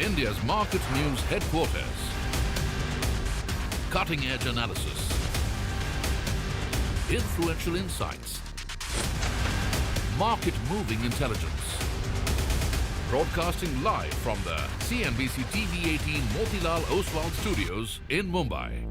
India's market news headquarters. Cutting-edge analysis. Influential insights. Market-moving intelligence. Broadcasting live from the CNBC-TV18 Motilal Oswal studios in Mumbai.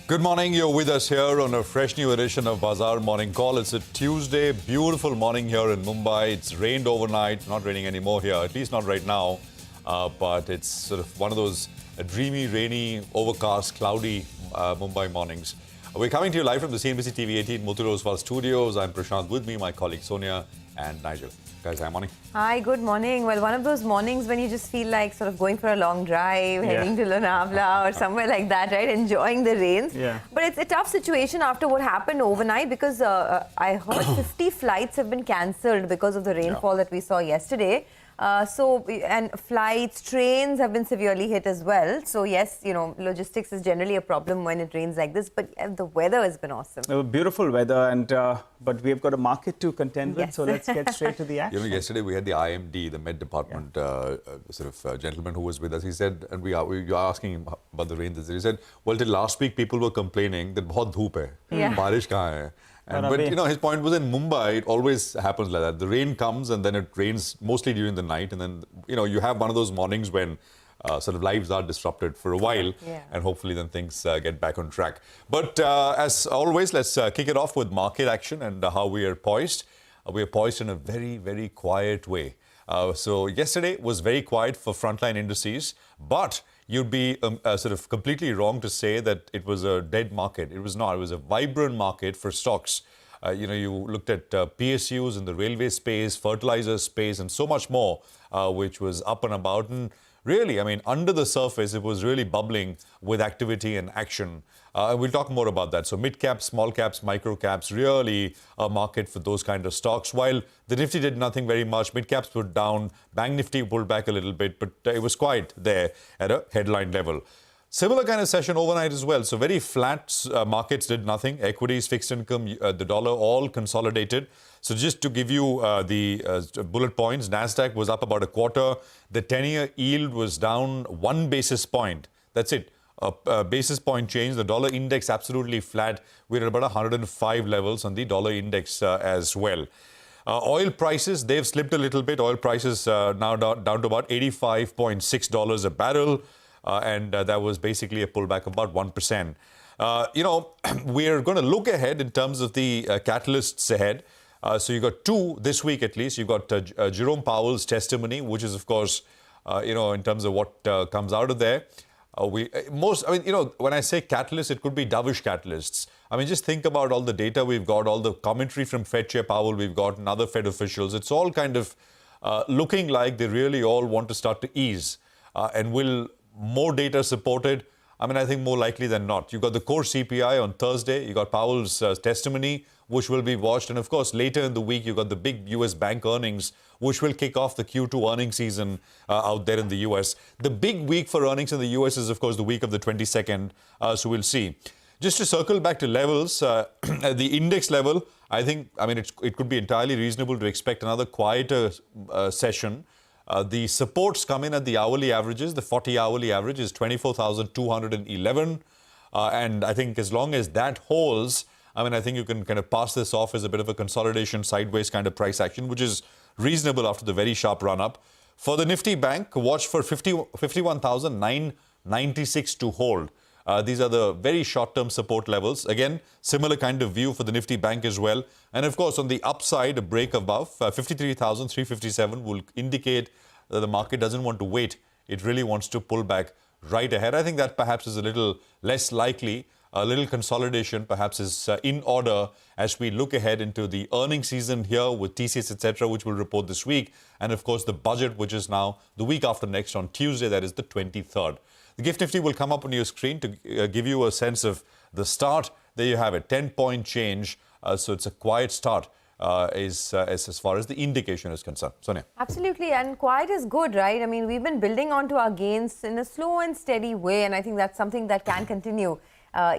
Good morning. You're with us here on a fresh new edition of Bazaar Morning Call. It's a Tuesday, beautiful morning here in Mumbai. It's rained overnight, not raining anymore here, at least not right now. But it's sort of one of those dreamy, rainy, overcast, cloudy Mumbai mornings. We're coming to you live from the CNBC-TV18 Motilal Oswal studios. I'm Prashant, with me, my colleague Sonia and Nigel. Guys, hi, morning. Hi, good morning. Well, one of those mornings when you just feel like sort of going for a long drive, heading to Lonavala or somewhere like that, right? Enjoying the rains. Yeah. But it's a tough situation after what happened overnight because I heard 50 flights have been cancelled because of the rainfall that we saw yesterday. And flights, trains have been severely hit as well. So yes, you know, logistics is generally a problem when it rains like this, but the weather has been awesome. Beautiful weather, and but we've got a market to contend with, so let's get straight to the action. You know, yesterday we had the IMD, the Met Department gentleman who was with us. He said, and we are asking him about the rain. He said, well, till last week people were complaining that bahut dhoop hai, barish kahan hai. But you know, his point was in Mumbai, it always happens like that. The rain comes and then it rains mostly during the night. And then, you know, you have one of those mornings when sort of lives are disrupted for a while. And hopefully then things get back on track. But as always, let's kick it off with market action and how we are poised. We are poised in a very, very quiet way. So yesterday was very quiet for frontline indices, but you'd be sort of completely wrong to say that it was a dead market. It was not. It was a vibrant market for stocks. You know, you looked at PSUs in the railway space, fertilizer space, and so much more, which was up and about. And really, I mean, under the surface, it was really bubbling with activity and action. And we'll talk more about that. So mid-caps, small caps, micro caps, really a market for those kind of stocks. While the Nifty did nothing very much, mid-caps were down, Bank Nifty pulled back a little bit, but it was quiet there at a headline level. Similar kind of session overnight as well. So very flat markets did nothing. Equities, fixed income, the dollar, all consolidated. So just to give you the bullet points, NASDAQ was up about a quarter. The 10-year yield was down 1 basis point. That's it. A basis point change. The dollar index absolutely flat. We're at about 105 levels on the dollar index as well. Oil prices, they've slipped a little bit. Oil prices now down to about $85.6 a barrel. And that was basically a pullback of about 1%. You know, we're going to look ahead in terms of the catalysts ahead. So you got two this week at least. You've got Jerome Powell's testimony, which is, of course, you know, in terms of what comes out of there. I mean, you know, when I say catalysts, it could be dovish catalysts. I mean, just think about all the data we've got, all the commentary from Fed Chair Powell we've got, and other Fed officials. It's all kind of looking like they really all want to start to ease. And will more data support it? I mean, I think more likely than not. You've got the core CPI on Thursday. You got Powell's testimony, which will be watched. And of course, later in the week, you've got the big US bank earnings, which will kick off the Q2 earnings season out there in the US. The big week for earnings in the US is, of course, the week of the 22nd. So we'll see. Just to circle back to levels, at the index level, I think, I mean, it could be entirely reasonable to expect another quieter session. The supports come in at the hourly averages. The 40 hourly average is 24,211. And I think as long as that holds, I mean, I think you can kind of pass this off as a bit of a consolidation sideways kind of price action, which is reasonable after the very sharp run up. For the Nifty Bank, watch for 51,996 to hold. These are the very short-term support levels. Again, similar kind of view for the Nifty Bank as well. And of course, on the upside, a break above 53,357 will indicate that the market doesn't want to wait. It really wants to pull back right ahead. I think that perhaps is a little less likely. A little consolidation perhaps is in order as we look ahead into the earnings season here with TCS, etc., which will report this week. And of course, the budget, which is now the week after next on Tuesday, that is the 23rd. The Gift Nifty will come up on your screen to give you a sense of the start. There you have it, 10-point change. So it's a quiet start as far as the indication is concerned. Sonia. Absolutely, and quiet is good, right? I mean, we've been building onto our gains in a slow and steady way, and I think that's something that can continue.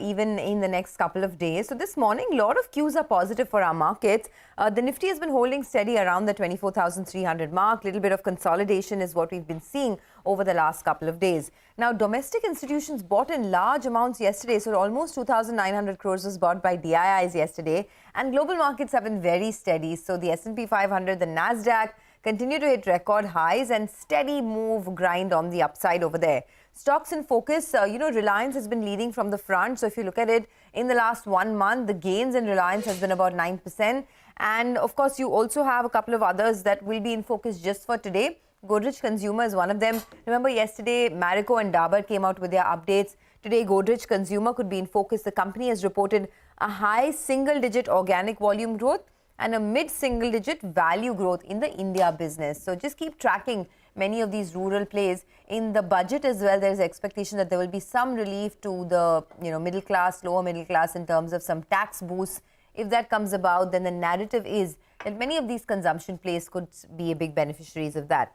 even in the next couple of days. So this morning, a lot of cues are positive for our markets. The Nifty has been holding steady around the 24,300 mark. Little bit of consolidation is what we've been seeing over the last couple of days. Now, domestic institutions bought in large amounts yesterday. So almost 2,900 crores was bought by DIIs yesterday. And global markets have been very steady. So the S&P 500, the Nasdaq continue to hit record highs and steady move grind on the upside over there. Stocks in focus, Reliance has been leading from the front. So if you look at it in the last 1 month, the gains in Reliance has been about 9%. And of course, you also have a couple of others that will be in focus just for today. Brokerage Consumer is one of them. Remember yesterday, Marico and Dabur came out with their updates. Today, Brokerage Consumer could be in focus. The company has reported a high single-digit organic volume growth and a mid-single-digit value growth in the India business. So just keep tracking many of these rural plays. In the budget as well, there is expectation that there will be some relief to the middle class, lower middle class in terms of some tax boosts. If that comes about, then the narrative is that many of these consumption plays could be a big beneficiaries of that.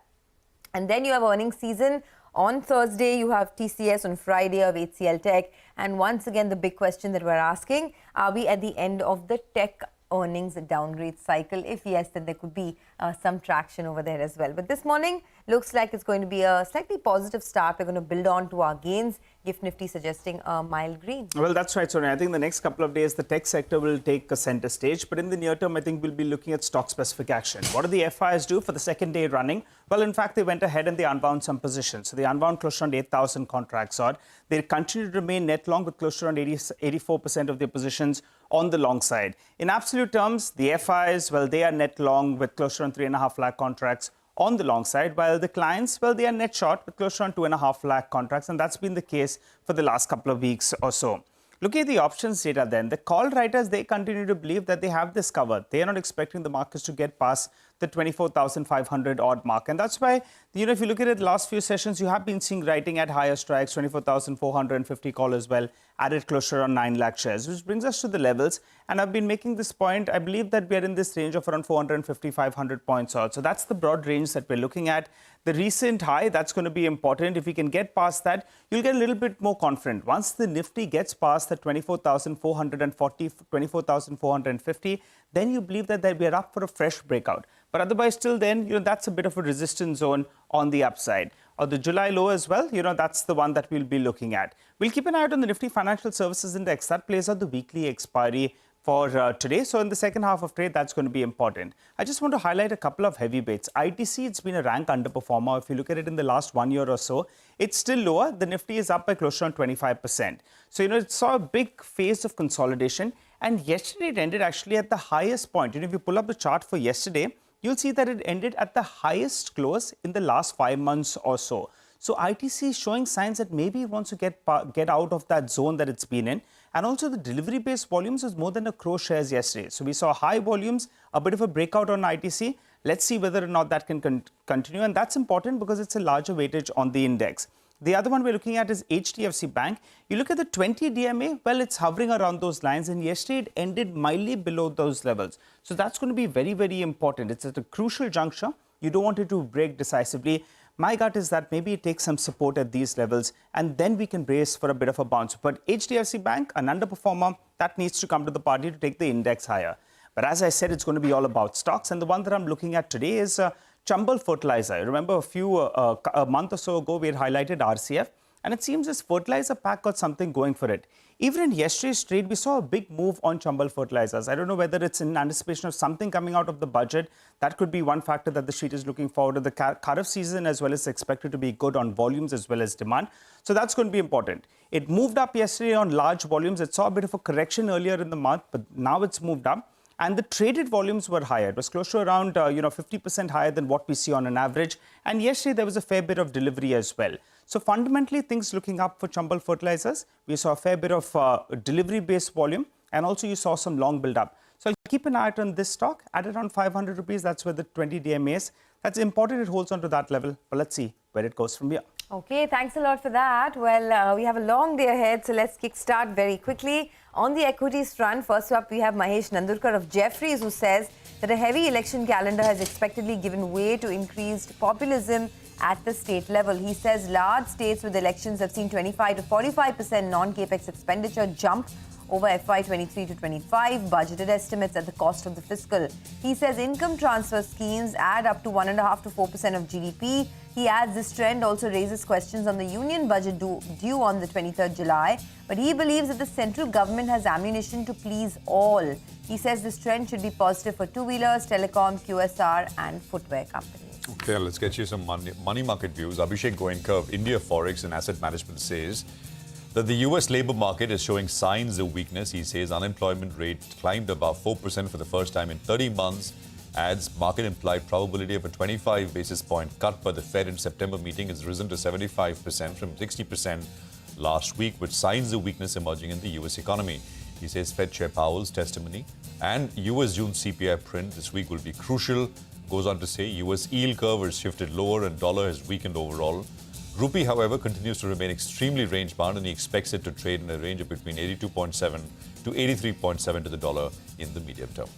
And then you have earnings season. On Thursday, you have TCS. On Friday, you have HCL Tech. And once again, the big question that we're asking, are we at the end of the tech earnings downgrade cycle? If yes, then there could be some traction over there as well. But this morning looks like it's going to be a slightly positive start. We're going to build on to our gains. GIFT Nifty suggesting a mild green. Well, that's right, Sonia. I think the next couple of days, the tech sector will take a center stage. But in the near term, I think we'll be looking at stock-specific action. What did the FIs do for the second day running? Well, in fact, they went ahead and they unwound some positions. So they unwound close to around 8,000 contracts odd. They continue to remain net long with close to around 84% of their positions on the long side. In absolute terms, the FIs, well, they are net long with close to around 3.5 lakh contracts on the long side, while the clients, well, they are net short with close to around 2.5 lakh contracts, and that's been the case for the last couple of weeks or so. Looking at the options data then, the call writers, they continue to believe that they have this covered. They are not expecting the markets to get past the 24,500 odd mark. And that's why, if you look at it, the last few sessions, you have been seeing writing at higher strikes, 24,450 call as well, added closer on 9 lakh shares, which brings us to the levels. And I've been making this point, I believe that we are in this range of around 450, 500 points odd. So that's the broad range that we're looking at. The recent high, that's going to be important. If we can get past that, you'll get a little bit more confident. Once the Nifty gets past the 24,440, 24,450, then you believe that we are up for a fresh breakout. But otherwise, till then, that's a bit of a resistance zone on the upside. Or the July low as well, that's the one that we'll be looking at. We'll keep an eye out on the Nifty Financial Services Index. That plays out the weekly expiry for today. So in the second half of trade, that's going to be important. I just want to highlight a couple of heavyweights. ITC, it's been a rank underperformer. If you look at it in the last 1 year or so, it's still lower. The Nifty is up by close to 25%. So, it saw a big phase of consolidation. And yesterday, it ended actually at the highest point. If you pull up the chart for yesterday, you'll see that it ended at the highest close in the last 5 months or so. So ITC is showing signs that maybe it wants to get out of that zone that it's been in. And also the delivery-based volumes was more than a crore shares yesterday. So we saw high volumes, a bit of a breakout on ITC. Let's see whether or not that can continue. And that's important because it's a larger weightage on the index. The other one we're looking at is HDFC Bank. You look at the 20 DMA, well, it's hovering around those lines. And yesterday, it ended mildly below those levels. So that's going to be very, very important. It's at a crucial juncture. You don't want it to break decisively. My gut is that maybe it takes some support at these levels, and then we can brace for a bit of a bounce. But HDFC Bank, an underperformer, that needs to come to the party to take the index higher. But as I said, it's going to be all about stocks. And the one that I'm looking at today is Chambal Fertilizer. Remember a month or so ago, we had highlighted RCF. And it seems this fertilizer pack got something going for it. Even in yesterday's trade, we saw a big move on Chambal Fertilizers. I don't know whether it's in anticipation of something coming out of the budget. That could be one factor that the street is looking forward to. The tariff season as well is expected to be good on volumes as well as demand. So that's going to be important. It moved up yesterday on large volumes. It saw a bit of a correction earlier in the month, but now it's moved up. And the traded volumes were higher. It was close to around 50% higher than what we see on an average. And yesterday, there was a fair bit of delivery as well. So fundamentally, things looking up for Chambal Fertilizers. We saw a fair bit of delivery-based volume. And also, you saw some long build-up. So I'll keep an eye out on this stock at around 500 rupees. That's where the 20 DMA is. That's important. It holds on to that level. But let's see where it goes from here. Okay, thanks a lot for that. Well, we have a long day ahead, so let's kickstart very quickly. On the equities front, first up, we have Mahesh Nandurkar of Jefferies, who says that a heavy election calendar has expectedly given way to increased populism at the state level. He says large states with elections have seen 25 to 45% non-capex expenditure jump over FY23 to 25 budgeted estimates at the cost of the fiscal. He says income transfer schemes add up to 1.5 to 4% of GDP. He adds this trend also raises questions on the union budget due on the 23rd July. But he believes that the central government has ammunition to please all. He says this trend should be positive for two-wheelers, telecom, QSR and footwear companies. Okay, let's get you some money market views. Abhishek Goenka of India Forex and Asset Management says that the US labor market is showing signs of weakness. He says unemployment rate climbed above 4% for the first time in 30 months. Adds market implied probability of a 25 basis point cut by the Fed in September meeting has risen to 75% from 60% last week, with signs of weakness emerging in the US economy. He says Fed Chair Powell's testimony and US June CPI print this week will be crucial. Goes on to say US yield curve has shifted lower and dollar has weakened overall. Rupee, however, continues to remain extremely range-bound and he expects it to trade in a range of between 82.7 to 83.7 to the dollar in the medium term.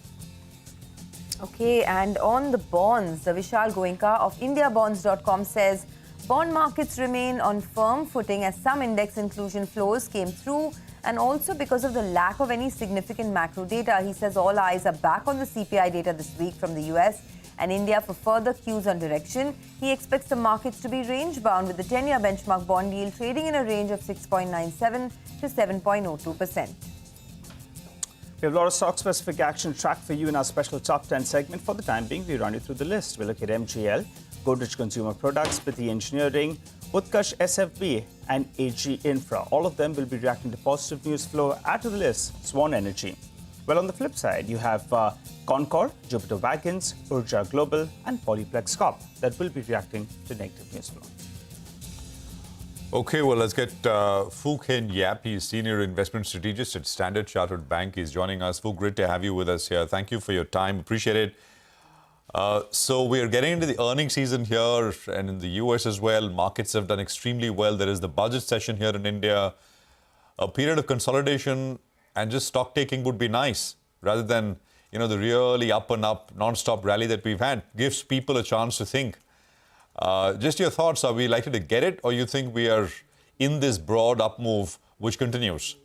Okay, and on the bonds, Vishal Goenka of IndiaBonds.com says bond markets remain on firm footing as some index inclusion flows came through and also because of the lack of any significant macro data. He says all eyes are back on the CPI data this week from the US and India for further cues on direction. He expects the markets to be range-bound with the 10-year benchmark bond yield trading in a range of 6.97 to 7.02%. We have a lot of stock-specific action tracked for you in our special Top 10 segment. For the time being, we run you through the list. We look at MGL, Brokerage Consumer Products, Pithi Engineering, Utkarsh SFB and AG Infra. All of them will be reacting to positive news flow. Add to the list, Swan Energy. Well, on the flip side, you have Concor, Jupiter Wagons, Urja Global and Polyplex Corp that will be reacting to negative news flow. Okay, well, let's get Phu Khen Yap. He's Senior Investment Strategist at Standard Chartered Bank. He's joining us. Phu, great to have you with us here. Thank you for your time. Appreciate it. So we are getting into the earnings season here and in the US as well. Markets have done extremely well. There is the budget session here in India. A period of consolidation and just stock taking would be nice rather than, you know, the really up and up non-stop rally that we've had. Gives people a chance to think. Just your thoughts, are we likely to get it or you think we are in this broad up move which continues?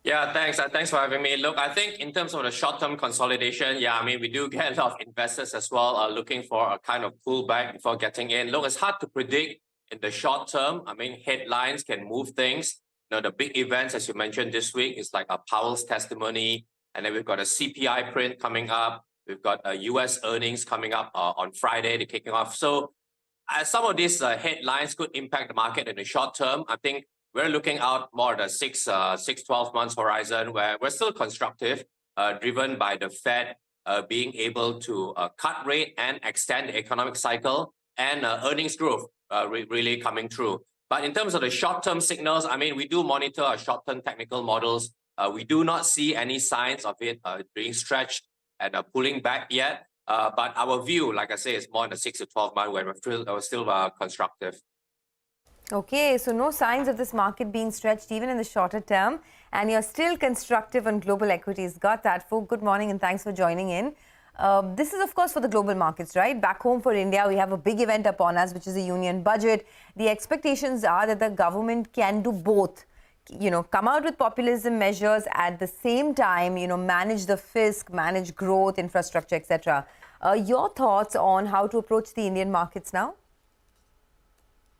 Yeah, thanks. Thanks for having me. Look, I think in terms of the short-term consolidation, we do get a lot of investors as well looking for a kind of pullback before getting in. Look, it's hard to predict in the short term. Headlines can move things. You know, the big events, as you mentioned this week, is like Powell's testimony, and then we've got a CPI print coming up. We've got US earnings coming up on Friday, they're kicking off. So some of these headlines could impact the market in the short term. I think we're looking out more at the 12 months horizon where we're still constructive, driven by the Fed being able to cut rate and extend the economic cycle and earnings growth really coming through. But in terms of the short-term signals, we do monitor our short-term technical models. We do not see any signs of it being stretched and pulling back yet. But our view, like I say, is more in the 6 to 12 months where we're still constructive. Okay, so no signs of this market being stretched even in the shorter term. And you're still constructive on global equities. Got that, Phu. Good morning and thanks for joining in. This is, of course, for the global markets, right? Back home for India, we have a big event upon us, which is the union budget. The expectations are that the government can do both. Come out with populism measures at the same time, manage the fisc, manage growth, infrastructure, etc. Your thoughts on how to approach the Indian markets now?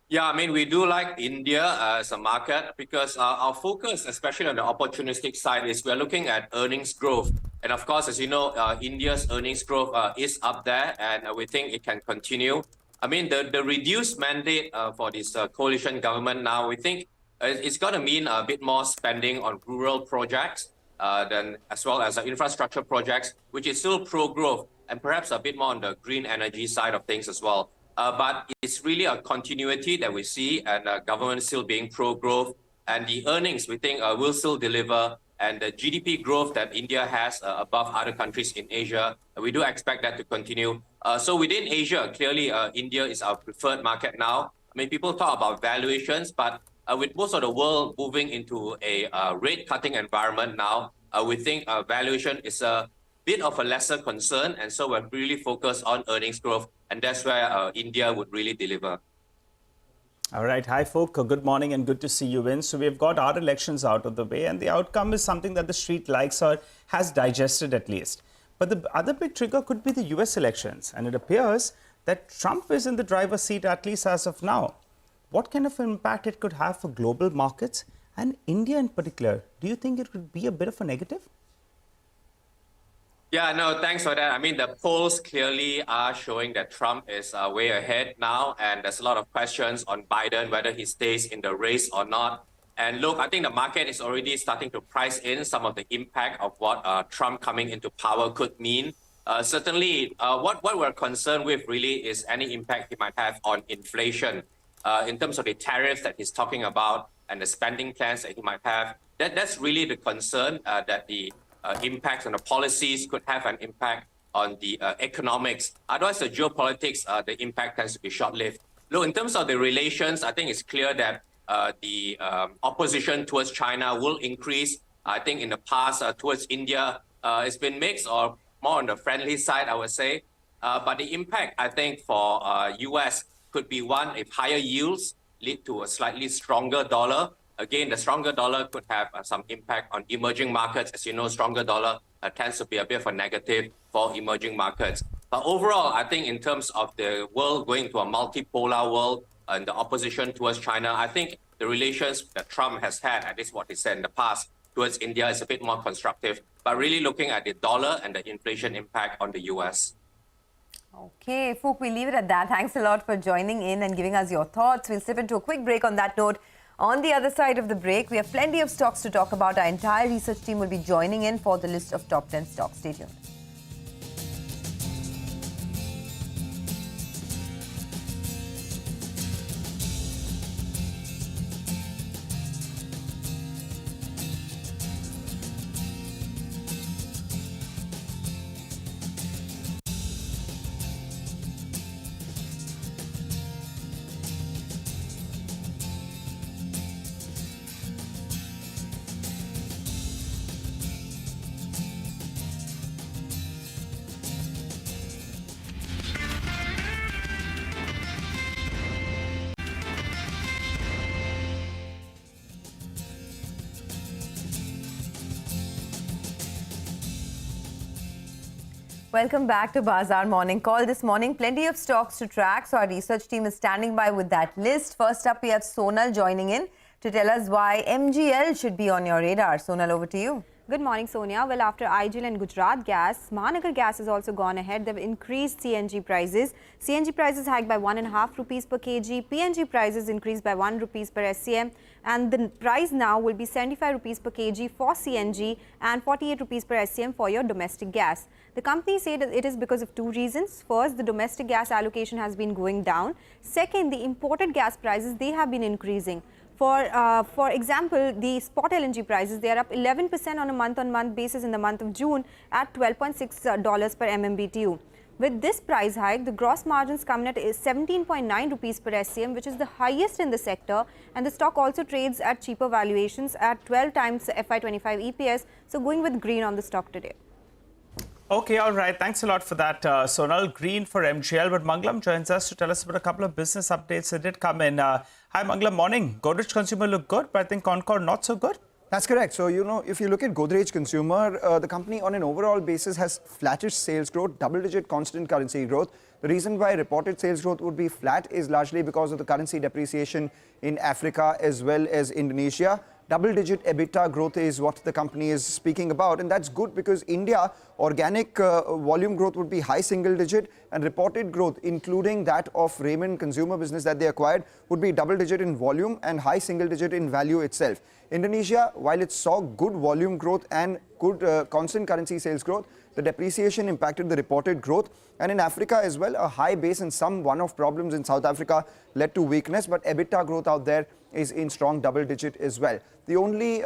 Yeah, we do like India as a market because our focus, especially on the opportunistic side, is we're looking at earnings growth. And of course, as you know, India's earnings growth is up there and we think it can continue. The reduced mandate for this coalition government now, we think it's going to mean a bit more spending on rural projects as well as infrastructure projects, which is still pro-growth and perhaps a bit more on the green energy side of things as well. But it's really a continuity that we see and government still being pro-growth and the earnings we think will still deliver and the GDP growth that India has above other countries in Asia, we do expect that to continue. So within Asia, clearly India is our preferred market now. People talk about valuations, but with most of the world moving into a rate cutting environment now, we think valuation is a bit of a lesser concern. And so we're really focused on earnings growth and that's where India would really deliver. All right. Hi, folk. Good morning and good to see you in. So we've got our elections out of the way, and the outcome is something that the street likes or has digested at least. But the other big trigger could be the US elections, and it appears that Trump is in the driver's seat, at least as of now. What kind of impact it could have for global markets and India in particular? Do you think it could be a bit of a negative? Yeah, no, thanks for that. I mean, the polls clearly are showing that Trump is way ahead now, and there's a lot of questions on Biden, whether he stays in the race or not. And look, I think the market is already starting to price in some of the impact of what Trump coming into power could mean. Certainly, what we're concerned with really is any impact he might have on inflation in terms of the tariffs that he's talking about and the spending plans that he might have. That's really the concern, that the impacts on the policies could have an impact on the economics. Otherwise, the geopolitics, the impact tends to be short-lived. Look, in terms of the relations, I think it's clear that the opposition towards China will increase. I think in the past, towards India, it's been mixed or more on the friendly side, I would say. But the impact, I think, for US could be one, if higher yields lead to a slightly stronger dollar. Again, the stronger dollar could have some impact on emerging markets. As you know, stronger dollar tends to be a bit of a negative for emerging markets. But overall, I think in terms of the world going to a multipolar world and the opposition towards China, I think the relations that Trump has had, at least what he said in the past, towards India is a bit more constructive. But really looking at the dollar and the inflation impact on the US. Okay, Fook, we'll leave it at that. Thanks a lot for joining in and giving us your thoughts. We'll slip into a quick break on that note. On the other side of the break, we have plenty of stocks to talk about. Our entire research team will be joining in for the list of top 10 stocks. Stay tuned. Welcome back to Bazaar Morning Call. This morning, plenty of stocks to track, so our research team is standing by with that list. First up, we have Sonal joining in to tell us why MGL should be on your radar. Sonal, over to you. Good morning, Sonia. Well, after IGL and Gujarat Gas, Mahanagar Gas has also gone ahead. They've increased CNG prices. CNG prices hiked by 1.5 rupees per kg. PNG prices increased by 1 rupees per SCM. And the price now will be 75 rupees per kg for CNG and 48 rupees per SCM for your domestic gas. The company said that it is because of two reasons. First, the domestic gas allocation has been going down. Second, the imported gas prices, they have been increasing. For example, the spot LNG prices, they are up 11% on a month-on-month basis in the month of June at $12.6 per MMBTU. With this price hike, the gross margins coming at 17.9 rupees per SCM, which is the highest in the sector, and the stock also trades at cheaper valuations at 12 times FY25 EPS. So going with green on the stock today. Okay, all right. Thanks a lot for that, Sonal. Green for MGL, but Mangalam joins us to tell us about a couple of business updates that did come in. Hi, Mangalam. Morning. Godrej Consumer looked good, but I think Concord not so good. That's correct. So, if you look at Godrej Consumer, the company on an overall basis has flattish sales growth, double-digit constant currency growth. The reason why reported sales growth would be flat is largely because of the currency depreciation in Africa as well as Indonesia. Double-digit EBITDA growth is what the company is speaking about, and that's good because India organic volume growth would be high single-digit, and reported growth, including that of Raymond consumer business that they acquired, would be double-digit in volume and high single-digit in value itself. Indonesia, while it saw good volume growth and good constant currency sales growth, the depreciation impacted the reported growth. And in Africa as well, a high base and some one-off problems in South Africa led to weakness, but EBITDA growth out there is in strong double-digit as well. The only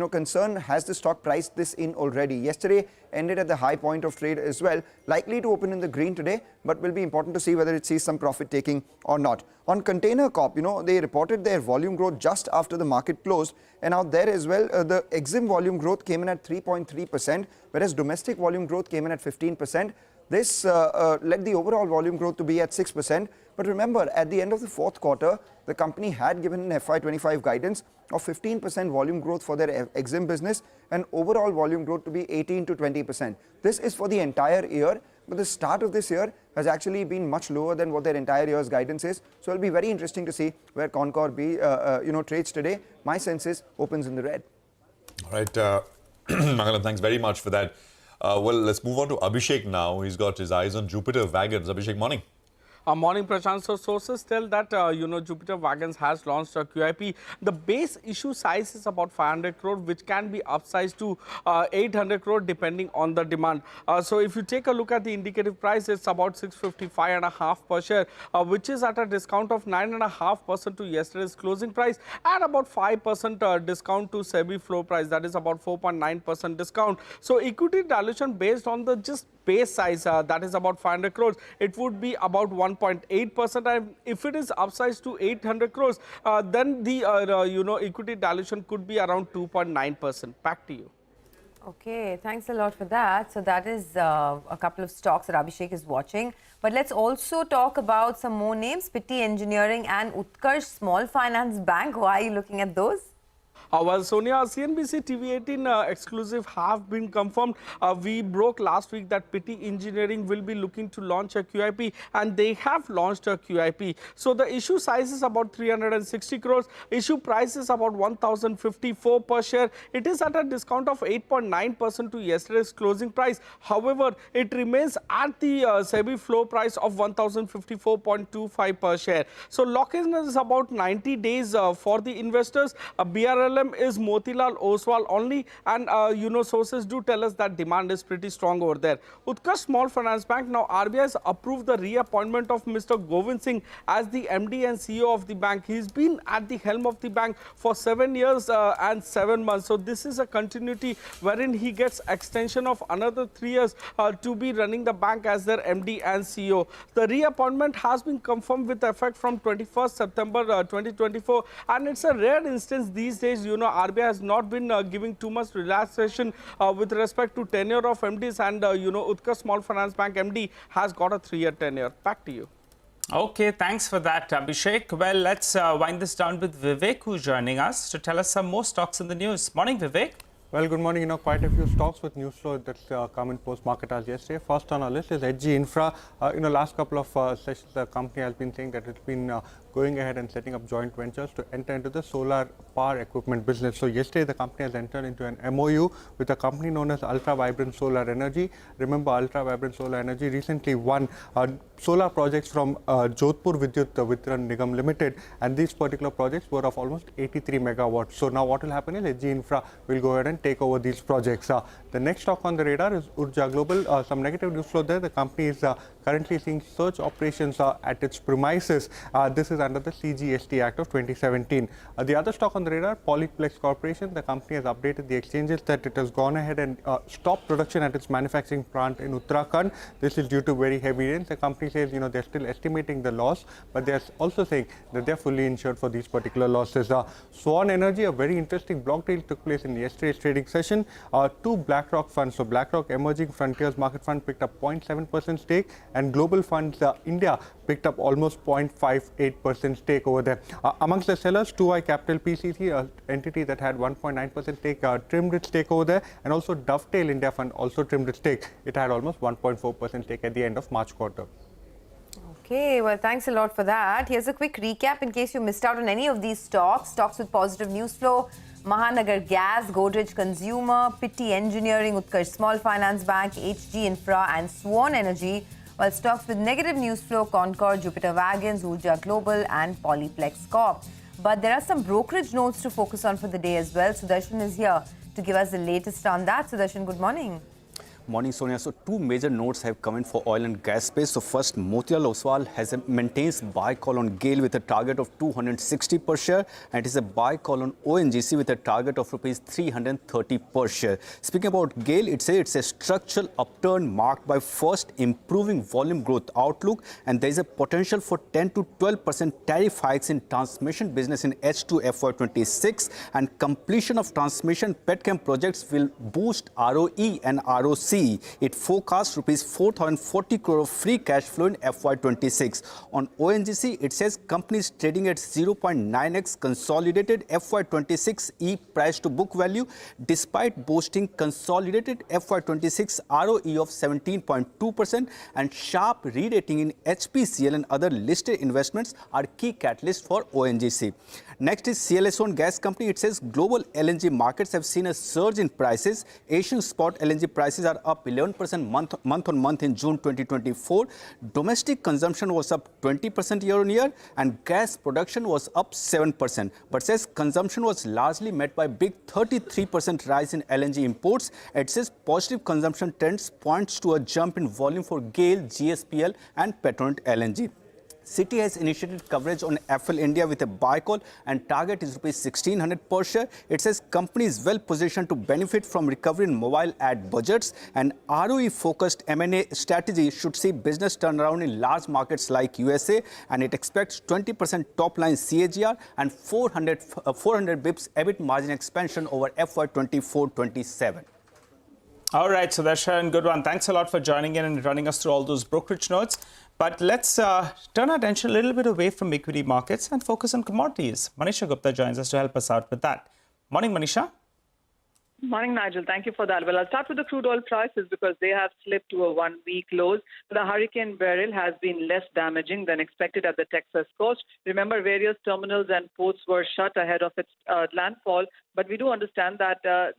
concern, has the stock priced this in already? Yesterday ended at the high point of trade as well, likely to open in the green today, but will be important to see whether it sees some profit taking or not. On Container Corp, they reported their volume growth just after the market closed, and out there as well, the EXIM volume growth came in at 3.3%, whereas domestic volume growth came in at 15%. This led the overall volume growth to be at 6%. But remember, at the end of the fourth quarter, the company had given an FY25 guidance of 15% volume growth for their EXIM business and overall volume growth to be 18 to 20%. This is for the entire year, but the start of this year has actually been much lower than what their entire year's guidance is. So it'll be very interesting to see where Concor trades today. My sense is opens in the red. All right, Mangalam, thanks very much for that. Well, let's move on to Abhishek now. He's got his eyes on Jupiter Wagons. Abhishek, morning. Morning, Prashant. So sources tell that, Jupiter Wagons has launched a QIP. The base issue size is about 500 crore, which can be upsized to 800 crore depending on the demand. So if you take a look at the indicative price, it's about 655.5 per share, which is at a discount of 9.5% to yesterday's closing price and about 5% discount to SEBI floor price. That is about 4.9% discount. So equity dilution based on the just base size, that is about 500 crores, it would be about 1.8%. And if it is upsized to 800 crores, then the equity dilution could be around 2.9%. Back to you. Okay, thanks a lot for that. So that is a couple of stocks that Abhishek is watching. But let's also talk about some more names, Pitti Engineering and Utkarsh Small Finance Bank. Why are you looking at those? Well, Sonia, CNBC-TV18 exclusive have been confirmed. We broke last week that Pitti Engineering will be looking to launch a QIP, and they have launched a QIP. So the issue size is about 360 crores. Issue price is about 1,054 per share. It is at a discount of 8.9% to yesterday's closing price. However, it remains at the SEBI floor price of 1,054.25 per share. So lock-in is about 90 days for the investors. BRLM is Motilal Oswal only, and sources do tell us that demand is pretty strong over there. Utkarsh Small Finance Bank, now RBI has approved the reappointment of Mr. Govind Singh as the MD and CEO of the bank. He's been at the helm of the bank for 7 years and 7 months. So this is a continuity wherein he gets extension of another 3 years to be running the bank as their MD and CEO. The reappointment has been confirmed with effect from 21st September 2024, and it's a rare instance these days. RBI has not been giving too much relaxation with respect to tenure of MDs, and Utkarsh Small Finance Bank MD has got a 3-year tenure. Back to you. Okay, thanks for that, Abhishek. Well, let's wind this down with Vivek, who's joining us to tell us some more stocks in the news. Morning, Vivek. Well, good morning. Quite a few stocks with news flow that's come in post-market hours yesterday. First on our list is HG Infra. Last couple of sessions, the company has been saying that it's been going ahead and setting up joint ventures to enter into the solar power equipment business. So yesterday, the company has entered into an MOU with a company known as Ultra Vibrant Solar Energy. Remember, Ultra Vibrant Solar Energy recently won solar projects from Jodhpur Vidyut Vitran Nigam Limited, and these particular projects were of almost 83 megawatts. So now what will happen is HG Infra will go ahead and take over these projects. The next stock on the radar is Urja Global. Some negative news flow there. The company is currently seeing search operations at its premises. This is under the CGST Act of 2017. The other stock on the radar, Polyplex Corporation. The company has updated the exchanges that it has gone ahead and stopped production at its manufacturing plant in Uttarakhand. This is due to very heavy rains. The company says, they're still estimating the loss, but they're also saying that they're fully insured for these particular losses. Swan Energy, a very interesting block deal took place in yesterday's trading session. Two BlackRock funds, so BlackRock Emerging Frontiers Market Fund picked up 0.7% stake, and Global Funds India picked up almost 0.58% stake over there. Amongst the sellers, 2i Capital PCC, an entity that had 1.9% stake, trimmed its stake over there, and also Dovetail India Fund also trimmed its stake. It had almost 1.4% stake at the end of March quarter. Okay, well, thanks a lot for that. Here's a quick recap in case you missed out on any of these stocks. Stocks with positive news flow: Mahanagar Gas, Godrej Consumer, Pitti Engineering, Utkarsh Small Finance Bank, HG Infra and Swan Energy. While stocks with negative news flow: Concor, Jupiter Wagons, Urja Global and Polyplex Corp. But there are some brokerage notes to focus on for the day as well. Sudarshan is here to give us the latest on that. Sudarshan, good morning. Morning, Sonia. So two major notes have come in for oil and gas space. So first, Motilal Oswal maintains buy call on GAIL with a target of 260 per share, and it is a buy call on ONGC with a target of rupees 330 per share. Speaking about GAIL, it says it's a structural upturn marked by first improving volume growth outlook, and there is a potential for 10 to 12% tariff hikes in transmission business in H2 FY26, and completion of transmission petchem projects will boost ROE and ROC. ONGC, it forecasts rupees 4,040 crore of free cash flow in FY26. On ONGC, it says companies trading at 0.9x consolidated FY26 E price to book value, despite boasting consolidated FY26 ROE of 17.2%, and sharp re-rating in HPCL and other listed investments are key catalysts for ONGC. Next is CLSO Gas Company. It says global LNG markets have seen a surge in prices. Asian spot LNG prices are up 11% month on month in June 2024. Domestic consumption was up 20% year on year, and gas production was up 7%. But says consumption was largely met by big 33% rise in LNG imports. It says positive consumption trends points to a jump in volume for GAIL, GSPL and Petronet LNG. Citi has initiated coverage on FL India with a buy call and target is rupees 1600 per share. It says company is well positioned to benefit from recovery in mobile ad budgets, and ROE-focused M&A strategy should see business turnaround in large markets like USA, and it expects 20% top-line CAGR and 400 bips EBIT margin expansion over FY24-27. All right, so that's Sharon, good one. Thanks a lot for joining in and running us through all those brokerage notes. But let's turn our attention a little bit away from equity markets and focus on commodities. Manisha Gupta joins us to help us out with that. Morning, Manisha. Morning, Nigel. Thank you for that. Well, I'll start with the crude oil prices because they have slipped to a one-week lows. The Hurricane Beryl has been less damaging than expected at the Texas coast. Remember, various terminals and ports were shut ahead of its landfall, but we do understand that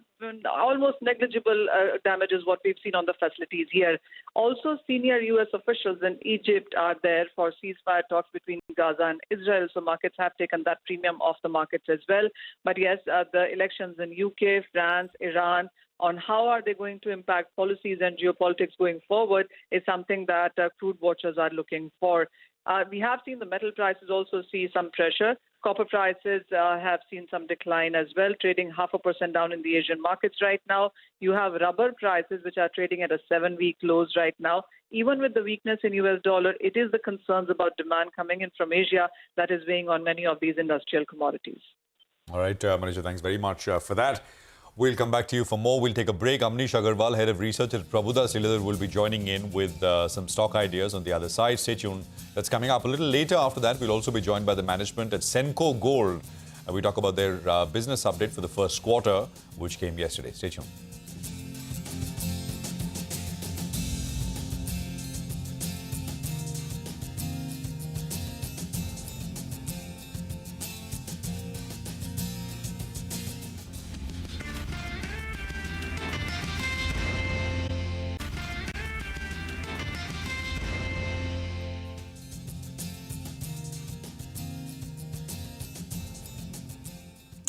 almost negligible damage is what we've seen on the facilities here. Also, senior U.S. officials in Egypt are there for ceasefire talks between Gaza and Israel, so markets have taken that premium off the markets as well. But yes, the elections in UK, France, Iran, on how are they going to impact policies and geopolitics going forward is something that crude watchers are looking for. We have seen the metal prices also see some pressure. Copper prices have seen some decline as well, trading 0.5% down in the Asian markets right now. You have rubber prices, which are trading at a 7-week lows right now. Even with the weakness in US dollar, it is the concerns about demand coming in from Asia that is weighing on many of these industrial commodities. All right, Manisha, thanks very much for that. We'll come back to you for more. We'll take a break. Amnish Agarwal, Head of Research at Prabhudas Lilladher, will be joining in with some stock ideas on the other side. Stay tuned. That's coming up a little later. After that, we'll also be joined by the management at Senco Gold. We talk about their business update for the first quarter, which came yesterday. Stay tuned.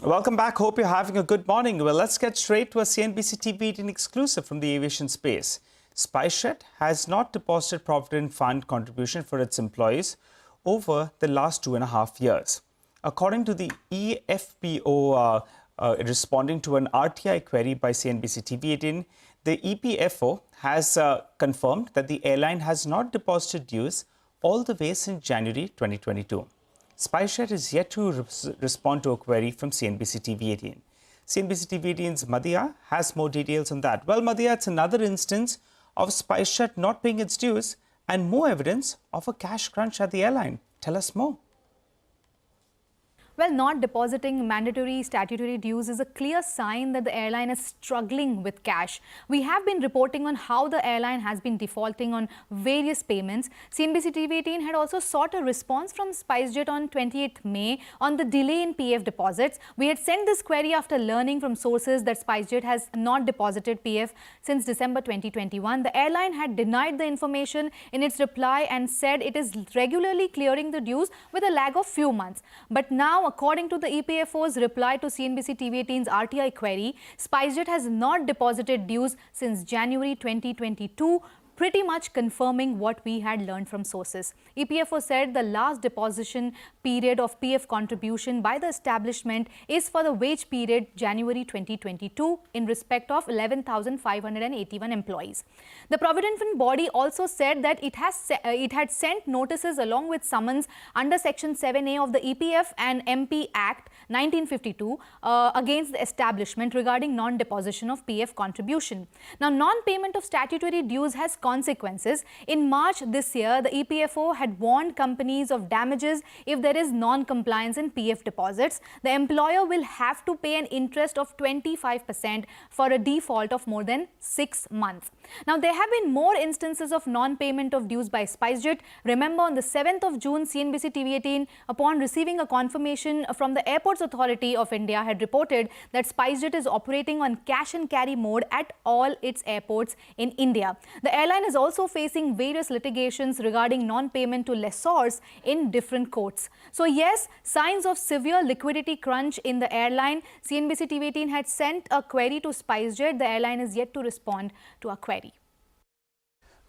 Welcome back. Hope you're having a good morning. Well, let's get straight to a CNBC-TV18 exclusive from the aviation space. SpiceJet has not deposited Provident Fund contribution for its employees over the last 2.5 years. According to the EFPO responding to an RTI query by CNBC-TV18, the EPFO has confirmed that the airline has not deposited dues all the way since January 2022. SpiceJet is yet to respond to a query from CNBC-TV18. CNBC-TV18's Madhya has more details on that. Well, Madhya, it's another instance of SpiceJet not paying its dues and more evidence of a cash crunch at the airline. Tell us more. Well, not depositing mandatory statutory dues is a clear sign that the airline is struggling with cash. We have been reporting on how the airline has been defaulting on various payments. CNBC-TV18 had also sought a response from SpiceJet on 28th May on the delay in PF deposits. We had sent this query after learning from sources that SpiceJet has not deposited PF since December 2021. The airline had denied the information in its reply and said it is regularly clearing the dues with a lag of few months. But now, according to the EPFO's reply to CNBC-TV18's RTI query, SpiceJet has not deposited dues since January 2022. pretty much confirming what we had learned from sources. EPFO said the last deposition period of PF contribution by the establishment is for the wage period January 2022 in respect of 11,581 employees. The Provident Fund body also said that it had sent notices along with summons under Section 7A of the EPF and MP Act 1952 against the establishment regarding non-deposition of PF contribution. Now, non-payment of statutory dues has consequences. In March this year, the EPFO had warned companies of damages if there is non-compliance in PF deposits. The employer will have to pay an interest of 25% for a default of more than 6 months. Now, there have been more instances of non-payment of dues by SpiceJet. Remember, on the 7th of June, CNBC-TV18, upon receiving a confirmation from the Airports Authority of India, had reported that SpiceJet is operating on cash and carry mode at all its airports in India. The airline is also facing various litigations regarding non-payment to lessors in different courts. So yes, signs of severe liquidity crunch in the airline. CNBC-TV18 had sent a query to SpiceJet. The airline is yet to respond to a query.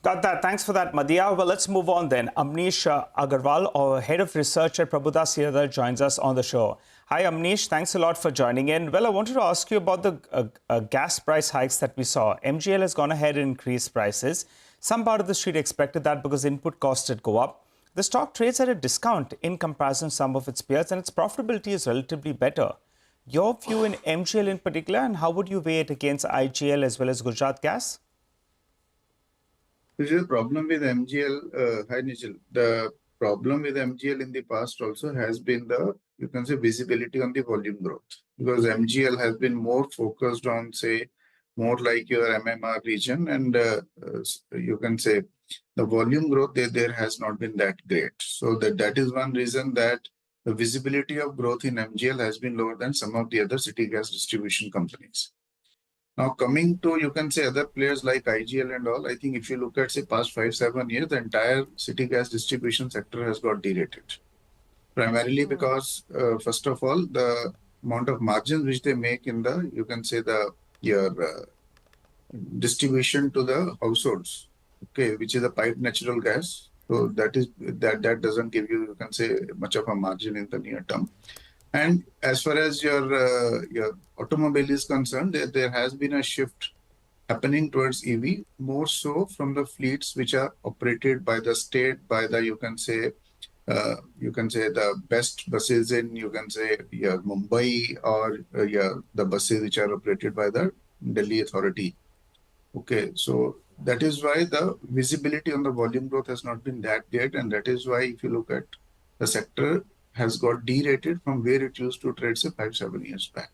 Got that. Thanks for that, Madhya. Well, let's move on then. Amnish Agarwal, our head of research at Prabhudas Lilladher, joins us on the show. Hi, Amnish. Thanks a lot for joining in. Well, I wanted to ask you about the gas price hikes that we saw. MGL has gone ahead and increased prices. Some part of the street expected that because input costs did go up. The stock trades at a discount in comparison to some of its peers, and its profitability is relatively better. Your view in MGL in particular, and how would you weigh it against IGL as well as Gujarat Gas? This is a problem with MGL. Hi, Nigel. The problem with MGL in the past also has been the, you can say, visibility on the volume growth. Because MGL has been more focused on, say, more like your MMR region. And you can say the volume growth there has not been that great. So that is one reason that the visibility of growth in MGL has been lower than some of the other city gas distribution companies. Now, coming to, you can say, other players like IGL and all, I think if you look at, say, past 5-7 years, the entire city gas distribution sector has got derated. Primarily because, first of all, the amount of margins which they make in the, you can say, your distribution to the households, okay, which is a piped natural gas. So that doesn't give you, you can say, much of a margin in the near term. And as far as your automobile is concerned, there has been a shift happening towards EV, more so from the fleets which are operated by the state, by the, you can say the best buses in, you can say, Mumbai, or the buses which are operated by the Delhi Authority. Okay, so that is why the visibility on the volume growth has not been that great, and that is why if you look at the sector has got derated from where it used to trade, say, 5-7 years back.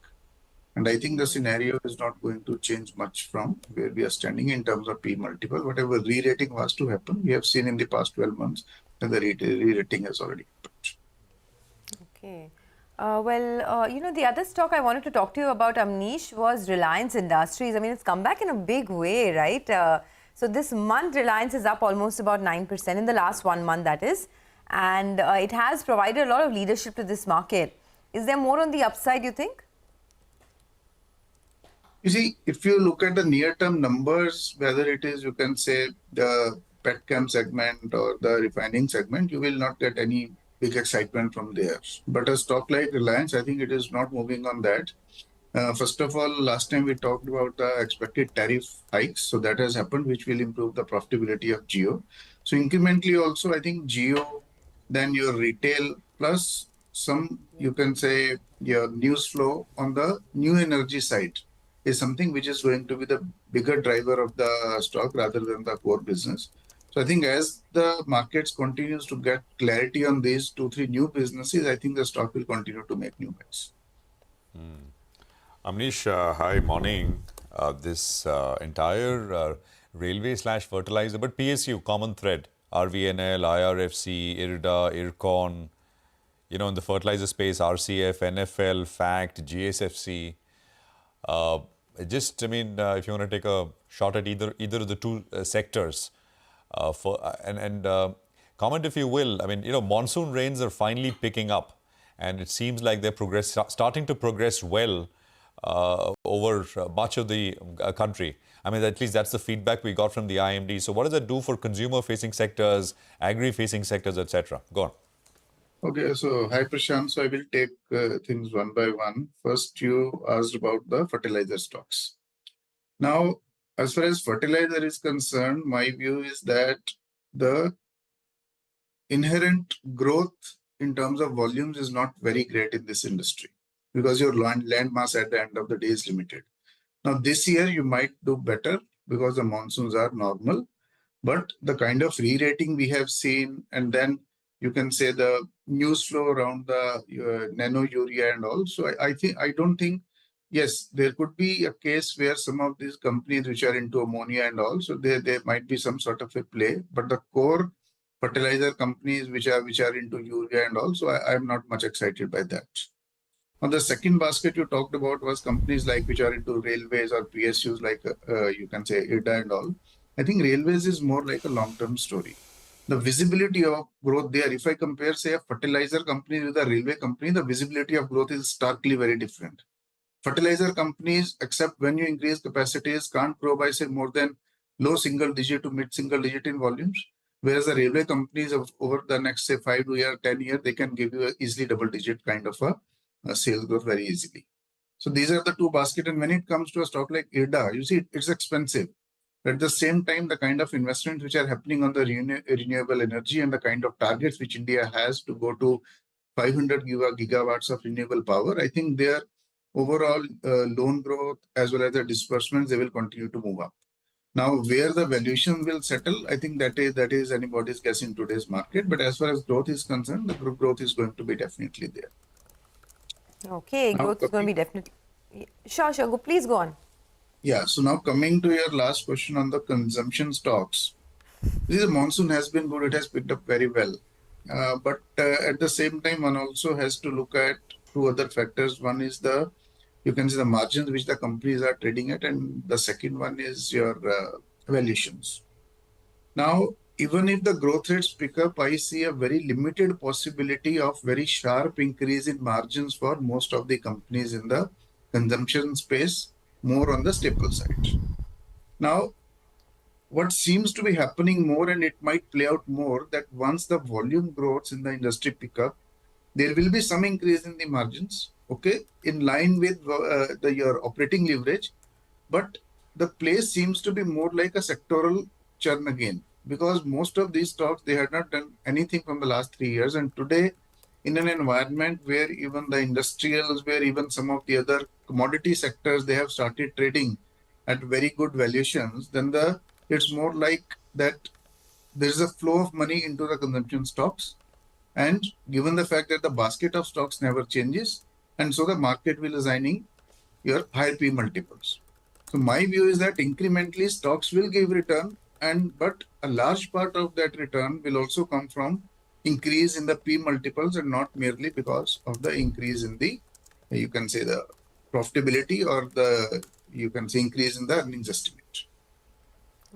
And I think the scenario is not going to change much from where we are standing in terms of P multiple. Whatever re-rating was to happen, we have seen in the past 12 months that the re-rating has already happened. Okay. The other stock I wanted to talk to you about, Amnish, was Reliance Industries. I mean, it's come back in a big way, right? So this month, Reliance is up almost about 9% in the last 1 month, that is. And it has provided a lot of leadership to this market. Is there more on the upside, you think? You see, if you look at the near-term numbers, whether it is, you can say, the petchem segment or the refining segment, you will not get any big excitement from there. But a stock like Reliance, I think it is not moving on that. First of all, last time we talked about the expected tariff hikes. So that has happened, which will improve the profitability of Jio. So incrementally also, I think Jio, then your retail, plus some, you can say, your news flow on the new energy side is something which is going to be the bigger driver of the stock rather than the core business. So I think as the markets continues to get clarity on these 2-3 new businesses, I think the stock will continue to make new bets. Amnish, hi, morning. This entire railway/fertilizer, but PSU, common thread. RVNL, IRFC, IRDA, IRCON, in the fertilizer space, RCF, NFL, FACT, GSFC. If you want to take a shot at either of the two sectors, comment if you will. I mean, monsoon rains are finally picking up, and it seems like they're starting to progress well over much of the country. I mean, at least that's the feedback we got from the IMD. So what does that do for consumer-facing sectors, agri-facing sectors, etc.? Go on. Okay, so hi Prashant. So I will take things one by one. First, you asked about the fertilizer stocks. Now, as far as fertilizer is concerned, my view is that the inherent growth in terms of volumes is not very great in this industry because your land mass at the end of the day is limited. Now, this year you might do better because the monsoons are normal, but the kind of re-rating we have seen, and then you can say the news flow around the nano urea and all. So I don't think, yes, there could be a case where some of these companies which are into ammonia and all, so there might be some sort of a play, but the core fertilizer companies which are into urea and all, so I'm not much excited by that. On the second basket you talked about was companies like which are into railways or PSUs like you can say IDA and all. I think railways is more like a long-term story. The visibility of growth there, if I compare say a fertilizer company with a railway company, the visibility of growth is starkly very different. Fertilizer companies, except when you increase capacities, can't grow by say more than low single digit to mid single digit in volumes. Whereas the railway companies over the next say 5 to 10 years, they can give you a easily double digit kind of a sales growth very easily. So these are the two baskets. And when it comes to a stock like IRDA, you see it's expensive. At the same time, the kind of investments which are happening on the renewable energy and the kind of targets which India has to go to 500 gigawatts of renewable power, I think their overall loan growth as well as the disbursements, they will continue to move up. Now, where the valuation will settle, I think that is anybody's guess in today's market. But as far as growth is concerned, the growth is going to be definitely there. Okay, growth is going to be definitely. Sure, please go on. Yeah, so now coming to your last question on the consumption stocks. The monsoon has been good, it has picked up very well. But at the same time, one also has to look at two other factors. One is you can see the margins which the companies are trading at, and the second one is your valuations. Now, even if the growth rates pick up, I see a very limited possibility of very sharp increase in margins for most of the companies in the consumption space, more on the staple side. Now, what seems to be happening more, and it might play out more, that once the volume growths in the industry pick up, there will be some increase in the margins, okay, in line with your operating leverage. But the place seems to be more like a sectoral churn again, because most of these stocks, they had not done anything from the last 3 years. And today, in an environment where even the industrials, where even some of the other commodity sectors, they have started trading at very good valuations, then it's more like that there's a flow of money into the consumption stocks. And given the fact that the basket of stocks never changes, and so the market will assigning your higher P multiples. So my view is that incrementally stocks will give return, but a large part of that return will also come from increase in the P multiples and not merely because of the increase in the, you can say, the profitability or you can say increase in the earnings estimate.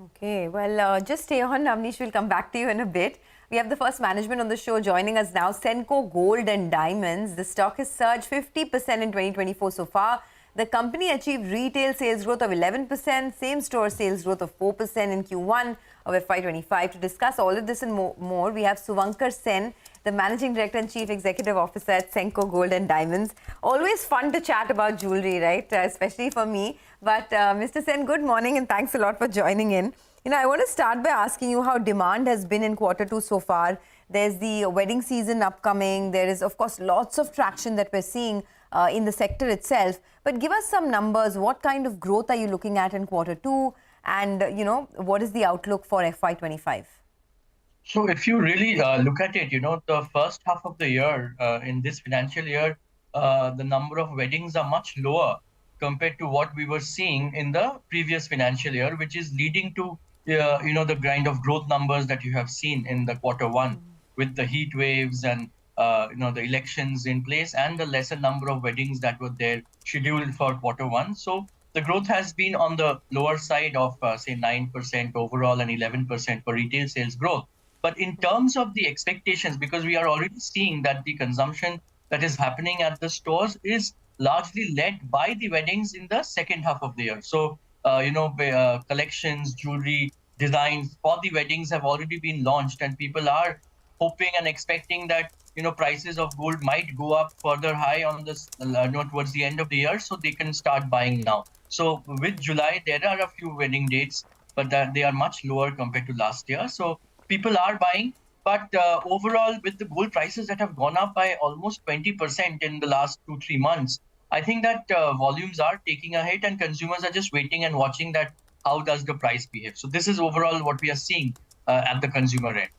Okay, well, just stay on, Navneesh. We'll come back to you in a bit. We have the first management on the show joining us now, Senco Gold and Diamonds. The stock has surged 50% in 2024 so far. The company achieved retail sales growth of 11%, same-store sales growth of 4% in Q1 of FY25. To discuss all of this and more, we have Suvankar Sen, the Managing Director and Chief Executive Officer at Senco Gold and Diamonds. Always fun to chat about jewelry, right? Especially for me. But Mr. Sen, good morning and thanks a lot for joining in. I want to start by asking you how demand has been in Q2 so far. There's the wedding season upcoming. There is, of course, lots of traction that we're seeing in the sector itself. But give us some numbers. What kind of growth are you looking at in Q2? And, what is the outlook for FY25? So if you really look at it, the first half of the year, in this financial year, the number of weddings are much lower compared to what we were seeing in the previous financial year, which is leading to, the kind of growth numbers that you have seen in the Q1 with the heat waves and, the elections in place and the lesser number of weddings that were there scheduled for Q1. So the growth has been on the lower side of, say, 9% overall and 11% for retail sales growth. But in terms of the expectations, because we are already seeing that the consumption that is happening at the stores is largely led by the weddings in the second half of the year. So, collections, jewelry, designs for the weddings have already been launched, and people are hoping and expecting that prices of gold might go up further high on this towards the end of the year, so they can start buying now. So with July, there are a few wedding dates, but they are much lower compared to last year. So people are buying, but overall, with the gold prices that have gone up by almost 20% in the last 2-3 months, I think that volumes are taking a hit, and consumers are just waiting and watching that how does the price behave. So this is overall what we are seeing at the consumer end.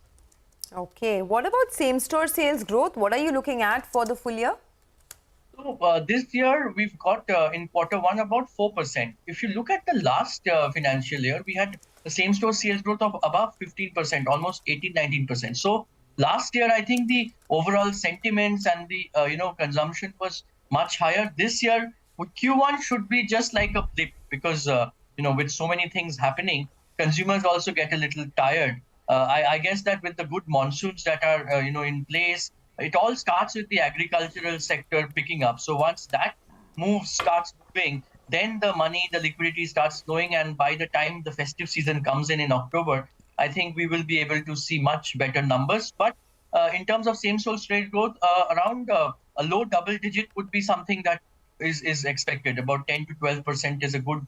Okay. What about same-store sales growth? What are you looking at for the full year? So this year, we've got in Q1 about 4%. If you look at the last financial year, we had the same-store sales growth of above 15%, almost 18-19%. So last year, I think the overall sentiments and the consumption was much higher. This year, Q1 should be just like a blip because with so many things happening, consumers also get a little tired. I guess that with the good monsoons that are in place, it all starts with the agricultural sector picking up. So once that move starts moving, then the money, the liquidity starts flowing, and by the time the festive season comes in October, I think we will be able to see much better numbers. But in terms of same-store sales growth, around a low double digit would be something that is expected. About 10 to 12% is a good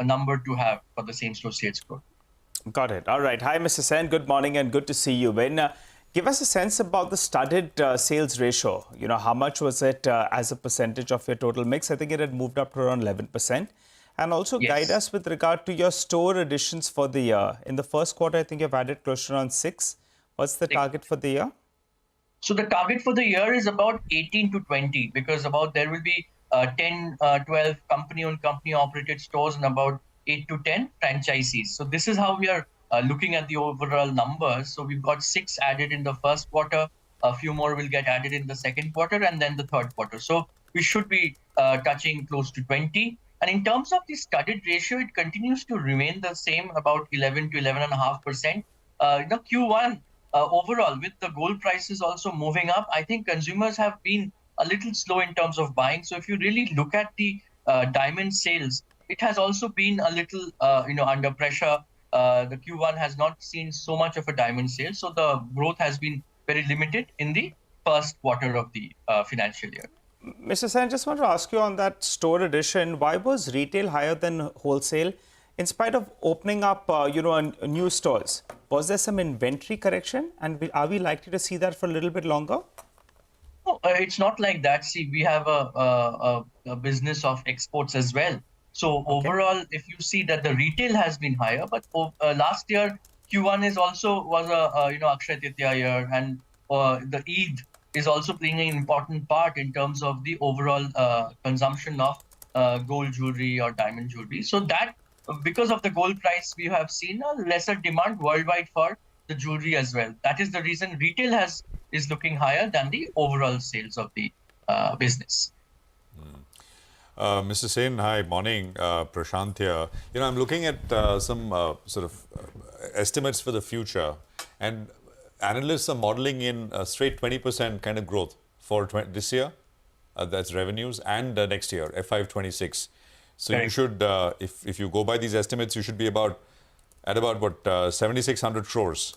number to have for the same-store sales growth. Got it. All right. Hi, Mr. Sen. Good morning and good to see you. Give us a sense about the studded sales ratio. How much was it as a percentage of your total mix? I think it had moved up to around 11%. And also guide us with regard to your store additions for the year. In the first quarter, I think you've added close to around 6. What's the target for the year? So the target for the year is about 18 to 20 because there will be 10, 12 company-owned, company-operated stores and about 8 to 10 franchisees. So this is how we are looking at the overall numbers. So we've got 6 added in the first quarter, a few more will get added in the second quarter and then the third quarter. So we should be touching close to 20. And in terms of the studded ratio, it continues to remain the same, about 11 to 11.5%. Q1 overall, with the gold prices also moving up, I think consumers have been a little slow in terms of buying. So if you really look at the diamond sales, it has also been a little, under pressure. The Q1 has not seen so much of a diamond sale. So the growth has been very limited in the first quarter of the financial year. Mr. Sen, I just want to ask you on that store addition, why was retail higher than wholesale? In spite of opening up, new stores, was there some inventory correction? And are we likely to see that for a little bit longer? No, it's not like that. See, we have a business of exports as well. So overall, if you see that the retail has been higher, but last year Q1 was a Akshaya Tritiya year, and the Eid is also playing an important part in terms of the overall consumption of gold jewelry or diamond jewelry. So that because of the gold price, we have seen a lesser demand worldwide for the jewelry as well. That is the reason retail is looking higher than the overall sales of the business. Mr. Sen, hi, morning. Prashant here. I'm looking at some sort of estimates for the future, and analysts are modeling in a straight 20% kind of growth for this year. That's revenues, and next year, FY26. So you should, if you go by these estimates, you should be at about 7,600 crores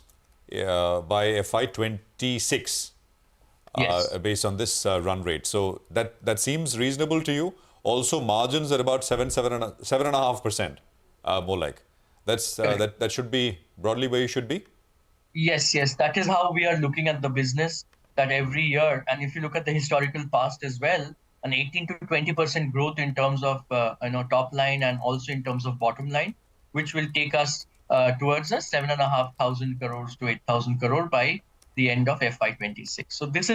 by FY26, based on this run rate. So that seems reasonable to you. Also, margins are about 7.5%, more like. That should be broadly where you should be. Yes, that is how we are looking at the business. That every year, and if you look at the historical past as well, an 18 to 20% growth in terms of top line and also in terms of bottom line, which will take us towards a 7,500 crores to 8,000 crore by the end of FY26. So this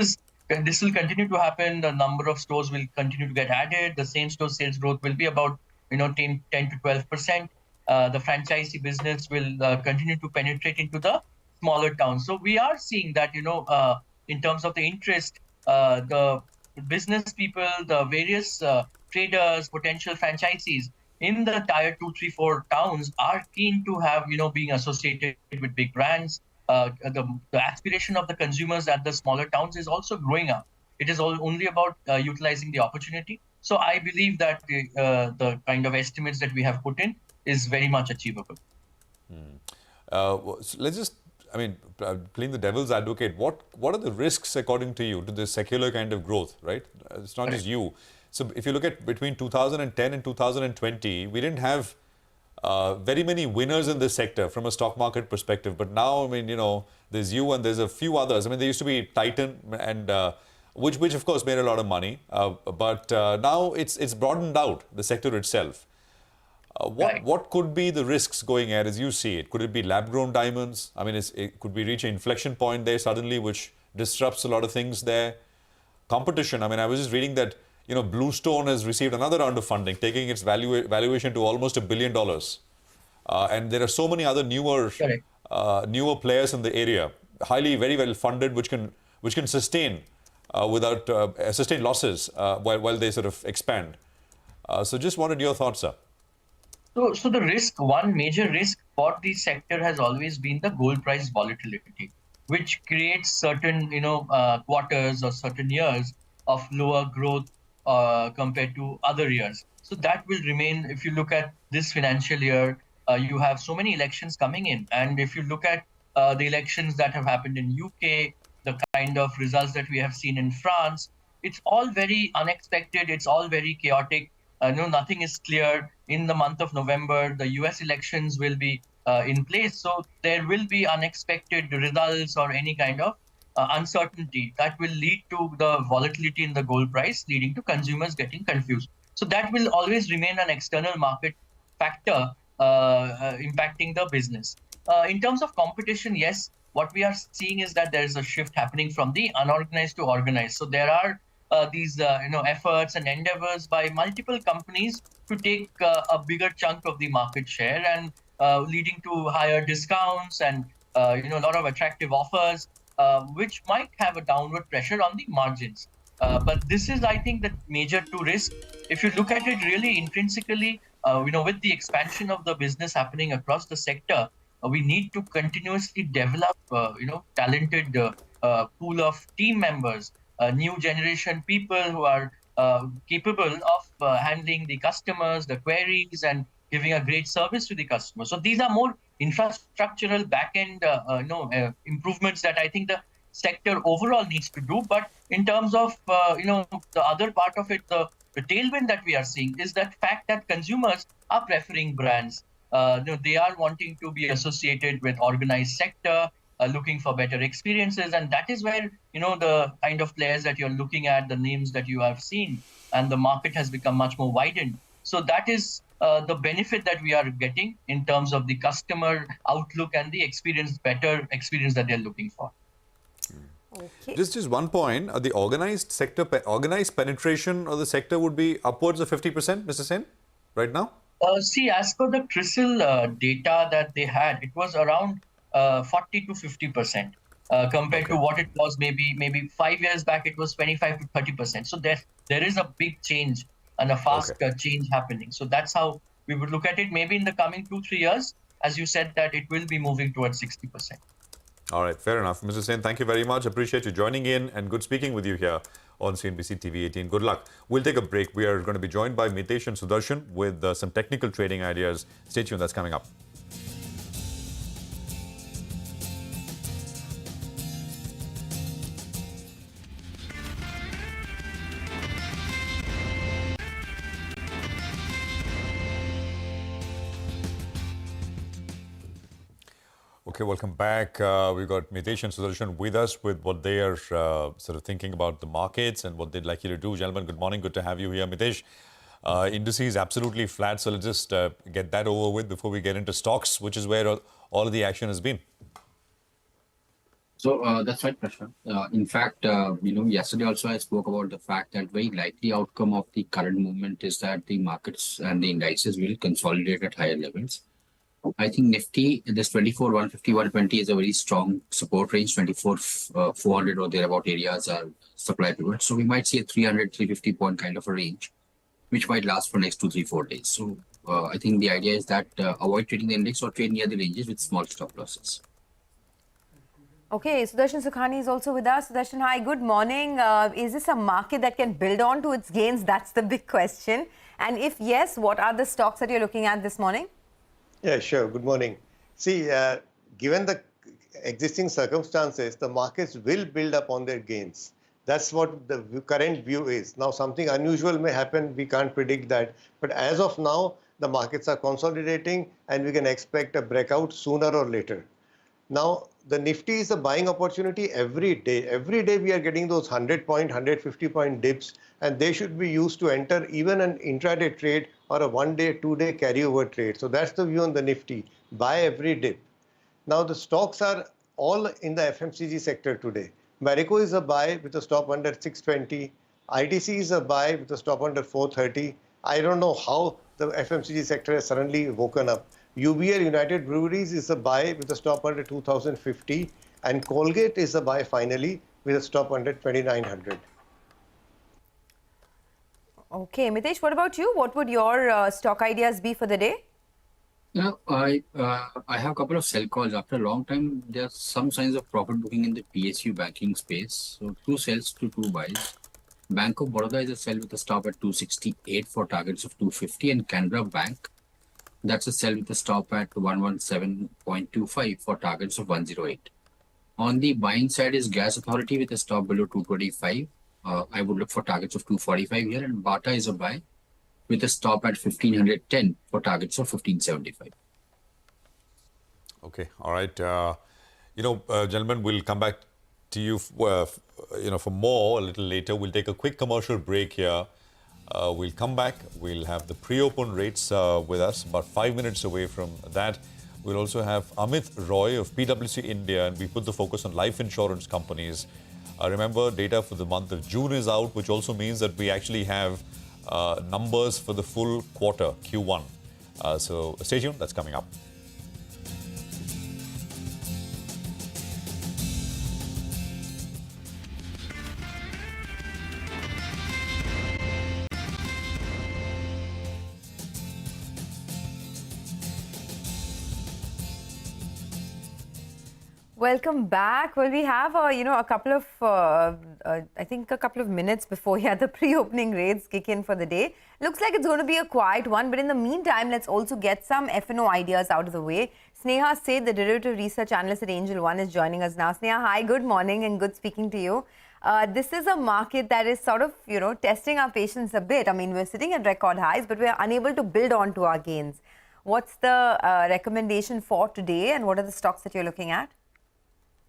will continue to happen. The number of stores will continue to get added. The same store sales growth will be about 10 to 12%. The franchisee business will continue to penetrate into the smaller towns. So we are seeing that in terms of the interest, the business people, the various traders, potential franchisees in the tier 2, 3, 4 towns are keen to have being associated with big brands. The aspiration of the consumers at the smaller towns is also growing up. It is only about utilizing the opportunity. So I believe that the kind of estimates that we have put in is very much achievable. So let's just, playing the devil's advocate, what are the risks according to you to this secular kind of growth, right? It's not just you. So if you look at between 2010 and 2020, we didn't have very many winners in this sector from a stock market perspective. But now, there's you and there's a few others. There used to be Titan and which of course made a lot of money. But now it's broadened out, the sector itself. What could be the risks going ahead as you see it? Could it be lab-grown diamonds? Could we reach an inflection point there suddenly, which disrupts a lot of things there? Competition. I was just reading that Bluestone has received another round of funding, taking its valuation to almost $1 billion. And there are so many other newer players in the area, very well funded, which can sustain sustain losses while they sort of expand. So just wanted your thoughts, sir. So the risk, one major risk for the sector has always been the gold price volatility, which creates certain quarters or certain years of lower growth compared to other years. So that will remain. If you look at this financial year, you have so many elections coming in. And if you look at the elections that have happened in UK, the kind of results that we have seen in France, it's all very unexpected. It's all very chaotic. Nothing is clear. In the month of November, the US elections will be in place. So there will be unexpected results or any kind of uncertainty that will lead to the volatility in the gold price, leading to consumers getting confused. So that will always remain an external market factor impacting the business. In terms of competition, yes, what we are seeing is that there is a shift happening from the unorganized to organized. So there are these efforts and endeavors by multiple companies to take a bigger chunk of the market share, and leading to higher discounts and a lot of attractive offers, which might have a downward pressure on the margins. But this is, I think, the major two risks. If you look at it really intrinsically, with the expansion of the business happening across the sector, we need to continuously develop, talented pool of team members, new generation people who are capable of handling the customers, the queries, and giving a great service to the customer. So these are more infrastructural back-end improvements that I think the sector overall needs to do. But in terms of the other part of it, the tailwind that we are seeing is that fact that consumers are preferring brands. They are wanting to be associated with organized sector, looking for better experiences, and that is where the kind of players that you're looking at, the names that you have seen, and the market has become much more widened. So that is the benefit that we are getting in terms of the customer outlook and the better experience that they're looking for. Okay. Just one point, the organized penetration of the sector would be upwards of 50%, Mr. Sen, right now? See, as per the CRISIL data that they had, it was around 40 to 50% compared to what it was maybe 5 years back. It was 25 to 30%. So there is a big change and a fast change happening. So that's how we would look at it. Maybe in the coming 2-3 years, as you said, that it will be moving towards 60%. All right, fair enough. Mr. Sen, thank you very much. Appreciate you joining in, and good speaking with you here on CNBC-TV18. Good luck. We'll take a break. We are going to be joined by Mitesh and Sudarshan with some technical trading ideas. Stay tuned, that's coming up. Okay, welcome back. We've got Mitesh and Sudarshan with us with what they are sort of thinking about the markets and what they'd like you to do. Gentlemen, good morning. Good to have you here. Mitesh, indices absolutely flat, so let's just get that over with before we get into stocks, which is where all of the action has been. So that's right, Prashant. In fact, yesterday also I spoke about the fact that very likely outcome of the current movement is that the markets and the indices will consolidate at higher levels. I think Nifty, this 24, 150, 120 is a very strong support range. 24, 400 or thereabout areas are supply pivots. So we might see a 300, 350 point kind of a range, which might last for next 2, 3, 4 days. So I think the idea is that avoid trading the index or trade near the ranges with small stop losses. Okay, Sudarshan Sukhani is also with us. Sudarshan, hi, good morning. Is this a market that can build on to its gains? That's the big question. And if yes, what are the stocks that you're looking at this morning? Yeah, sure. Good morning. See, given the existing circumstances, the markets will build up on their gains. That's what the current view is. Now, something unusual may happen. We can't predict that. But as of now, the markets are consolidating and we can expect a breakout sooner or later. Now, the Nifty is a buying opportunity every day. Every day we are getting those 100-point, 150-point dips, and they should be used to enter even an intraday trade or a one-day, two-day carryover trade. So that's the view on the Nifty. Buy every dip. Now, the stocks are all in the FMCG sector today. Marico is a buy with a stop under 620. ITC is a buy with a stop under 430. I don't know how the FMCG sector has suddenly woken up. UBL United Breweries is a buy with a stop under 2050. And Colgate is a buy finally with a stop under 2900. Okay, Mitesh, what about you? What would your stock ideas be for the day? Yeah, I have a couple of sell calls. After a long time, there are some signs of profit booking in the PSU banking space. So 2 sells to 2 buys. Bank of Baroda is a sell with a stop at 268 for targets of 250, and Canara Bank, that's a sell with a stop at 117.25 for targets of 108. On the buying side is Gas Authority with a stop below 225. I would look for targets of 245 here, and Bata is a buy with a stop at 1510 for targets of 1575. Okay, all right. Gentlemen, we'll come back to you, for more a little later. We'll take a quick commercial break here. We'll come back. We'll have the pre-open rates with us, about 5 minutes away from that. We'll also have Amit Roy of PwC India, and we put the focus on life insurance companies. Remember, data for the month of June is out, which also means that we actually have numbers for the full quarter, Q1. So stay tuned, that's coming up. Welcome back. Well, we have, a couple of, I think a couple of minutes before the pre-opening rates kick in for the day. Looks like it's going to be a quiet one, but in the meantime, let's also get some F&O ideas out of the way. Sneha Seth, the derivative research analyst at Angel One, is joining us now. Sneha, hi, good morning and good speaking to you. This is a market that is sort of, testing our patience a bit. I mean, we're sitting at record highs, but we're unable to build on to our gains. What's the recommendation for today, and what are the stocks that you're looking at?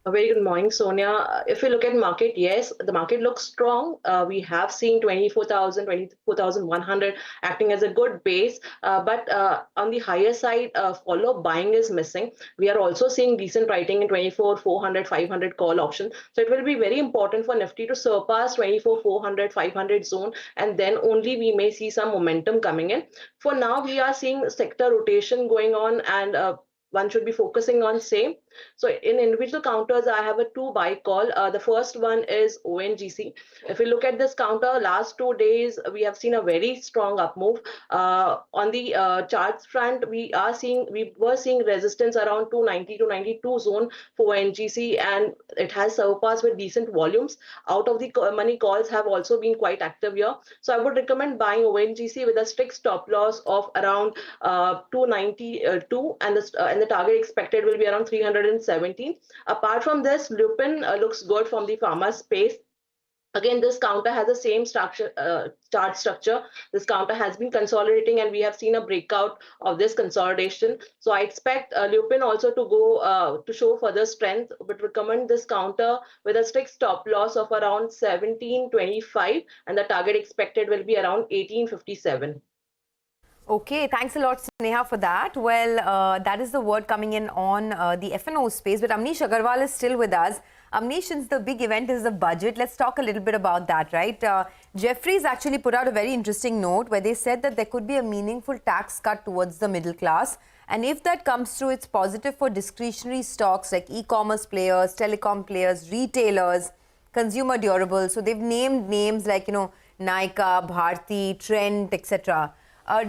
A very good morning, Sonia. If you look at market, yes, the market looks strong. We have seen 24,000, 24,100 acting as a good base. But on the higher side, follow buying is missing. We are also seeing decent writing in 24,400, 500 call option. So it will be very important for Nifty to surpass 24,400, 500 zone, and then only we may see some momentum coming in. For now, we are seeing sector rotation going on, and one should be focusing on same. So in individual counters, I have a 2 buy call. The first one is ONGC. If we look at this counter, last 2 days, we have seen a very strong up move. On the charts front, we were seeing resistance around 290 to 92 zone for ONGC, and it has surpassed with decent volumes. Out of the money calls have also been quite active here. So I would recommend buying ONGC with a strict stop loss of around 292, and the target expected will be around 317. Apart from this, Lupin looks good from the pharma space. Again, this counter has the same structure, chart structure. This counter has been consolidating, and we have seen a breakout of this consolidation. So I expect Lupin also to go to show further strength, but recommend this counter with a strict stop loss of around 1725, and the target expected will be around 1857. Okay, thanks a lot, Sneha, for that. Well, that is the word coming in on the F&O space, but Amnish Agarwal is still with us. Amnish, since the big event is the budget, let's talk a little bit about that, right? Jefferies actually put out a very interesting note where they said that there could be a meaningful tax cut towards the middle class. And if that comes through, it's positive for discretionary stocks like e-commerce players, telecom players, retailers, consumer durables. So they've named names like, Nykaa, Bharti, Trent, etc.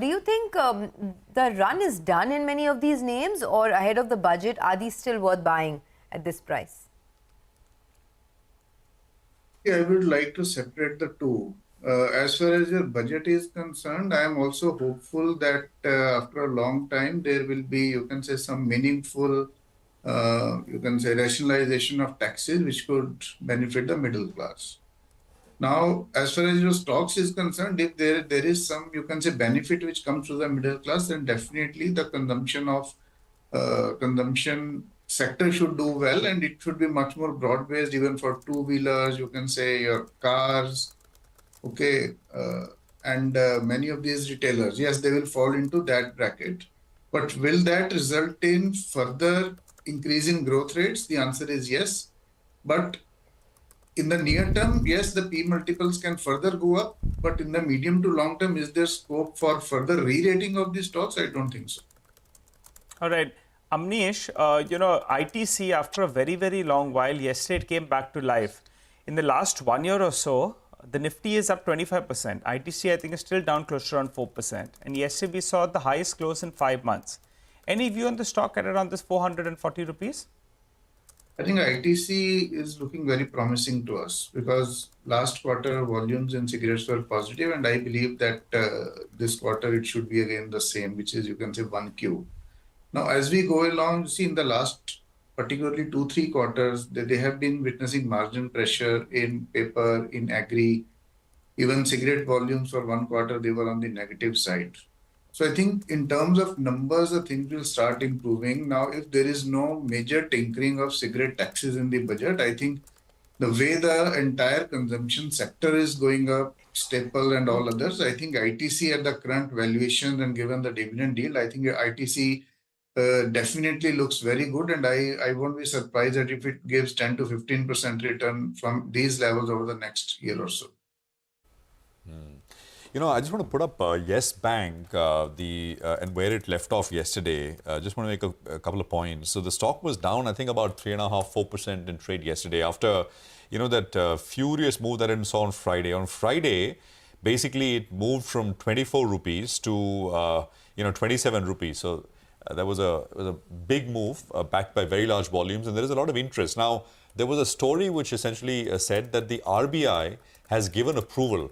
Do you think the run is done in many of these names, or ahead of the budget, are these still worth buying at this price? I would like to separate the two. As far as your budget is concerned, I am also hopeful that after a long time, there will be, you can say, some meaningful, you can say, rationalization of taxes, which could benefit the middle class. Now, as far as your stocks is concerned, if there is some, you can say, benefit which comes to the middle class, then definitely the consumption sector should do well, and it should be much more broad-based, even for two-wheelers, you can say your cars, okay, and many of these retailers. Yes, they will fall into that bracket. But will that result in further increase in growth rates? The answer is yes. But in the near term, yes, the P multiples can further go up. But in the medium to long term, is there scope for further re-rating of these stocks? I don't think so. All right. Amnish, ITC, after a very, very long while, yesterday it came back to life. In the last 1 year or so, the Nifty is up 25%. ITC, I think, is still down close to around 4%. And yesterday we saw the highest close in 5 months. Any view on the stock at around this 440 rupees? I think ITC is looking very promising to us because last quarter volumes in cigarettes were positive, and I believe that this quarter it should be again the same, which is, you can say, 1Q. Now, as we go along, see in the last particularly 2-3 quarters, they have been witnessing margin pressure in paper, in agri, even cigarette volumes for 1 quarter, they were on the negative side. So I think in terms of numbers, the things will start improving. Now, if there is no major tinkering of cigarette taxes in the budget, I think the way the entire consumption sector is going up, staple and all others, I think ITC at the current valuation and given the dividend deal, I think ITC definitely looks very good, and I won't be surprised that if it gives 10 to 15% return from these levels over the next year or so. I just want to put up Yes Bank, and where it left off yesterday. Just want to make a couple of points. So the stock was down, I think, about 3.5–4% in trade yesterday after, that furious move that it saw on Friday. On Friday, basically, it moved from 24 rupees to, 27 rupees. So that was a big move backed by very large volumes, and there is a lot of interest. Now, there was a story which essentially said that the RBI has given approval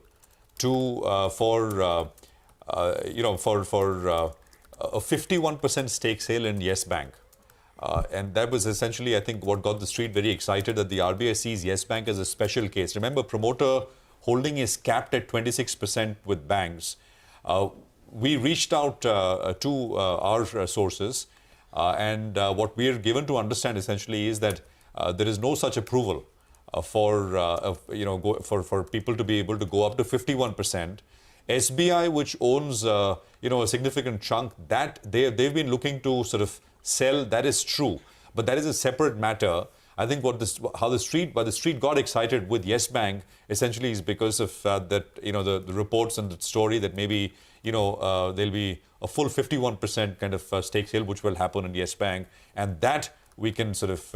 to for a 51% stake sale in Yes Bank, and that was essentially, I think, what got the street very excited, that the RBI sees Yes Bank as a special case. Remember, promoter holding is capped at 26% with banks. We reached out to our sources, and what we are given to understand essentially is that there is no such approval for people to be able to go up to 51%. SBI, which owns a significant chunk, that they've been looking to sort of sell. That is true, but that is a separate matter. I think why the street got excited with Yes Bank essentially is because of that the reports and the story that maybe there'll be a full 51% kind of stake sale which will happen in Yes Bank, and that we can sort of,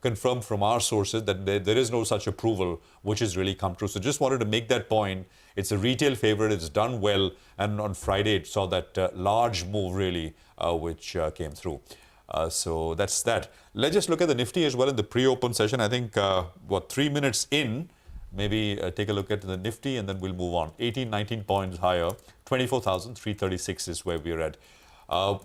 confirm from our sources that there is no such approval which has really come true. So just wanted to make that point. It's a retail favorite. It's done well. And on Friday, it saw that large move really, which came through. So that's that. Let's just look at the Nifty as well in the pre-open session. I think, 3 minutes in, maybe take a look at the Nifty and then we'll move on. 18–19 points higher. 24,336 is where we're at.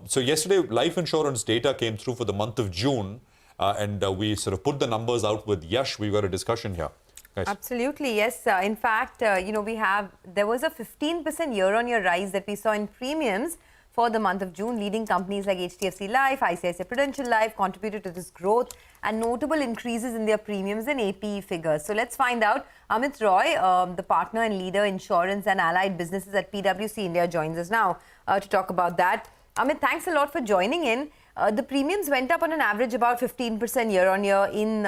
So yesterday, life insurance data came through for the month of June, and we sort of put the numbers out with Yash. We've got a discussion here. Guys. Absolutely, yes. In fact, there was a 15% year-on-year rise that we saw in premiums for the month of June. Leading companies like HDFC Life, ICICI Prudential Life contributed to this growth, and notable increases in their premiums and APE figures. So let's find out. Amit Roy, the partner and leader insurance and allied businesses at PwC India, joins us now to talk about that. Amit, thanks a lot for joining in. The premiums went up on an average about 15% year-on-year in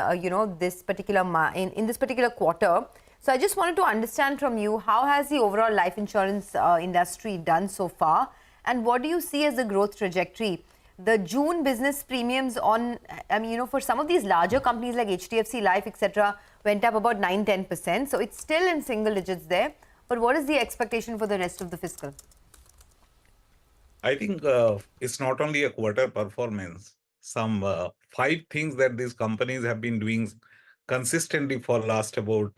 this particular in this particular quarter. So I just wanted to understand from you, how has the overall life insurance industry done so far, and what do you see as the growth trajectory? The June business premiums for some of these larger companies like HDFC Life, etc., went up about 9–10%. So it's still in single digits there. But what is the expectation for the rest of the fiscal? I think it's not only a quarter performance. Some 5 things that these companies have been doing consistently for last about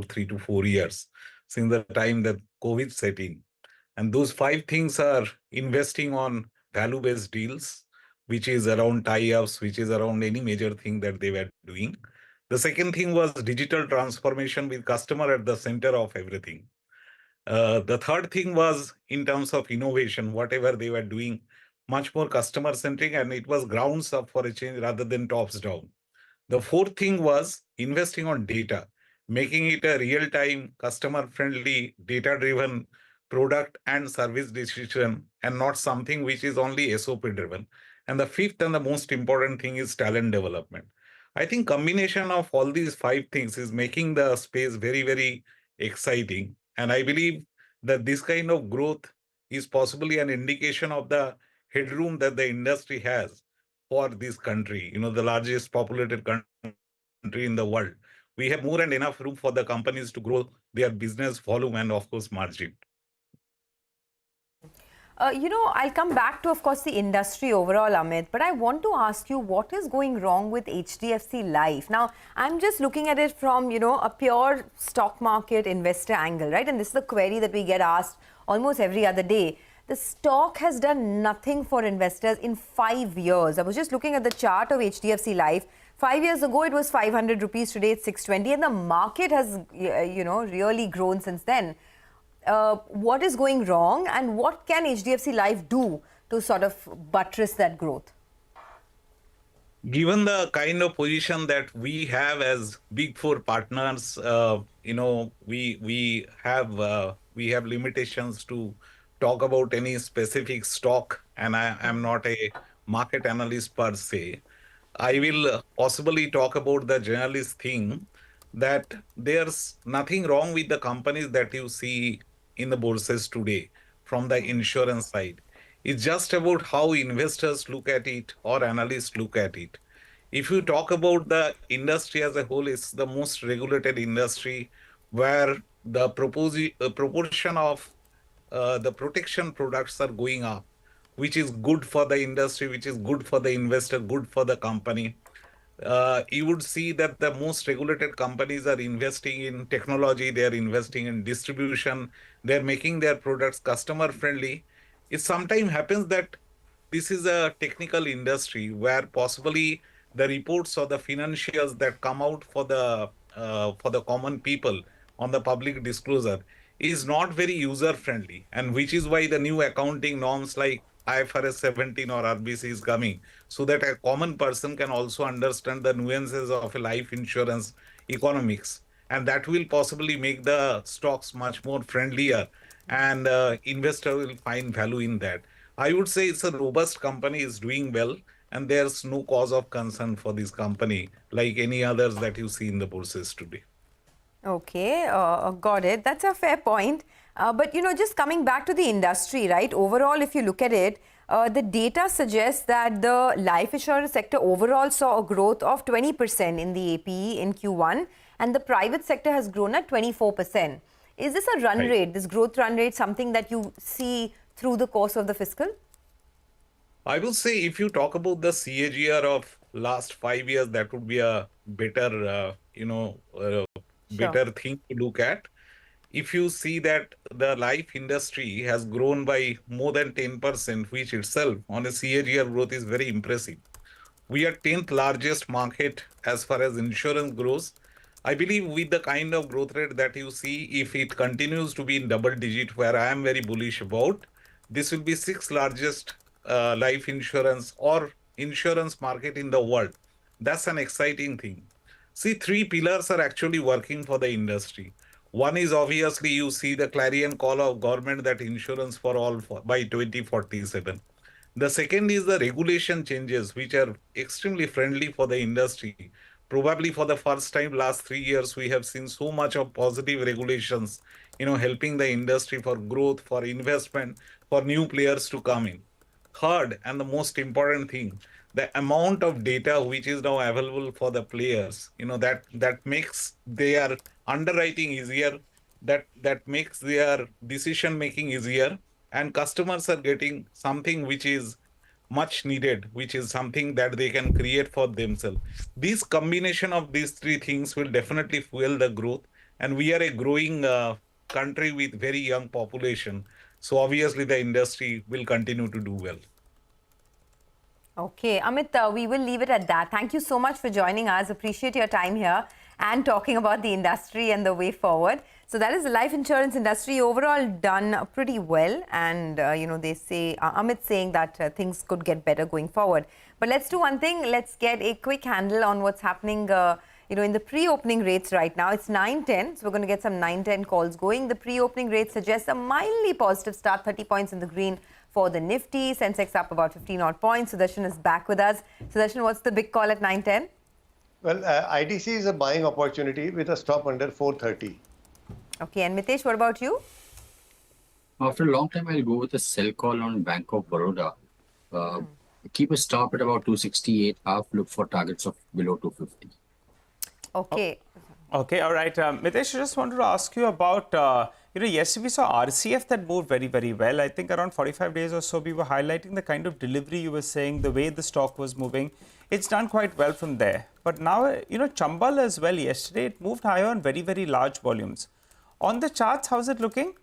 3 to 4 years since the time that COVID set in. And those 5 things are investing on value-based deals, which is around tie-ups, which is around any major thing that they were doing. The second thing was digital transformation with customer at the center of everything. The third thing was in terms of innovation, whatever they were doing, much more customer-centric, and it was grounds up for a change rather than tops down. The fourth thing was investing on data, making it a real-time, customer-friendly, data-driven product and service decision, and not something which is only SOP-driven. And the fifth and the most important thing is talent development. I think combination of all these 5 things is making the space very, very exciting. And I believe that this kind of growth is possibly an indication of the headroom that the industry has for this country, the largest populated country in the world. We have more than enough room for the companies to grow their business volume and, of course, margin. I'll come back to, of course, the industry overall, Amit, but I want to ask you what is going wrong with HDFC Life? Now, I'm just looking at it from, a pure stock market investor angle, right? And this is a query that we get asked almost every other day. The stock has done nothing for investors in 5 years. I was just looking at the chart of HDFC Life. 5 years ago, it was 500 rupees. Today, it's 620. And the market has, really grown since then. What is going wrong and what can HDFC Life do to sort of buttress that growth? Given the kind of position that we have as Big Four partners, we have limitations to talk about any specific stock, and I am not a market analyst per se. I will possibly talk about the generalist thing that there's nothing wrong with the companies that you see in the bourses today from the insurance side. It's just about how investors look at it or analysts look at it. If you talk about the industry as a whole, it's the most regulated industry where the proportion of the protection products are going up, which is good for the industry, which is good for the investor, good for the company. You would see that the most regulated companies are investing in technology, they're investing in distribution, they're making their products customer friendly. It sometimes happens that this is a technical industry where possibly the reports or the financials that come out for the common people on the public disclosure is not very user friendly, and which is why the new accounting norms like IFRS 17 or RBC is coming, so that a common person can also understand the nuances of a life insurance economics, and that will possibly make the stocks much more friendlier, and investor will find value in that. I would say it's a robust company, is doing well, and there's no cause of concern for this company like any others that you see in the bourses today. Okay, got it. That's a fair point. But, just coming back to the industry, right? Overall, if you look at it, the data suggests that the life insurance sector overall saw a growth of 20% in the APE in Q1, and the private sector has grown at 24%. Is this a run rate, this growth run rate, something that you see through the course of the fiscal? I will say if you talk about the CAGR of last 5 years, that would be a better, better thing to look at. If you see that the life industry has grown by more than 10%, which itself on a CAGR growth is very impressive. We are 10th largest market as far as insurance grows. I believe with the kind of growth rate that you see, if it continues to be in double digit, where I am very bullish about, this will be 6th largest life insurance or insurance market in the world. That's an exciting thing. See, 3 pillars are actually working for the industry. One is obviously you see the clarion call of government that insurance for all by 2047. The second is the regulation changes, which are extremely friendly for the industry. Probably for the first time last 3 years, we have seen so much of positive regulations, helping the industry for growth, for investment, for new players to come in. Third, and the most important thing, the amount of data which is now available for the players, that makes their underwriting easier, that makes their decision making easier, and customers are getting something which is much needed, which is something that they can create for themselves. This combination of these three things will definitely fuel the growth. And we are a growing country with very young population. So obviously the industry will continue to do well. Okay, Amit, we will leave it at that. Thank you so much for joining us. Appreciate your time here and talking about the industry and the way forward. So that is the life insurance industry overall done pretty well. And, they say, Amit saying that things could get better going forward. But let's do one thing. Let's get a quick handle on what's happening, in the pre-opening rates right now. It's 9:10, so we're going to get some 9:10 calls going. The pre-opening rate suggests a mildly positive start, 30 points in the green for the Nifty. Sensex up about 15 odd points. Sudarshan is back with us. Sudarshan, what's the big call at 9:10? Well, IDC is a buying opportunity with a stop under 430. Okay, and Mitesh, what about you? After a long time, I'll go with a sell call on Bank of Baroda. Keep a stop at about 268.5. Look for targets of below 250. Okay. Okay, all right. Mitesh, I just wanted to ask you about, yesterday we saw RCF that moved very, very well. I think around 45 days or so, we were highlighting the kind of delivery you were saying, the way the stock was moving. It's done quite well from there. But now, Chambal as well yesterday, it moved higher on very, very large volumes. On the charts, how's it looking?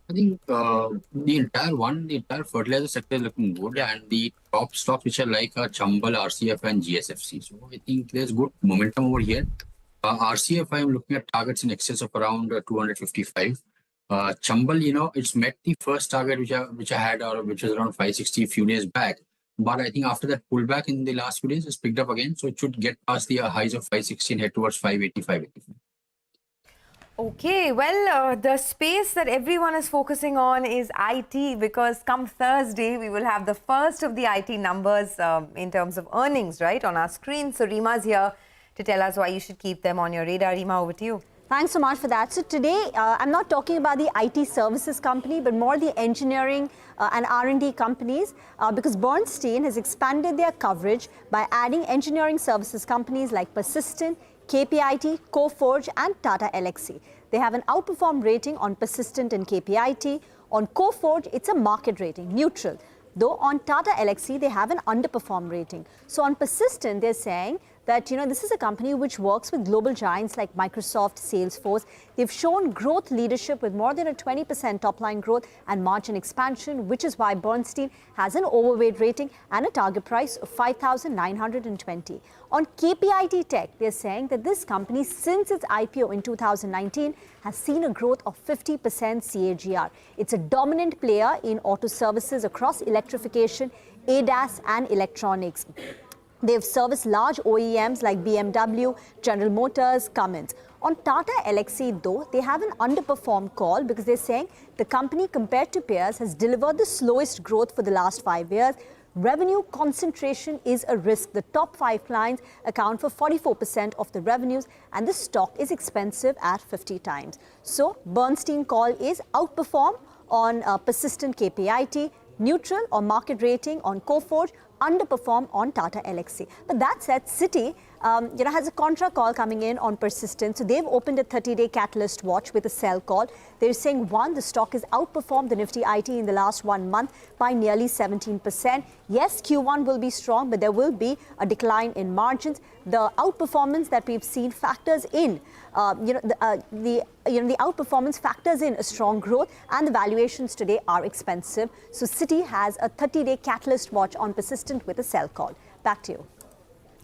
I think the entire fertilizer sector is looking good, and the top stocks which are like Chambal, RCF and GSFC. So I think there's good momentum over here. RCF, I am looking at targets in excess of around 255. Chambal, it's met the first target which I had, which was around 560 a few days back. But I think after that pullback in the last few days, it's picked up again. So it should get past the highs of 560 and head towards 580, 585. Okay, well, the space that everyone is focusing on is IT, because come Thursday, we will have the first of the IT numbers in terms of earnings, right, on our screen. So Reema's here to tell us why you should keep them on your radar. Reema, over to you. Thanks so much for that. So today, I'm not talking about the IT services company, but more the engineering and R&D companies, because Bernstein has expanded their coverage by adding engineering services companies like Persistent, KPIT, Coforge and Tata Elxsi. They have an outperform rating on Persistent and KPIT. On Coforge, it's a market rating, neutral. Though on Tata Elxsi, they have an underperform rating. So on Persistent, they're saying that, this is a company which works with global giants like Microsoft, Salesforce. They've shown growth leadership with more than a 20% top-line growth and margin expansion, which is why Bernstein has an overweight rating and a target price of 5,920. On KPIT Tech, they're saying that this company, since its IPO in 2019, has seen a growth of 50% CAGR. It's a dominant player in auto services across electrification, ADAS and electronics. They've serviced large OEMs like BMW, General Motors, Cummins. On Tata Elxsi, though, they have an underperformed call because they're saying the company, compared to peers, has delivered the slowest growth for the last 5 years. Revenue concentration is a risk. The top 5 clients account for 44% of the revenues, and the stock is expensive at 50 times. So Bernstein call is outperform on Persistent KPIT, neutral or market rating on Coforge, underperform on Tata Elxsi. But that said, Citi has a contra call coming in on Persistent. So they've opened a 30-day catalyst watch with a sell call. They're saying, one, the stock has outperformed the Nifty IT in the last 1 month by nearly 17%. Yes, Q1 will be strong, but there will be a decline in margins. The outperformance that we've seen factors in, the outperformance factors in a strong growth, and the valuations today are expensive. So Citi has a 30-day catalyst watch on Persistent with a sell call. Back to you.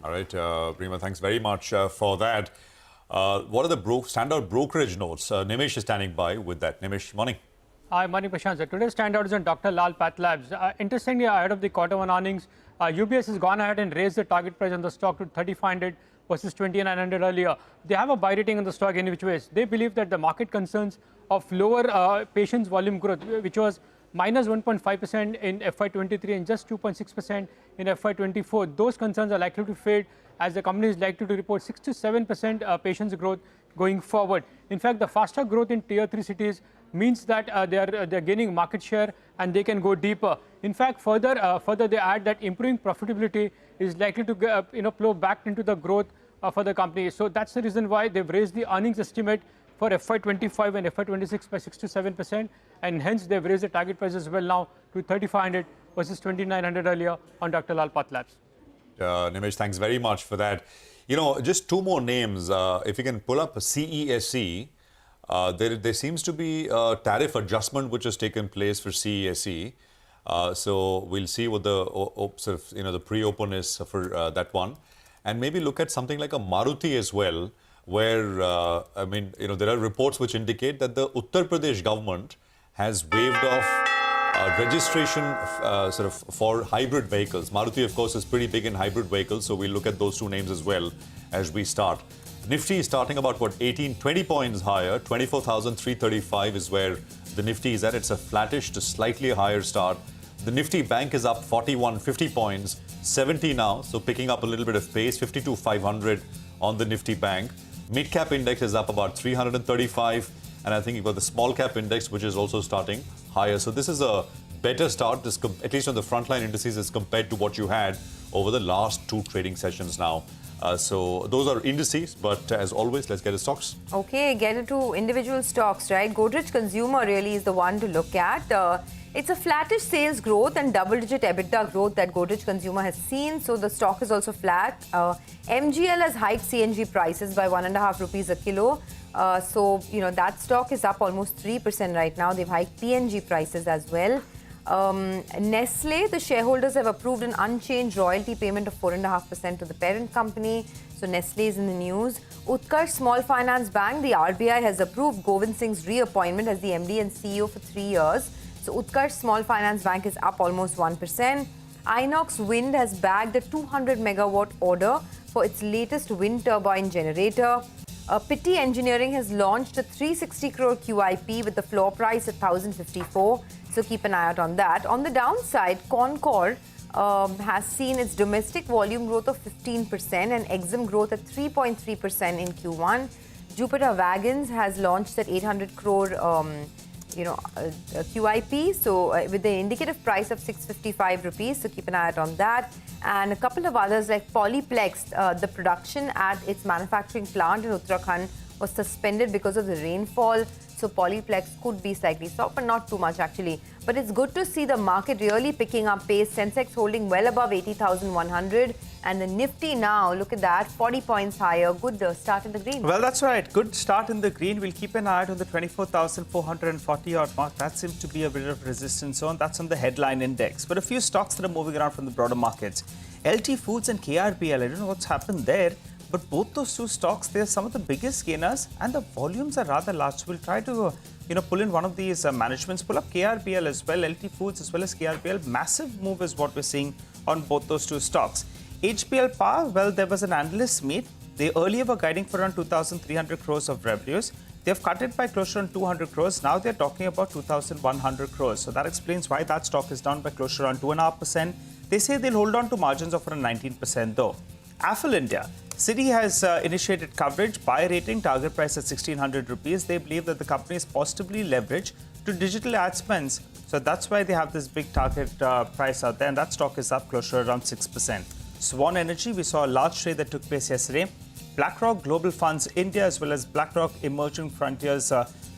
All right, Reema, thanks very much for that. What are the standout brokerage notes? Nimish is standing by with that. Nimish, morning. Hi, morning, Prashant. Today's standout is on Dr. Lal Path Labs. Interestingly, ahead of the Q1 earnings, UBS has gone ahead and raised the target price on the stock to 3,500 versus 2,900 earlier. They have a buy rating on the stock in which ways. They believe that the market concerns of lower patients volume growth, which was minus 1.5% in FY23 and just 2.6% in FY24. Those concerns are likely to fade as the company is likely to report 6 to 7% patients growth going forward. In fact, the faster growth in tier 3 cities means that they're gaining market share and they can go deeper. In fact, further they add that improving profitability is likely to flow back into the growth for the company. So that's the reason why they've raised the earnings estimate for FY25 and FY26 by 6 to 7%, and hence they've raised the target price as well now to 3,500 versus 2,900 earlier on Dr. Lal Pathlabs. Nimesh, thanks very much for that. You know, just two more names. If you can pull up CESC, there seems to be a tariff adjustment which has taken place for CESC. So we'll see what the sort of, the pre-open is for that one, and maybe look at something like a Maruti as well, where I mean, there are reports which indicate that the Uttar Pradesh government has waived off registration sort of for hybrid vehicles. Maruti, of course, is pretty big in hybrid vehicles, so we'll look at those two names as well as we start. Nifty is starting about, 20 points higher. 24,335 is where the Nifty is at. It's a flattish to slightly higher start. The Nifty Bank is up 50 points, 70 now, so picking up a little bit of pace, 52,500 on the Nifty Bank. Mid-cap index is up about 335, and I think you've got the small-cap index, which is also starting higher. So this is a better start, at least on the frontline indices, as compared to what you had over the last two trading sessions now. So those are indices, but as always, let's get to stocks. Okay, get into individual stocks, right? Brokerage Consumer really is the one to look at. It's a flattish sales growth and double-digit EBITDA growth that Brokerage Consumer has seen, so the stock is also flat. MGL has hiked CNG prices by 1.5 rupees a kilo. So, that stock is up almost 3% right now. They've hiked PNG prices as well. Nestle, the shareholders have approved an unchanged royalty payment of 4.5% to the parent company. So Nestle is in the news. Utkarsh Small Finance Bank, the RBI has approved Govind Singh's reappointment as the MD and CEO for 3 years. So Utkarsh Small Finance Bank is up almost 1%. Inox Wind has bagged a 200 megawatt order for its latest wind turbine generator. Pitti Engineering has launched a 360 crore QIP with the floor price at 1,054. So keep an eye out on that. On the downside, Concor has seen its domestic volume growth of 15% and EXIM growth at 3.3% in Q1. Jupiter Wagons has launched that 800 crore QIP, so with the indicative price of 655 rupees, so keep an eye out on that. And a couple of others like Polyplex, the production at its manufacturing plant in Uttarakhand was suspended because of the rainfall. So Polyplex could be slightly soft, but not too much actually. But it's good to see the market really picking up pace. Sensex holding well above 80,100. And the Nifty now, look at that, 40 points higher. Good start in the green. Well, that's right. Good start in the green. We'll keep an eye out on the 24,440 odd mark. That seems to be a bit of resistance zone. That's on the headline index. But a few stocks that are moving around from the broader markets. LT Foods and KRBL, I don't know what's happened there. But both those two stocks, they're some of the biggest gainers and the volumes are rather large. So we'll try to, pull in one of these managements. Pull up KRBL as well, LT Foods as well as KRBL. Massive move is what we're seeing on both those two stocks. HPL Power, well, there was an analyst meet. They earlier were guiding for around 2,300 crores of revenues. They've cut it by close to 200 crores. Now they're talking about 2,100 crores. So that explains why that stock is down by close to around 2.5%. They say they'll hold on to margins of around 19% though. Affle India. Citi has initiated coverage, buy rating, target price at 1,600 rupees. They believe that the company is positively leveraged to digital ad spends. So that's why they have this big target price out there, and that stock is up close to around 6%. Swan Energy, we saw a large trade that took place yesterday. BlackRock Global Funds India as well as BlackRock Emerging Frontiers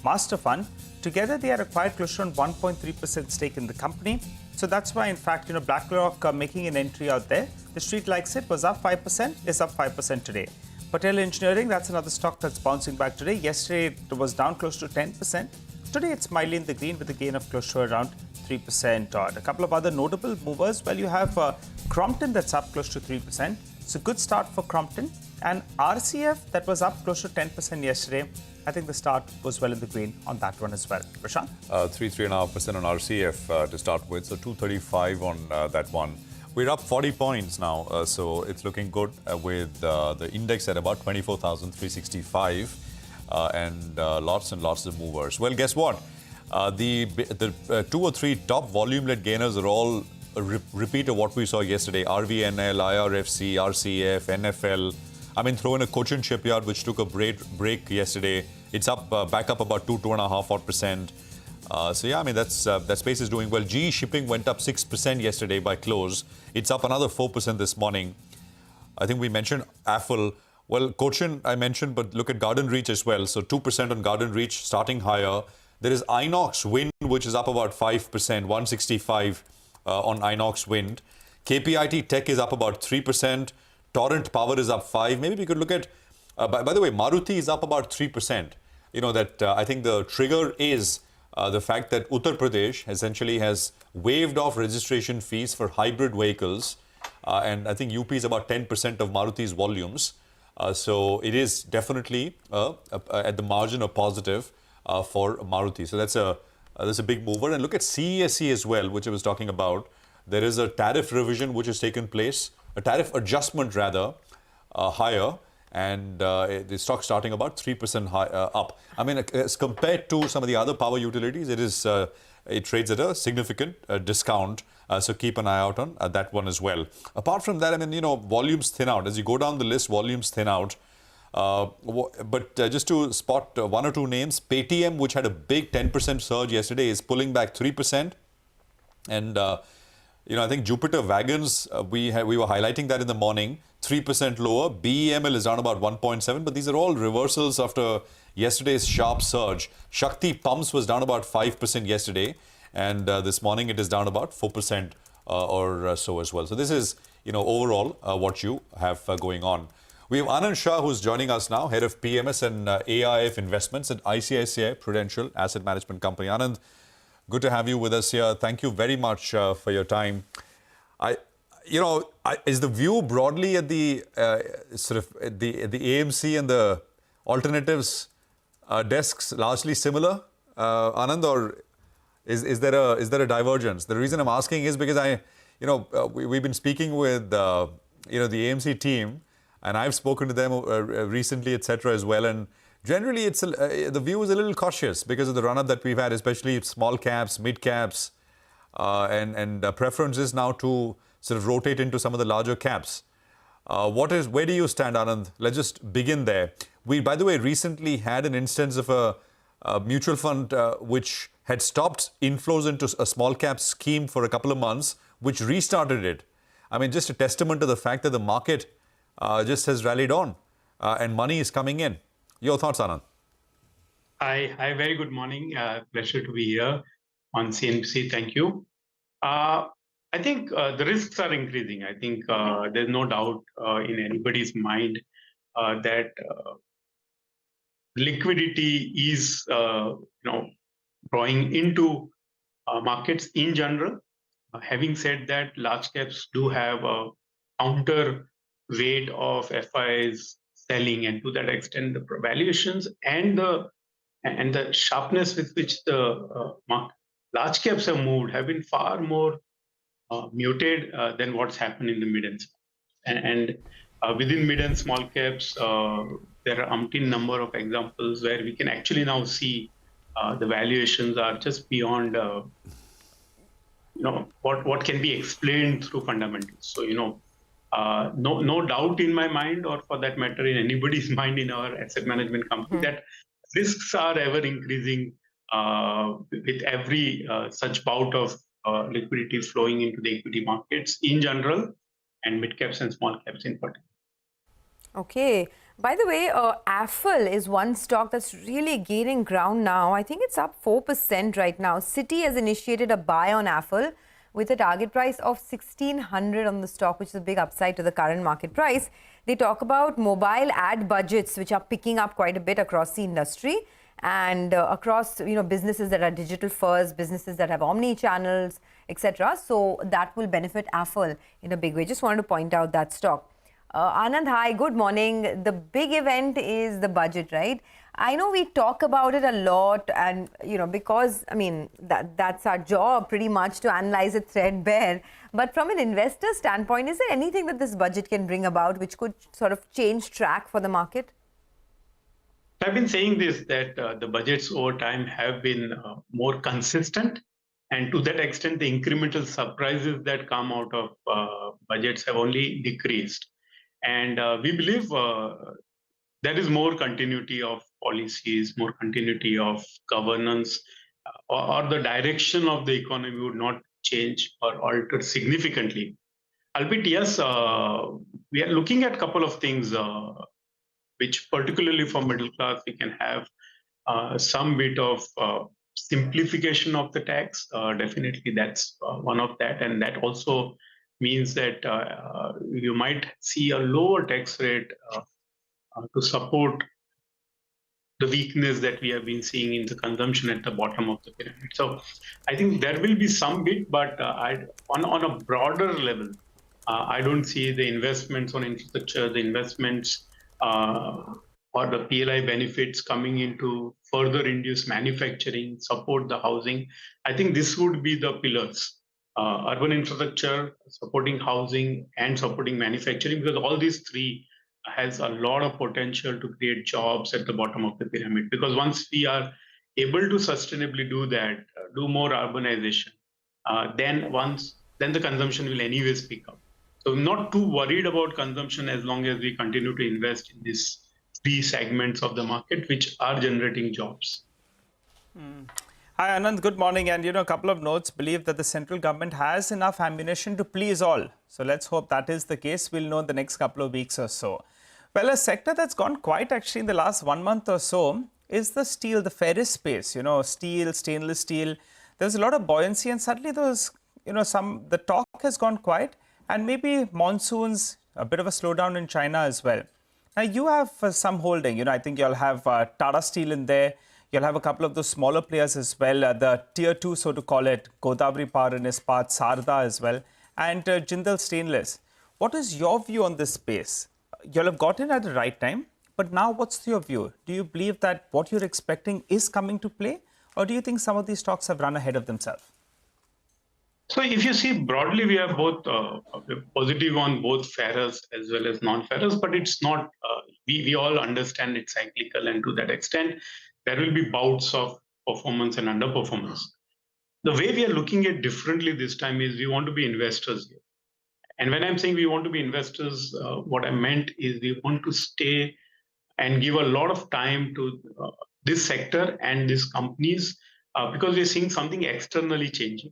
Master Fund. Together, they had acquired close to 1.3% stake in the company. So that's why, in fact, BlackRock making an entry out there. The street likes it, was up 5%, is up 5% today. Patel Engineering, that's another stock that's bouncing back today. Yesterday, it was down close to 10%. Today, it's mildly in the green with a gain of close to around 3% odd. A couple of other notable movers. Well, you have Crompton that's up close to 3%. It's a good start for Crompton. And RCF that was up close to 10% yesterday. I think the start was well in the green on that one as well. Prashant? 3.5% on RCF to start with, so 235 on that one. We're up 40 points now, so it's looking good with the index at about 24,365 and lots of movers. Well, guess what? The 2 or 3 top volume-led gainers are all a repeat of what we saw yesterday. RVNL, IRFC, RCF, NFL. I mean, throw in a Cochin Shipyard, which took a break yesterday. It's up, back up about 2.5%. So yeah, I mean, that space is doing well. GE Shipping went up 6% yesterday by close. It's up another 4% this morning. I think we mentioned Affle. Well, Cochin I mentioned, but look at Garden Reach as well. So 2% on Garden Reach, starting higher. There is Inox Wind, which is up about 5%, 165. on Inox Wind. KPIT Tech is up about 3%. Torrent Power is up 5%. Maybe we could look at, by the way, Maruti is up about 3%. I think the trigger is the fact that Uttar Pradesh essentially has waived off registration fees for hybrid vehicles. And I think UP is about 10% of Maruti's volumes. So it is definitely at the margin a positive for Maruti. So that's a big mover. And look at CESC as well, which I was talking about. There is a tariff revision which has taken place, a tariff adjustment rather, higher, and the stock starting about 3% up. I mean, as compared to some of the other power utilities, it trades at a significant discount. So keep an eye out on that one as well. Apart from that, I mean, volumes thin out. As you go down the list, volumes thin out. But just to spot one or two names, Paytm, which had a big 10% surge yesterday, is pulling back 3%. And I think Jupiter Wagons, we were highlighting that in the morning, 3% lower. BEML is down about 1.7%, but these are all reversals after yesterday's sharp surge. Shakti Pumps was down about 5% yesterday, and this morning it is down about 4% or so as well. So this is, overall what you have going on. We have Anand Shah, who's joining us now, head of PMS and AIF investments at ICICI Prudential Asset Management Company. Anand, good to have you with us here. Thank you very much for your time. Is the view broadly at the the AMC and the alternatives desks largely similar, Anand, or is there a divergence? The reason I'm asking is because we've been speaking with the AMC team, and I've spoken to them recently, etc. as well, and generally, the view is a little cautious because of the run-up that we've had, especially small caps, mid caps, and preferences now to sort of rotate into some of the larger caps. Where do you stand, Anand? Let's just begin there. We, by the way, recently had an instance of a mutual fund which had stopped inflows into a small cap scheme for a couple of months, which restarted it. I mean, just a testament to the fact that the market just has rallied on and money is coming in. Your thoughts, Anand? Hi, very good morning. Pleasure to be here on CNBC. Thank you. I think the risks are increasing. I think there's no doubt in anybody's mind that liquidity is, drawing into markets in general. Having said that, large caps do have a counter weight of FIs selling, and to that extent, the valuations and the sharpness with which the large caps have moved have been far more muted than what's happened in the mid and small. And within mid and small caps, there are umpteen number of examples where we can actually now see the valuations are just beyond what can be explained through fundamentals. So no doubt in my mind, or for that matter in anybody's mind in our asset management company, that risks are ever increasing with every such bout of liquidity flowing into the equity markets in general, and mid caps and small caps in particular. Okay. By the way, Affle is one stock that's really gaining ground now. I think it's up 4% right now. Citi has initiated a buy on Affle with a target price of 1,600 on the stock, which is a big upside to the current market price. They talk about mobile ad budgets, which are picking up quite a bit across the industry and across businesses that are digital first, businesses that have omni channels, etc. So that will benefit Affle in a big way. Just wanted to point out that stock. Anand, hi, good morning. The big event is the budget, right? I know we talk about it a lot, and because that's our job pretty much, to analyze it threadbare. But from an investor standpoint, is there anything that this budget can bring about which could sort of change track for the market? I've been saying this, that the budgets over time have been more consistent, and to that extent, the incremental surprises that come out of budgets have only decreased. And we believe there is more continuity of policies, more continuity of governance, or the direction of the economy would not change or alter significantly. Albeit, yes, we are looking at a couple of things which particularly for middle class, we can have some bit of simplification of the tax. Definitely, that's one of that, and that also means that you might see a lower tax rate to support the weakness that we have been seeing in the consumption at the bottom of the pyramid. So I think there will be some bit, but on a broader level, I don't see the investments on infrastructure, the investments or the PLI benefits coming into further induce manufacturing, support the housing. I think this would be the pillars. Urban infrastructure, supporting housing, and supporting manufacturing, because all these three has a lot of potential to create jobs at the bottom of the pyramid. Because once we are able to sustainably do that, do more urbanization, then the consumption will anyways pick up. So I'm not too worried about consumption as long as we continue to invest in these three segments of the market which are generating jobs. Hi Anand, good morning. And a couple of notes believe that the central government has enough ammunition to please all. So let's hope that is the case. We'll know in the next couple of weeks or so. Well, a sector that's gone quiet actually in the last 1 month or so is the steel, the ferrous space. Steel, stainless steel. There's a lot of buoyancy, and suddenly the talk has gone quiet, and maybe monsoons, a bit of a slowdown in China as well. Now you have some holding. I think you'll have Tata Steel in there. You'll have a couple of those smaller players as well, the tier 2, so to call it, Godavari Power and Ispat, Sarda as well, and Jindal Stainless. What is your view on this space? You'll have got in at the right time, but now what's your view? Do you believe that what you're expecting is coming to play, or do you think some of these stocks have run ahead of themselves? So if you see broadly, we are both positive on both ferrous as well as non-ferrous, but it's not, we all understand it's cyclical, and to that extent, there will be bouts of performance and underperformance. The way we are looking at differently this time is we want to be investors here. And when I'm saying we want to be investors, what I meant is we want to stay and give a lot of time to this sector and these companies because we're seeing something externally changing.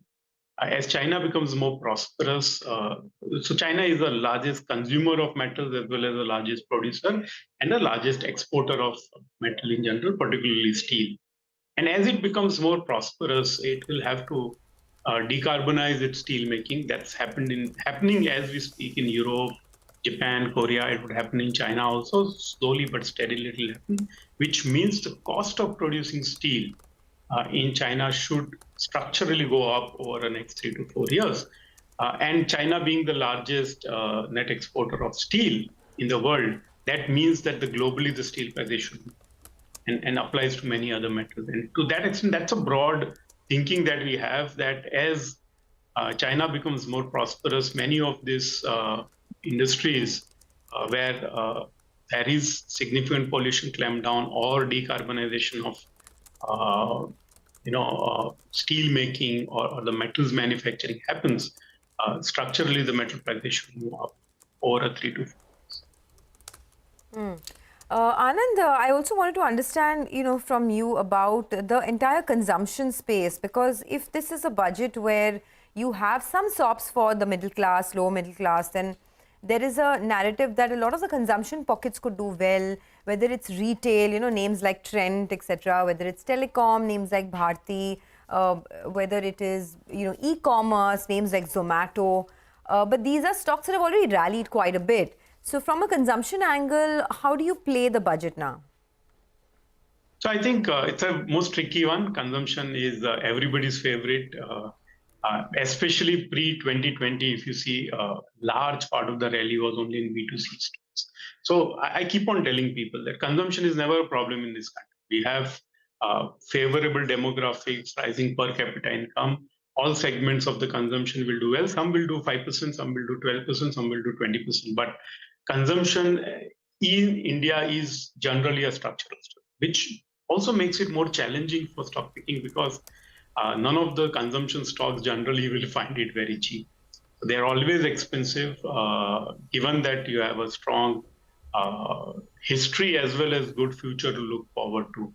As China becomes more prosperous, so China is the largest consumer of metals as well as the largest producer and the largest exporter of metal in general, particularly steel. And as it becomes more prosperous, it will have to decarbonize its steel making. That's happening as we speak in Europe, Japan, Korea. It would happen in China also, slowly but steadily it will happen, which means the cost of producing steel in China should structurally go up over the next 3 to 4 years. And China being the largest net exporter of steel in the world, that means that globally the steel price should be, and applies to many other metals. And to that extent, that's a broad thinking that we have, that as China becomes more prosperous, many of these industries where there is significant pollution clamp down or decarbonization of steel making or the metals manufacturing happens, structurally the metal price should move up over a 3 to 4 years. Anand, I also wanted to understand, from you about the entire consumption space, because if this is a budget where you have some SOPs for the middle class, low middle class, then there is a narrative that a lot of the consumption pockets could do well, whether it's retail, names like Trent, etc., whether it's telecom, names like Bharti, whether it is, e-commerce, names like Zomato. But these are stocks that have already rallied quite a bit. So from a consumption angle, how do you play the budget now? So I think it's a most tricky one. Consumption is everybody's favorite, especially pre-2020. If you see, a large part of the rally was only in B2C stocks. So I keep on telling people that consumption is never a problem in this country. We have favorable demographics, rising per capita income. All segments of the consumption will do well. Some will do 5%, some will do 12%, some will do 20%. But consumption in India is generally a structural story, which also makes it more challenging for stock picking because none of the consumption stocks generally will find it very cheap. They're always expensive, given that you have a strong history as well as good future to look forward to.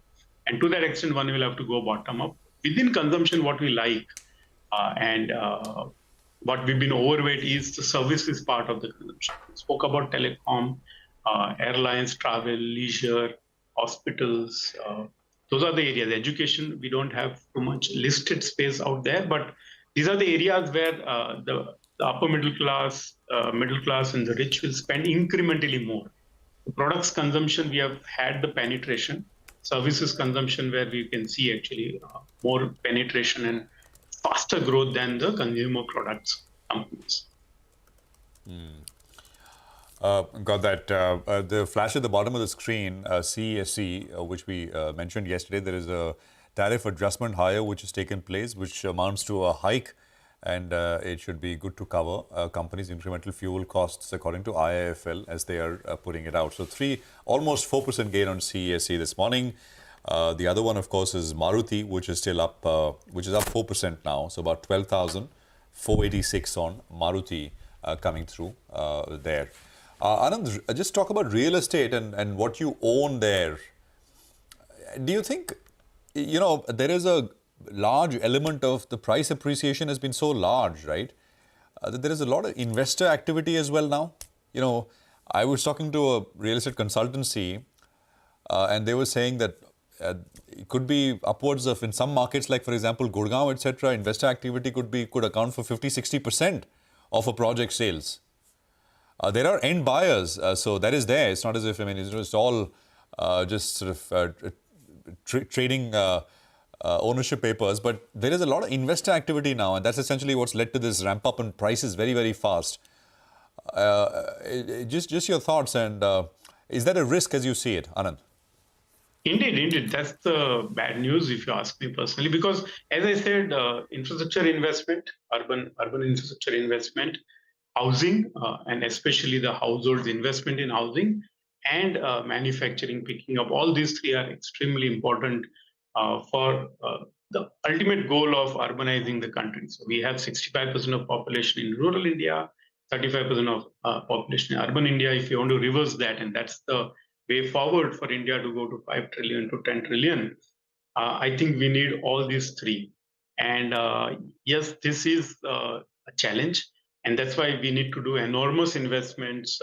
And to that extent, one will have to go bottom up. Within consumption, what we like and what we've been overweight is the services part of the consumption. We spoke about telecom, airlines, travel, leisure, hospitals, those are the areas. Education, we don't have too much listed space out there, but these are the areas where the upper middle class and the rich will spend incrementally more. The products consumption, we have had the penetration. Services consumption, where we can see actually more penetration and faster growth than the consumer products companies. Got that. The flash at the bottom of the screen, CESC, which we mentioned yesterday, there is a tariff adjustment higher which has taken place, which amounts to a hike, and it should be good to cover companies' incremental fuel costs according to IIFL as they are putting it out. So almost 4% gain on CESC this morning. The other one, of course, is Maruti, which is still up, which is up 4% now. So about 12,486 on Maruti coming through there. Anand, just talk about real estate and what you own there. Do you think, there is a large element of the price appreciation has been so large, right? That there is a lot of investor activity as well now. I was talking to a real estate consultancy and they were saying that it could be upwards of, in some markets like, for example, Gurgaon, etc., investor activity could account for 50-60% of a project sales. There are end buyers, so that is there. It's not as if, it's all just sort of trading ownership papers, but there is a lot of investor activity now, and that's essentially what's led to this ramp up in prices very, very fast. Just your thoughts, and is that a risk as you see it, Anand? Indeed. That's the bad news, if you ask me personally, because as I said, infrastructure investment, urban infrastructure investment, housing, and especially the households' investment in housing and manufacturing picking up, all these three are extremely important for the ultimate goal of urbanizing the country. So we have 65% of population in rural India, 35% of population in urban India. If you want to reverse that, and that's the way forward for India to go to 5 trillion to 10 trillion, I think we need all these three. And yes, this is a challenge. And that's why we need to do enormous investments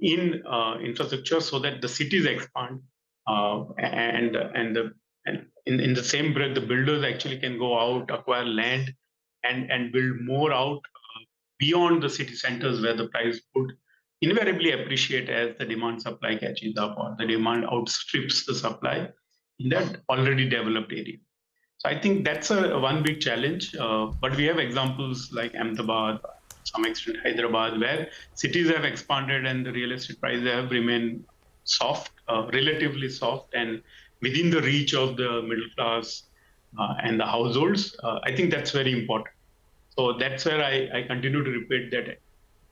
in infrastructure so that the cities expand, and in the same breath, the builders actually can go out, acquire land, and build more out beyond the city centers where the price would invariably appreciate as the demand supply catches up or the demand outstrips the supply in that already developed area. So I think that's one big challenge, but we have examples like Ahmedabad, to some extent Hyderabad, where cities have expanded and the real estate prices have remained soft, relatively soft, and within the reach of the middle class and the households. I think that's very important. So that's where I continue to repeat that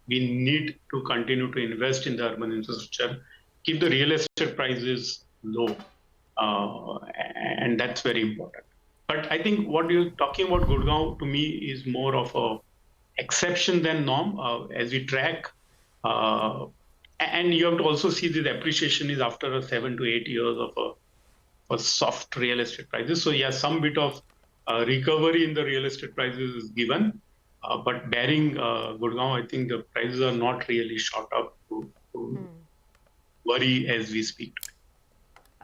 we need to continue to invest in the urban infrastructure, keep the real estate prices low, and that's very important. But I think what you're talking about, Gurgaon, to me is more of a exception than norm as we track. And you have to also see this appreciation is after 7 to 8 years of a soft real estate prices. So yeah, some bit of recovery in the real estate prices is given. But barring Gurgaon, I think the prices are not really shot up to worry as we speak.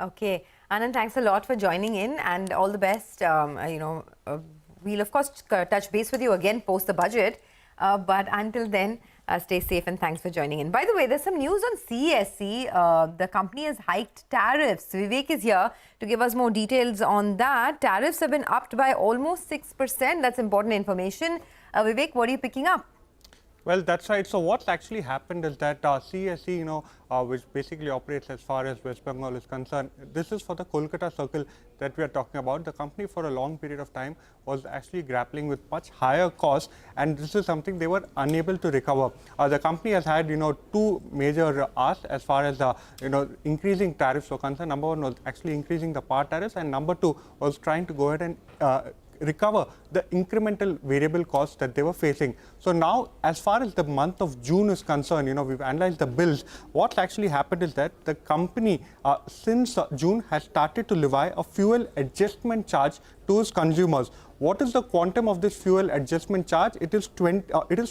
Okay. Anand, thanks a lot for joining in and all the best. We'll, of course, touch base with you again post the budget. But until then, stay safe and thanks for joining in. By the way, there's some news on CESC. The company has hiked tariffs. Vivek is here to give us more details on that. Tariffs have been upped by almost 6%. That's important information. Vivek, what are you picking up? Well, that's right. So what actually happened is that CSC, which basically operates as far as West Bengal is concerned, this is for the Kolkata circle that we are talking about. The company for a long period of time was actually grappling with much higher costs, and this is something they were unable to recover. The company has had, two major asks as far as increasing tariffs were concerned. Number one was actually increasing the power tariffs, and number two was trying to go ahead and recover the incremental variable costs that they were facing. So now, as far as the month of June is concerned, we've analyzed the bills. What actually happened is that the company, since June, has started to levy a fuel adjustment charge to its consumers. What is the quantum of this fuel adjustment charge? It is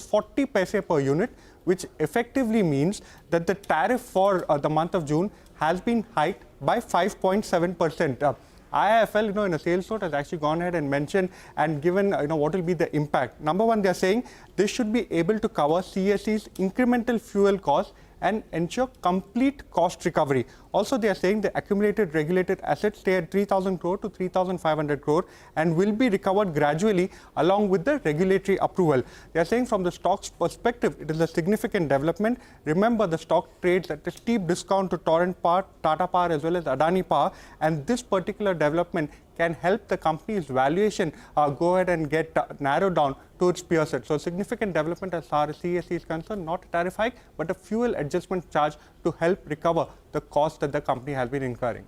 40 paise per unit, which effectively means that the tariff for the month of June has been hiked by 5.7%. IIFL, in a sales note, has actually gone ahead and mentioned and given, what will be the impact. Number one, they are saying this should be able to cover CSE's incremental fuel costs and ensure complete cost recovery. Also, they are saying the accumulated regulated assets stay at 3,000 crore to 3,500 crore and will be recovered gradually along with the regulatory approval. They are saying from the stock's perspective, it is a significant development. Remember, the stock trades at a steep discount to Torrent Power, Tata Power as well as Adani Power, and this particular development can help the company's valuation go ahead and get narrowed down to its peer set. So significant development as far as CSE is concerned, not a tariff hike, but a fuel adjustment charge to help recover the cost that the company has been incurring.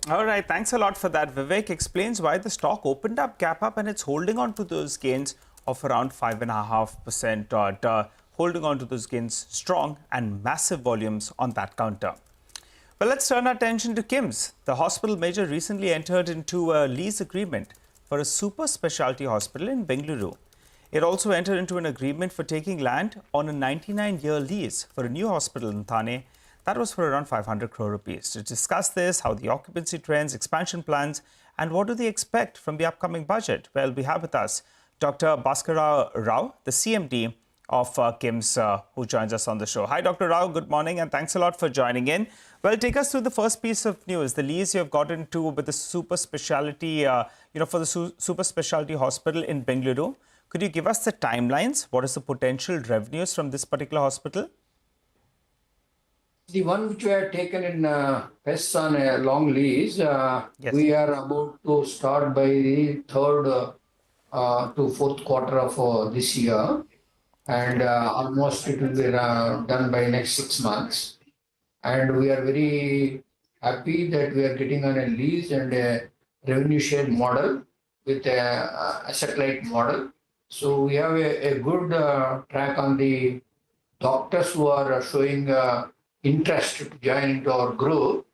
All right, thanks a lot for that. Vivek explains why the stock opened up, gap up, and it's holding on to those gains of around 5.5%, holding on to those gains strong and massive volumes on that counter. Well, let's turn our attention to KIMS. The hospital major recently entered into a lease agreement for a super specialty hospital in Bengaluru. It also entered into an agreement for taking land on a 99-year lease for a new hospital in Thane. That was for around 500 crore rupees. To discuss this, how the occupancy trends, expansion plans, and what do they expect from the upcoming budget? Well, we have with us Dr. Bhaskara Rao, the CMD of KIMS, who joins us on the show. Hi, Dr. Rao. Good morning, and thanks a lot for joining in. Well, take us through the first piece of news, the lease you have gotten into with the super specialty, for the super specialty hospital in Bengaluru. Could you give us the timelines? What is the potential revenues from this particular hospital? The one which we have taken in Pests on a long lease, yes. We are about to start by the third to fourth quarter of this year. And almost it will be done by next 6 months. And we are very happy that we are getting on a lease and a revenue share model with a asset-light model. So we have a good track on the doctors who are showing interest to join into our group.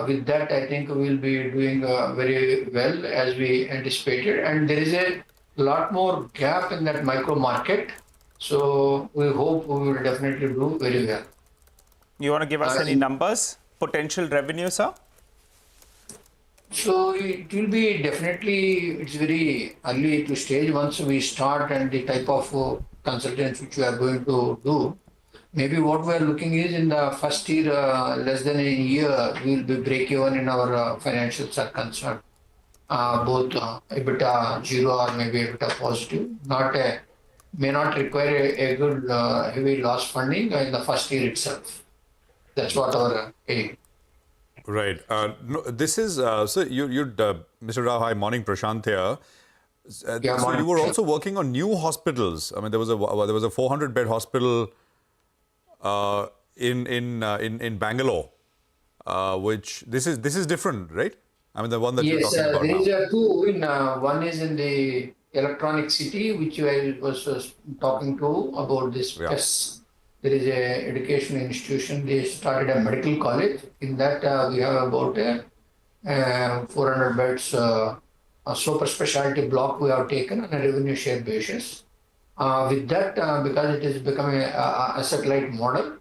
With that, I think we will be doing very well as we anticipated. And there is a lot more gap in that micro market. So we hope we will definitely do very well. You want to give us any numbers, potential revenue, sir? So it will be definitely, it's very early to stage once we start and the type of consultants which we are going to do. Maybe what we are looking is in the first year, less than a year, we will be break even in our financials are concerned. Both EBITDA zero or maybe EBITDA positive, may not require a good heavy loss funding in the first year itself. That's what our aim. Right. No, this is, so Mr. Rao, hi, morning, Prashant here. Yeah, so you were also working on new hospitals. I mean, there was a 400-bed hospital in Bangalore, which this is different, right? I mean, the one that you're talking about now. Yes, there is two. One is in the Electronic City, which I was talking to about this. Yeah. Yes, there is a education institution. They started a medical college. In that, we have about 400 beds, a super specialty block we have taken on a revenue share basis. With that, because it is becoming an asset-light model,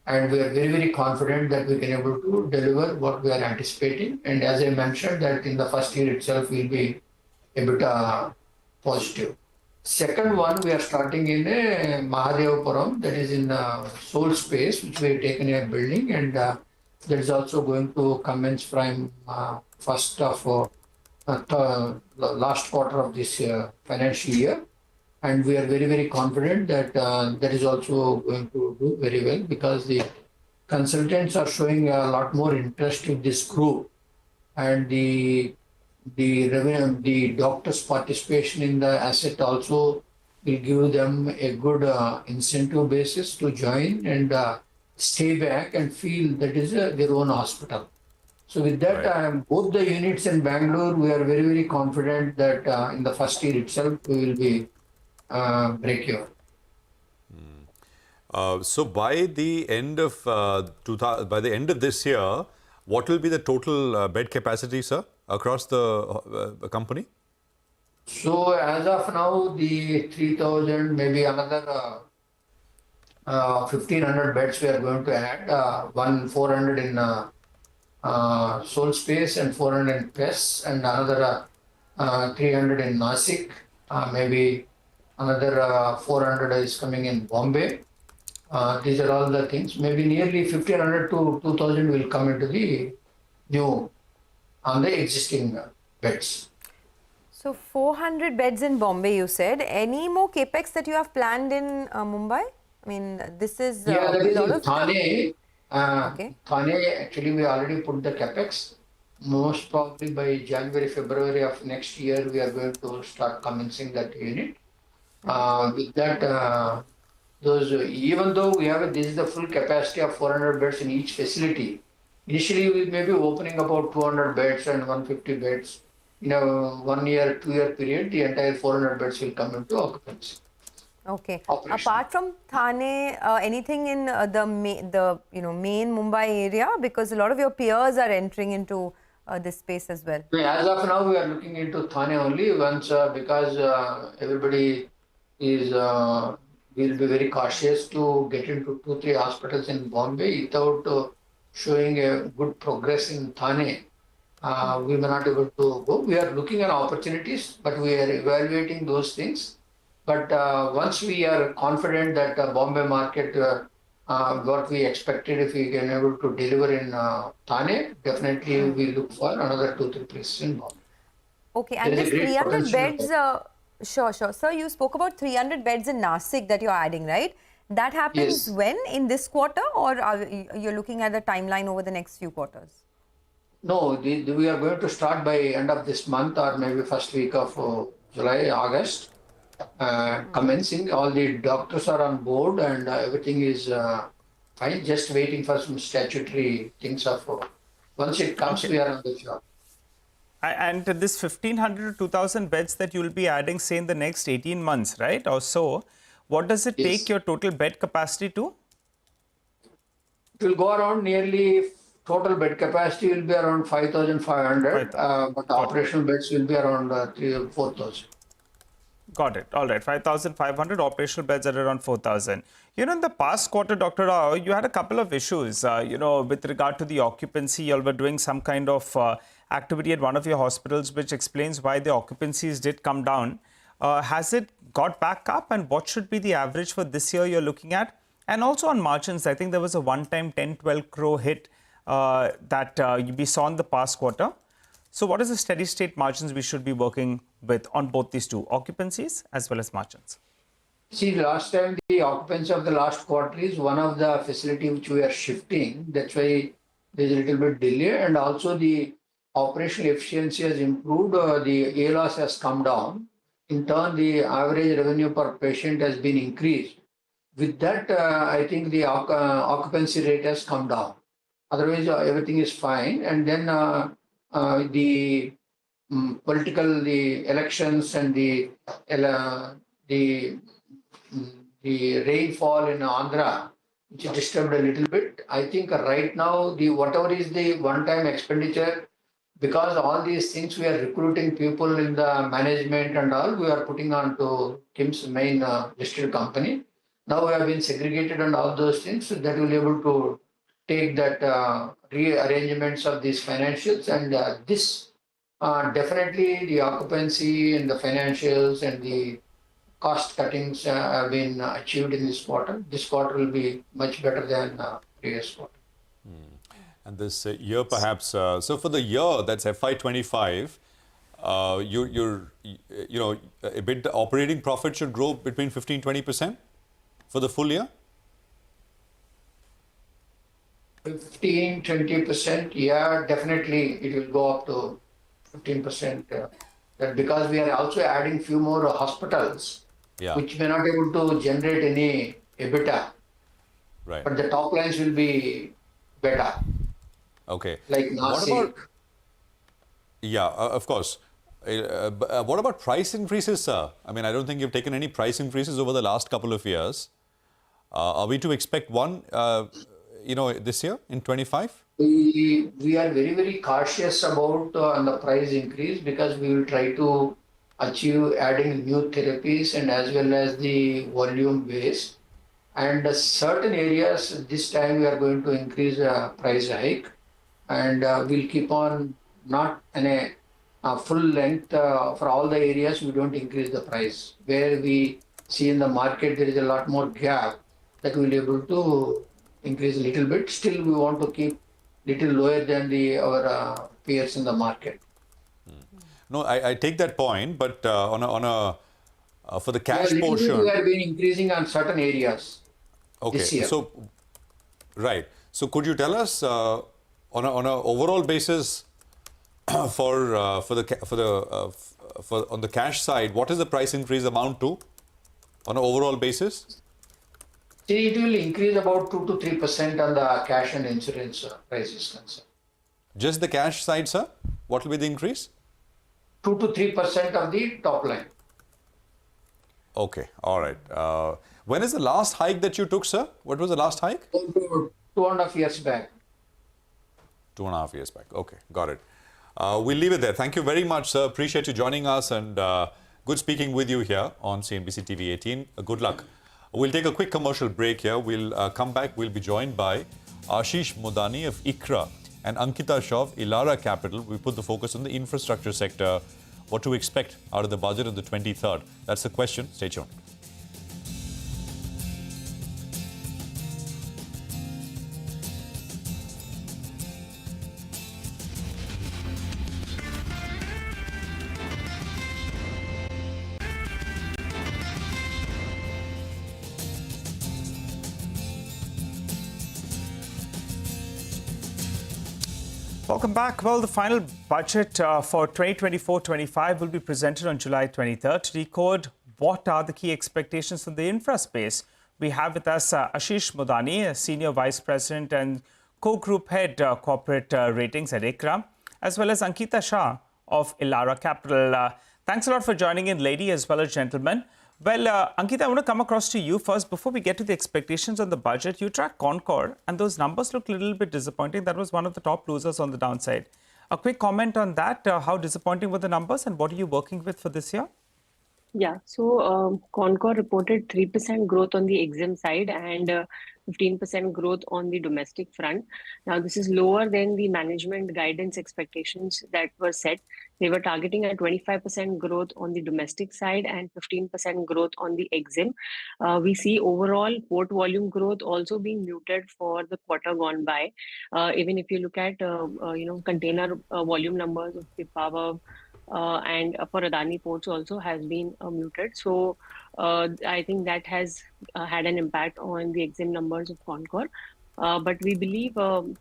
and we are very, very confident that we can able to deliver what we are anticipating. And as I mentioned, that in the first year itself will be EBITDA positive. Second one, we are starting in Mahadevapuram, that is in Soul Space, which we have taken a building, and that is also going to commence from first of last quarter of this financial year. And we are very, very confident that that is also going to do very well because the consultants are showing a lot more interest in this group, and the doctors' participation in the asset also will give them a good incentive basis to join and stay back and feel that is their own hospital. So with that, right. Both the units in Bangalore, we are very, very confident that in the first year itself we will be break even. So by the end of this year, what will be the total bed capacity, sir, across the company? So as of now, the 3,000, maybe another 1,500 beds we are going to add. 400 in Soul Space and 400 in PES and another 300 in Nasik. Maybe another 400 is coming in Bombay. These are all the things. Maybe nearly 1,500 to 2,000 will come into the new on the existing beds. So 400 beds in Bombay, you said. Any more capex that you have planned in Mumbai? I mean, this is Yeah, that a is lot in of Thane. Okay. Thane, actually, we already put the capex. Most probably by January, February of next year, we are going to start commencing that unit. With that, even though we have this is the full capacity of 400 beds in each facility. Initially, we may be opening about 200 beds and 150 beds. In a 1 year, 2 year period, the entire 400 beds will come into occupancy. Okay. Apart from Thane, anything in the main Mumbai area, because a lot of your peers are entering into this space as well. As of now, we are looking into Thane only once because everybody is will be very cautious to get into 2-3 hospitals in Bombay without showing a good progress in Thane. We may not be able to go. We are looking at opportunities, but we are evaluating those things. But once we are confident that Bombay market, what we expected, if we can able to deliver in Thane, definitely we look for another 2-3 places in Bombay. Okay, and this 300 beds, sure. Sir, you spoke about 300 beds in Nasik that you're adding, right? That happens when? In this quarter, or you're looking at the timeline over the next few quarters? No, we are going to start by end of this month or maybe first week of July, August. Commencing, all the doctors are on board and everything is fine, just waiting for some statutory things once it comes, we are on the job. And this 1,500 to 2,000 beds that you will be adding, say, in the next 18 months, right, or so, what does it take your total bed capacity to? It will go around nearly, total bed capacity will be around 5,500, but operational beds will be around 3,000 or 4,000. Got it. All right. 5,500 operational beds at around 4,000. In the past quarter, Dr. Rao, you had a couple of issues, with regard to the occupancy. You all were doing some kind of activity at one of your hospitals, which explains why the occupancies did come down. Has it got back up, and what should be the average for this year you're looking at? And also on margins, I think there was a one-time 10-12 crore hit that we saw in the past quarter. So what is the steady state margins we should be working with on both these two, occupancies as well as margins? See, last time the occupancy of the last quarter is one of the facility which we are shifting. That's why there's a little bit delay, and also the operational efficiency has improved. The A loss has come down. In turn, the average revenue per patient has been increased. With that, I think the occupancy rate has come down. Otherwise, everything is fine. And then the elections and the rainfall in Andhra, which disturbed a little bit. I think right now, whatever is the one-time expenditure, because all these things we are recruiting people in the management and all, we are putting on to KIMS main listed company. Now we have been segregated and all those things, so that will be able to take that rearrangements of these financials, and this definitely the occupancy and the financials and the cost cuttings have been achieved in this quarter. This quarter will be much better than previous quarter. And this year perhaps, so for the year, that's FY25, EBITDA operating profit should grow between 15-20% for the full year? 15-20%, yeah, definitely it will go up to 15%. That because we are also adding few more hospitals, which may not be able to generate any EBITDA. Right. But the top lines will be better. Okay. Like Nasik. Of course. What about price increases, sir? I mean, I don't think you've taken any price increases over the last couple of years. Are we to expect one, this year in 25? We are very, very cautious about on the price increase, because we will try to achieve adding new therapies and as well as the volume base. And certain areas this time we are going to increase price hike. and we'll keep on not in a full length for all the areas. We don't increase the price. Where we see in the market there is a lot more gap, that we'll be able to increase a little bit. Still, we want to keep little lower than our peers in the market. No, I take that point, but for the cash portion, we have been increasing on certain areas. Okay, this year. so right. So could you tell us on a overall basis on the cash side, what is the price increase amount to on an overall basis? See, it will increase about 2 to 3% on the cash and insurance prices concerned. Just the cash side, sir? What will be the increase? 2 to 3% of the top line. Okay, all right. When is the last hike that you took, sir? What was the last hike? 2.5 years back. 2.5 years back. Okay, got it. We'll leave it there. Thank you very much, sir. Appreciate you joining us, and good speaking with you here on CNBC TV18. Good luck. We'll take a quick commercial break here. We'll come back. We'll be joined by Ashish Modani of ICRA and Ankita Shah of Elara Capital. We put the focus on the infrastructure sector. What to expect out of the budget on the 23rd? That's the question. Stay tuned. Welcome back. Well, the final budget for 2024-25 will be presented on July 23rd. To decode what are the key expectations from the infra space, we have with us Ashish Modani, Senior Vice President and Co-Group Head Corporate Ratings at ICRA, as well as Ankita Shah of Elara Capital. Thanks a lot for joining in, lady as well as gentlemen. Well, Ankita, I want to come across to you first. Before we get to the expectations on the budget, you track Concor, and those numbers look a little bit disappointing. That was one of the top losers on the downside. A quick comment on that. How disappointing were the numbers, and what are you working with for this year? Yeah, so Concor reported 3% growth on the EXIM side and 15% growth on the domestic front. Now, this is lower than the management guidance expectations that were set. They were targeting a 25% growth on the domestic side and 15% growth on the EXIM. We see overall port volume growth also being muted for the quarter gone by. Even if you look at container volume numbers of the power and for Adani ports also has been muted. So I think that has had an impact on the EXIM numbers of Concor. But we believe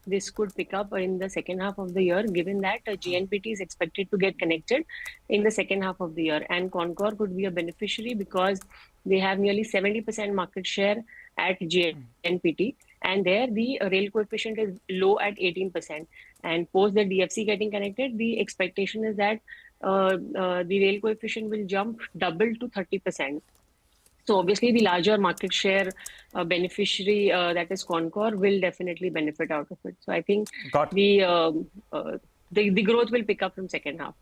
this could pick up in the second half of the year, given that GNPT is expected to get connected in the second half of the year. And Concor could be a beneficiary because they have nearly 70% market share at GNPT. And there the rail coefficient is low at 18%. And post the DFC getting connected, the expectation is that the rail coefficient will jump double to 30%. So obviously the larger market share beneficiary, that is Concor, will definitely benefit out of it. So I think the growth will pick up from second half.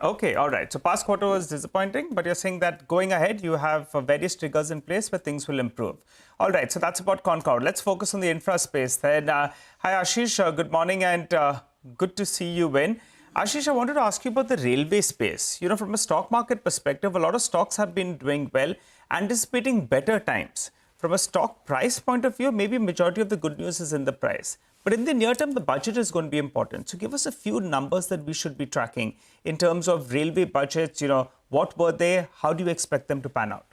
Okay, all right. So past quarter was disappointing, but you're saying that going ahead, you have various triggers in place where things will improve. All right, so that's about Concor. Let's focus on the infra space then. Hi, Ashish. Good morning and good to see you in. Ashish, I wanted to ask you about the railway space. You know, from a stock market perspective, a lot of stocks have been doing well, anticipating better times. From a stock price point of view, maybe majority of the good news is in the price. But in the near term, the budget is going to be important. So give us a few numbers that we should be tracking in terms of railway budgets. You know, what were they? How do you expect them to pan out?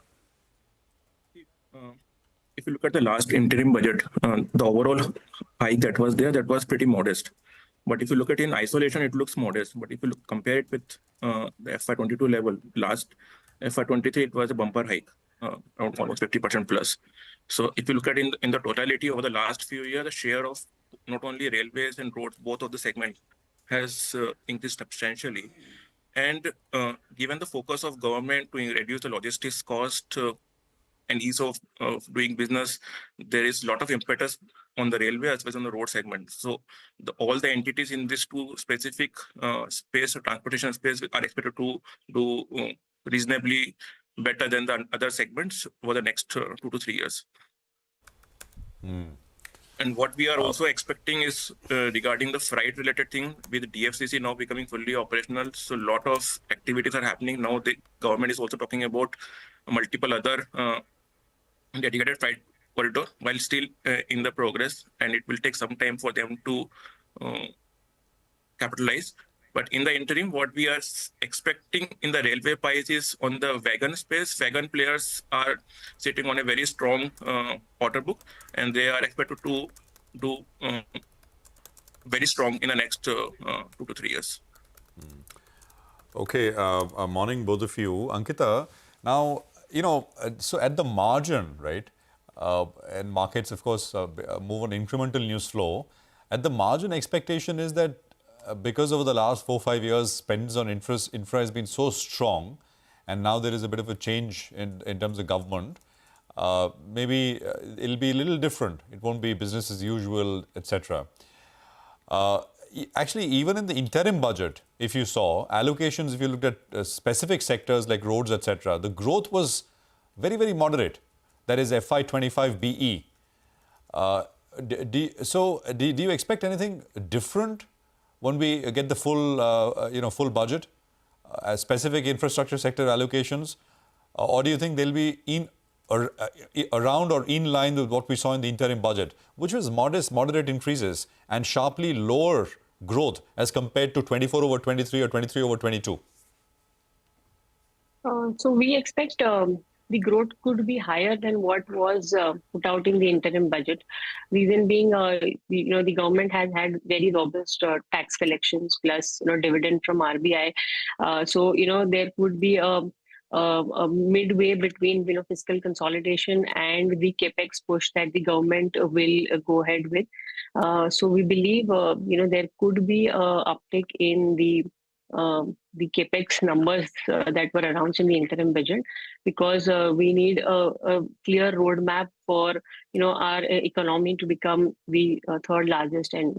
If you look at the last interim budget, the overall hike that was there, that was pretty modest. But if you look at it in isolation, it looks modest. But if you compare it with the FY22 level, last FY23, it was a bumper hike, around almost 50% plus. So if you look at it in the totality over the last few years, the share of not only railways and roads, both of the segments has increased substantially. And given the focus of government to reduce the logistics cost and ease of doing business, there is a lot of impetus on the railway as well as on the road segment. So all the entities in this two specific space, transportation space, are expected to do reasonably better than the other segments over the next 2 to 3 years. And what we are also expecting is regarding the freight related thing with DFCC now becoming fully operational. So a lot of activities are happening now. The government is also talking about multiple other dedicated freight corridor while still in the progress, and it will take some time for them to capitalize. But in the interim, what we are expecting in the railway pies is on the wagon space. Wagon players are sitting on a very strong order book, and they are expected to do very strong in the next 2 to 3 years. Okay, morning both of you. Ankita, now, so at the margin, right, and markets, of course, move on incremental news flow. At the margin, expectation is that because over the last 4-5 years, spends on infra has been so strong, and now there is a bit of a change in terms of government. Maybe it'll be a little different. It won't be business as usual, etc. Actually, even in the interim budget, if you saw allocations, if you looked at specific sectors like roads, etc., the growth was very, very moderate. That is FY25 BE. Do you expect anything different when we get the full budget, specific infrastructure sector allocations, or do you think they'll be around or in line with what we saw in the interim budget, which was moderate increases and sharply lower growth as compared to 24 over 23 or 23 over 22? So we expect the growth could be higher than what was put out in the interim budget. Reason being, the government has had very robust tax collections plus, dividend from RBI. So, there could be a midway between, fiscal consolidation and the capex push that the government will go ahead with. So we believe, there could be a uptick in the capex numbers that were announced in the interim budget, because we need a clear roadmap for our economy to become the third largest and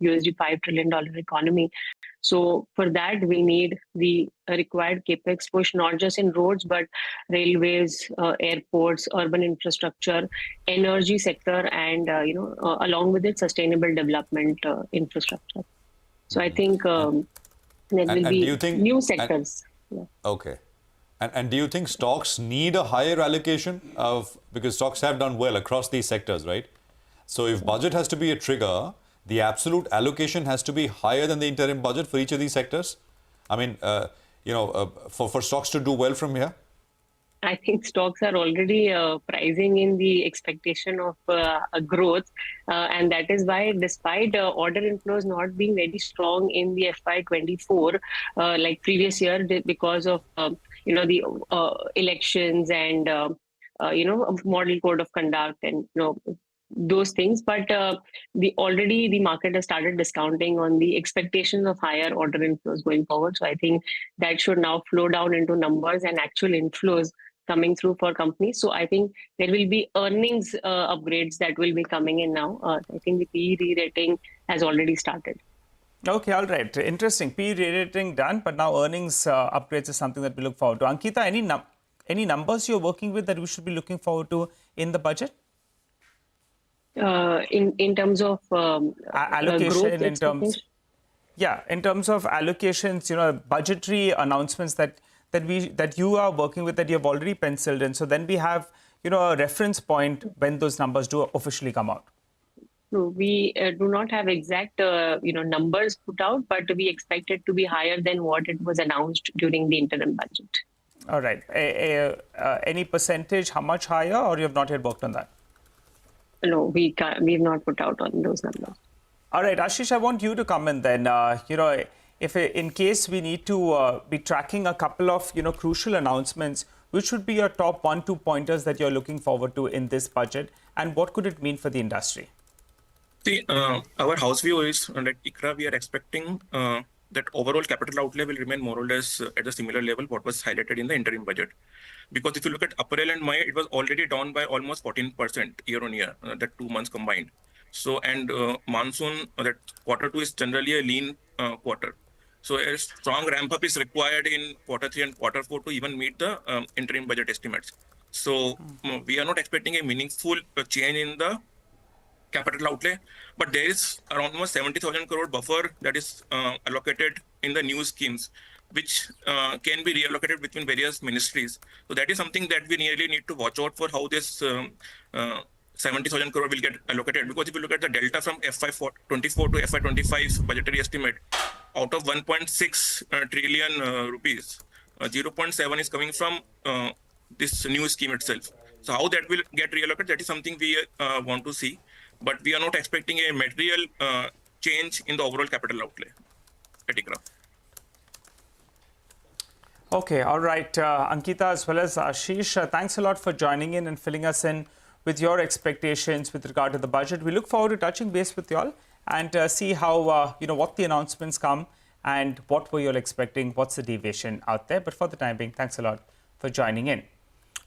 USD $5 trillion economy. So for that we need the required capex push, not just in roads but railways, airports, urban infrastructure, energy sector, and along with it sustainable development infrastructure. So I think there will be new sectors. Okay. And do you think stocks need a higher allocation because stocks have done well across these sectors, right? So if budget has to be a trigger, the absolute allocation has to be higher than the interim budget for each of these sectors? I mean, for stocks to do well from here? I think stocks are already pricing in the expectation of a growth. And that is why, despite order inflows not being very strong in the FY24, like previous year, because of, the elections and, model code of conduct and, those things. But already the market has started discounting on the expectations of higher order inflows going forward. So I think that should now flow down into numbers and actual inflows coming through for companies. So I think there will be earnings upgrades that will be coming in now. I think the PE re-rating has already started. Okay, all right. Interesting. PE re-rating done, but now earnings upgrades is something that we look forward to. Ankita, any numbers you're working with that we should be looking forward to in the budget? In terms of allocation, growth in terms of allocations, budgetary announcements that you are working with, that you have already penciled in. So then we have, a reference point when those numbers do officially come out. No, we do not have exact, numbers put out, but we expect it to be higher than what it was announced during the interim budget. All right. Any percentage, how much higher, or you have not yet worked on that? No, we've not put out on those numbers. All right, Ashish, I want you to comment then. If in case we need to be tracking a couple of crucial announcements, which would be your top 1-2 pointers that you're looking forward to in this budget, and what could it mean for the industry? See, our house view is that ICRA, we are expecting that overall capital outlay will remain more or less at a similar level what was highlighted in the interim budget. Because if you look at April and May, it was already down by almost 14% year on year, that 2 months combined. So, and monsoon, that Q2 is generally a lean quarter. So a strong ramp up is required in Q3 and Q4 to even meet the interim budget estimates. So we are not expecting a meaningful change in the capital outlay, but there is around almost 70,000 crore buffer that is allocated in the new schemes, which can be reallocated between various ministries. So that is something that we really need to watch out for, how this 70,000 crore will get allocated. Because if you look at the delta from FY24 to FY25 budgetary estimate, out of 1.6 trillion rupees, 0.7 is coming from this new scheme itself. So how that will get reallocated, that is something we want to see. But we are not expecting a material change in the overall capital outlay at ICRA. Okay, all right. Ankita as well as Ashish, thanks a lot for joining in and filling us in with your expectations with regard to the budget. We look forward to touching base with you all and see how, what the announcements come and what were you all expecting, what's the deviation out there. But for the time being, thanks a lot for joining in.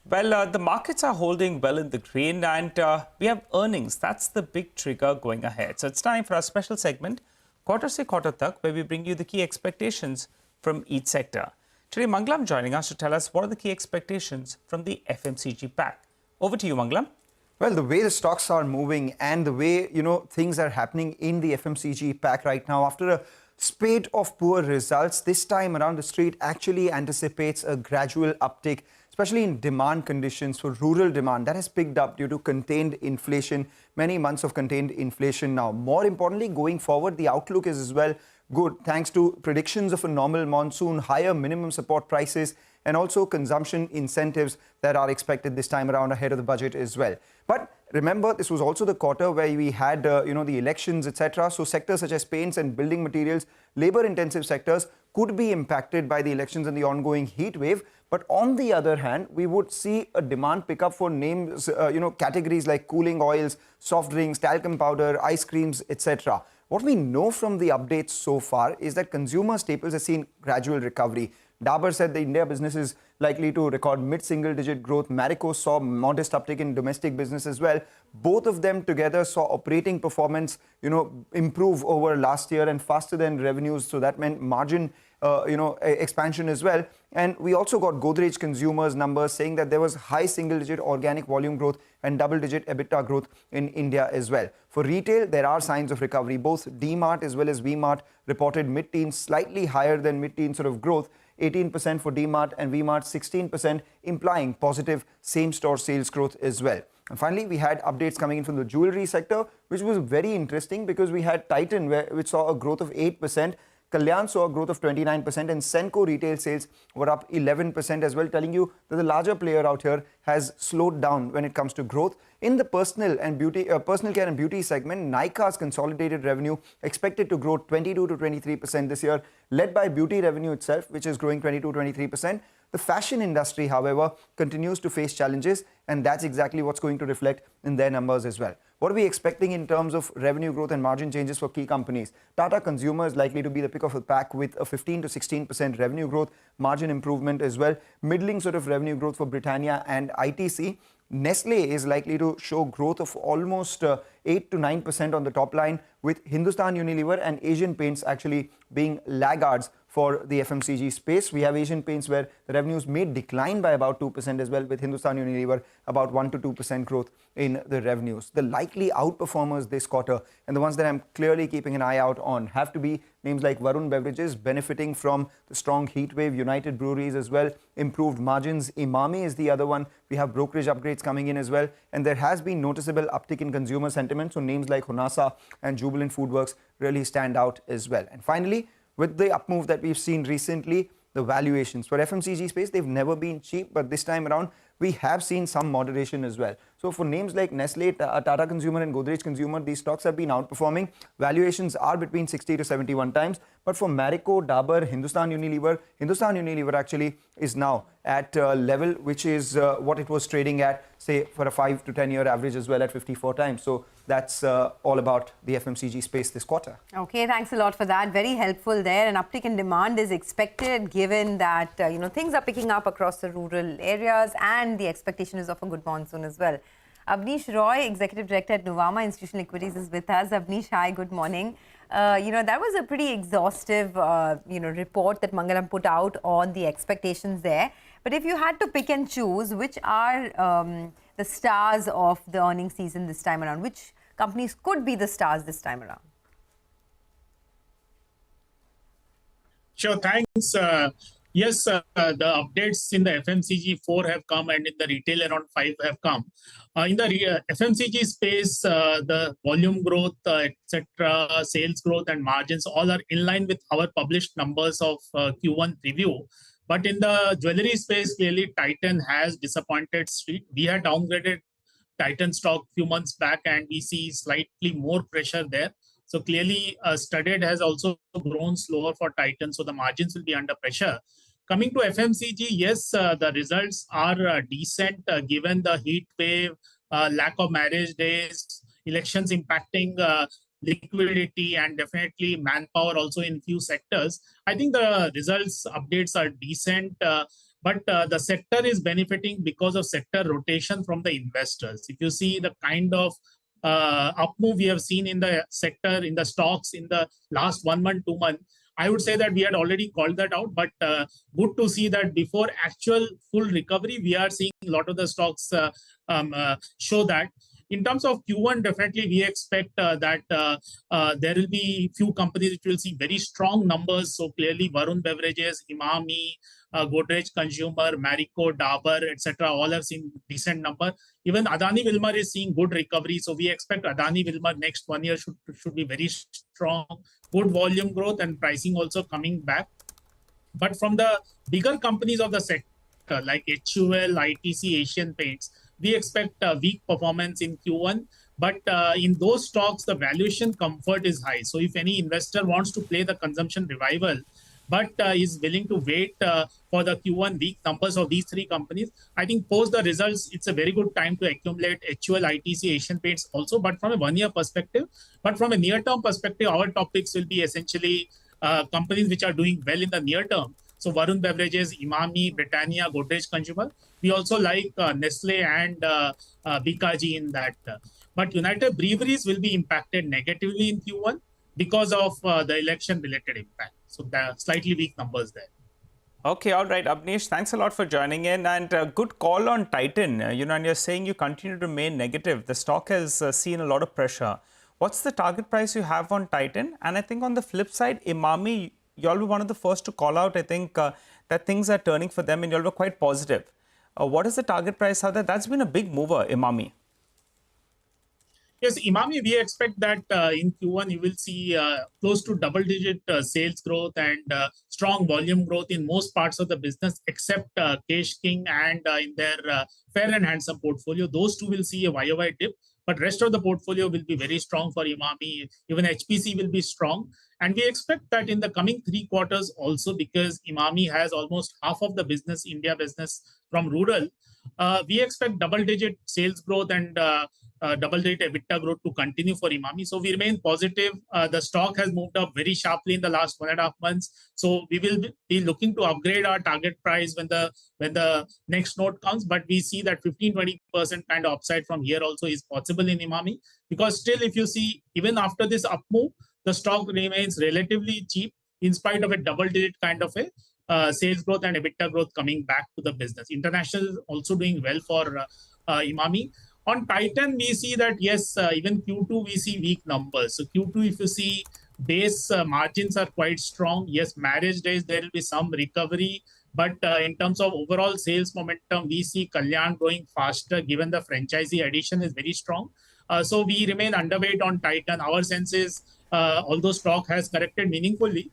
Well, the markets are holding well in the green and we have earnings. That's the big trigger going ahead. So it's time for our special segment, Quarter Se Quarter Tak, where we bring you the key expectations from each sector. Today, Mangalam joining us to tell us what are the key expectations from the FMCG pack. Over to you, Mangalam. Well, the way the stocks are moving and the way, things are happening in the FMCG pack right now, after a spate of poor results, this time around the street actually anticipates a gradual uptick, especially in demand conditions for rural demand. That has picked up due to contained inflation, many months of contained inflation now. More importantly, going forward, the outlook is as well good, thanks to predictions of a normal monsoon, higher minimum support prices, and also consumption incentives that are expected this time around ahead of the budget as well. But remember, this was also the quarter where we had, the elections, etc. So sectors such as paints and building materials, labor-intensive sectors could be impacted by the elections and the ongoing heat wave. But on the other hand, we would see a demand pickup for names, categories like cooling oils, soft drinks, talcum powder, ice creams, etc. What we know from the updates so far is that consumer staples have seen gradual recovery. Dabur said the India business is likely to record mid-single-digit growth. Marico saw modest uptick in domestic business as well. Both of them together saw operating performance, improve over last year and faster than revenues. So that meant margin, expansion as well. And we also got Godrej consumers numbers saying that there was high single-digit organic volume growth and double-digit EBITDA growth in India as well. For retail, there are signs of recovery. Both D-Mart as well as V-Mart reported mid-teens, slightly higher than mid-teen sort of growth. 18% for D-Mart and V-Mart 16%, implying positive same-store sales growth as well. And finally, we had updates coming in from the jewelry sector, which was very interesting because we had Titan, which saw a growth of 8%. Kalyan saw a growth of 29% and Senco retail sales were up 11% as well, telling you that the larger player out here has slowed down when it comes to growth. In the personal care and beauty segment, Nykaa's consolidated revenue expected to grow 22 to 23% this year, led by beauty revenue itself, which is growing 22 to 23%. The fashion industry, however, continues to face challenges, and that's exactly what's going to reflect in their numbers as well. What are we expecting in terms of revenue growth and margin changes for key companies? Tata Consumer is likely to be the pick of the pack with a 15 to 16% revenue growth, margin improvement as well. Middling sort of revenue growth for Britannia and ITC. Nestle is likely to show growth of almost 8 to 9% on the top line, with Hindustan Unilever and Asian Paints actually being laggards for the FMCG space. We have Asian Paints where the revenues may decline by about 2% as well, with Hindustan Unilever about 1 to 2% growth in the revenues. The likely outperformers this quarter, and the ones that I'm clearly keeping an eye out on, have to be names like Varun Beverages, benefiting from the strong heat wave, United Breweries as well, improved margins. Imami is the other one. We have brokerage upgrades coming in as well, and there has been noticeable uptick in consumer sentiment, so names like Honasa and Jubilant Foodworks really stand out as well. And finally, with the up move that we've seen recently, the valuations for FMCG space, they've never been cheap, but this time around we have seen some moderation as well. So for names like Nestle, Tata Consumer and Godrej Consumer, these stocks have been outperforming. Valuations are between 60 to 71 times. But for Marico, Dabur, Hindustan Unilever actually is now at a level which is what it was trading at, say, for a 5 to 10 year average as well at 54 times. So that's all about the FMCG space this quarter. Okay, thanks a lot for that. Very helpful there. An uptick in demand is expected given that, things are picking up across the rural areas and the expectation is of a good monsoon as well. Abneesh Roy, Executive Director at Nuvama Institutional Equities, is with us. Abneesh, hi, good morning. That was a pretty exhaustive, report that Mangalam put out on the expectations there. But if you had to pick and choose, which are the stars of the earnings season this time around? Which companies could be the stars this time around? Sure, thanks. Yes, the updates in the FMCG 4 have come and in the retail around 5 have come. In the FMCG space, the volume growth, etc., sales growth and margins all are in line with our published numbers of Q1 preview. But in the jewelry space, clearly Titan has disappointed Street. We had downgraded Titan stock a few months back and we see slightly more pressure there. So clearly, studded has also grown slower for Titan, so the margins will be under pressure. Coming to FMCG, yes, the results are decent given the heat wave, lack of marriage days, elections impacting liquidity and definitely manpower also in few sectors. I think the results updates are decent, but the sector is benefiting because of sector rotation from the investors. If you see the kind of up move we have seen in the sector, in the stocks in the last 1 month, 2 months, I would say that we had already called that out, but good to see that before actual full recovery, we are seeing a lot of the stocks show that. In terms of Q1, definitely we expect that there will be few companies which will see very strong numbers. So clearly Varun Beverages, Imami, Brokerage Consumer, Marico, Dabur, etc. all have seen decent number. Even Adani Wilmar is seeing good recovery. So we expect Adani Wilmar next 1 year should be very strong. Good volume growth and pricing also coming back. But from the bigger companies of the sector like HUL, ITC, Asian Paints, we expect a weak performance in Q1. But in those stocks, the valuation comfort is high. So if any investor wants to play the consumption revival, but is willing to wait for the Q1 weak numbers of these three companies, I think post the results, it's a very good time to accumulate HUL, ITC, Asian Paints also, but from a 1 year perspective. But from a near-term perspective, our topics will be essentially companies which are doing well in the near term. So Varun Beverages, Imami, Britannia, Brokerage Consumer. We also like Nestle and Bikaji in that. But United Breweries will be impacted negatively in Q1 because of the election-related impact. So there are slightly weak numbers there. Okay, all right, Abneesh, thanks a lot for joining in, and good call on Titan. And you're saying you continue to remain negative. The stock has seen a lot of pressure. What's the target price you have on Titan? And I think on the flip side, Imami, y'all were one of the first to call out, I think, that things are turning for them, and y'all were quite positive. What is the target price out there? That's been a big mover, Imami. Yes, Imami, we expect that in Q1 you will see close to double-digit sales growth and strong volume growth in most parts of the business except Kesh King and in their Fair and Handsome portfolio. Those two will see a YOY dip, but rest of the portfolio will be very strong for Imami. Even HPC will be strong. And we expect that in the coming 3 quarters also, because Imami has almost half of the business, India business from rural, we expect double-digit sales growth and double-digit EBITDA growth to continue for Imami. So we remain positive. The stock has moved up very sharply in the last 1.5 months. So we will be looking to upgrade our target price when the next note comes. But we see that 15-20% kind of upside from here also is possible in Imami. Because still, if you see, even after this up move, the stock remains relatively cheap in spite of a double-digit kind of a sales growth and EBITDA growth coming back to the business. International is also doing well for Imami. On Titan, we see that, yes, even Q2, we see weak numbers. So Q2, if you see, base margins are quite strong. Yes, marriage days, there will be some recovery. But in terms of overall sales momentum, we see Kalyan growing faster given the franchisee addition is very strong. So we remain underweight on Titan. Our sense is, although stock has corrected meaningfully,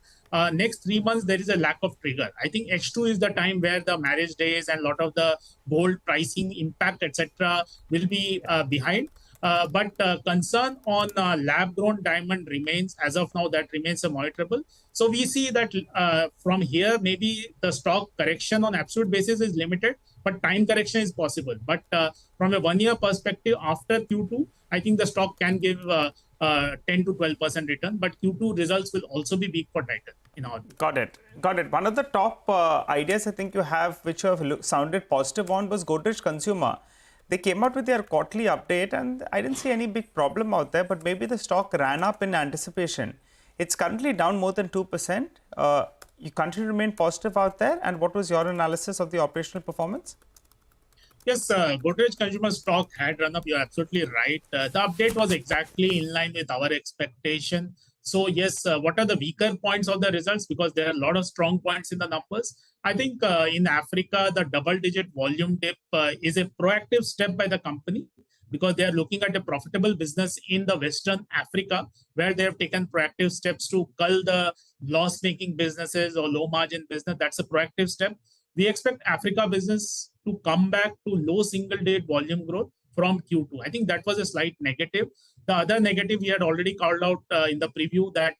next 3 months, there is a lack of trigger. I think H2 is the time where the marriage days and a lot of the gold pricing impact, etc., will be behind. But concern on lab-grown diamond remains, as of now, that remains a monitorable. So we see that from here, maybe the stock correction on absolute basis is limited, but time correction is possible. But from a 1 year perspective, after Q2, I think the stock can give 10 to 12% return, but Q2 results will also be weak for Titan in our view. Got it. One of the top ideas I think you have, which you have sounded positive on, was Brokerage Consumer. They came out with their quarterly update, and I didn't see any big problem out there, but maybe the stock ran up in anticipation. It's currently down more than 2%. You continue to remain positive out there, and what was your analysis of the operational performance? Yes, Brokerage consumer stock had run up. You're absolutely right. The update was exactly in line with our expectation. So yes, what are the weaker points of the results? Because there are a lot of strong points in the numbers. I think in Africa, the double-digit volume dip is a proactive step by the company because they are looking at a profitable business in the Western Africa, where they have taken proactive steps to cull the loss-making businesses or low-margin business. That's a proactive step. We expect Africa business to come back to low single-digit volume growth from Q2. I think that was a slight negative. The other negative we had already called out in the preview that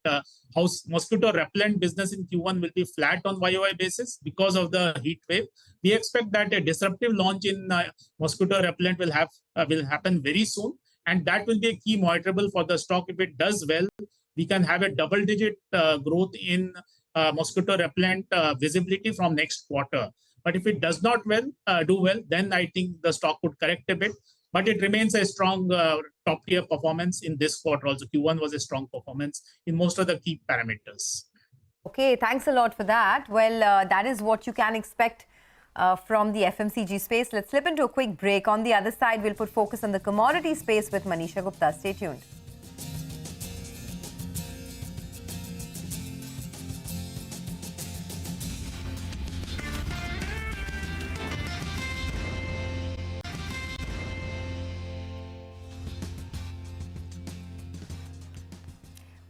mosquito repellent business in Q1 will be flat on YOY basis because of the heat wave. We expect that a disruptive launch in mosquito repellent will happen very soon, and that will be a key monitorable for the stock. If it does well, we can have a double-digit growth in mosquito repellent visibility from next quarter. But if it does not do well, then I think the stock would correct a bit. But it remains a strong top-tier performance in this quarter. Also, Q1 was a strong performance in most of the key parameters. Okay, thanks a lot for that. Well, that is what you can expect from the FMCG space. Let's slip into a quick break. On the other side, we'll put focus on the commodity space with Manisha Gupta. Stay tuned.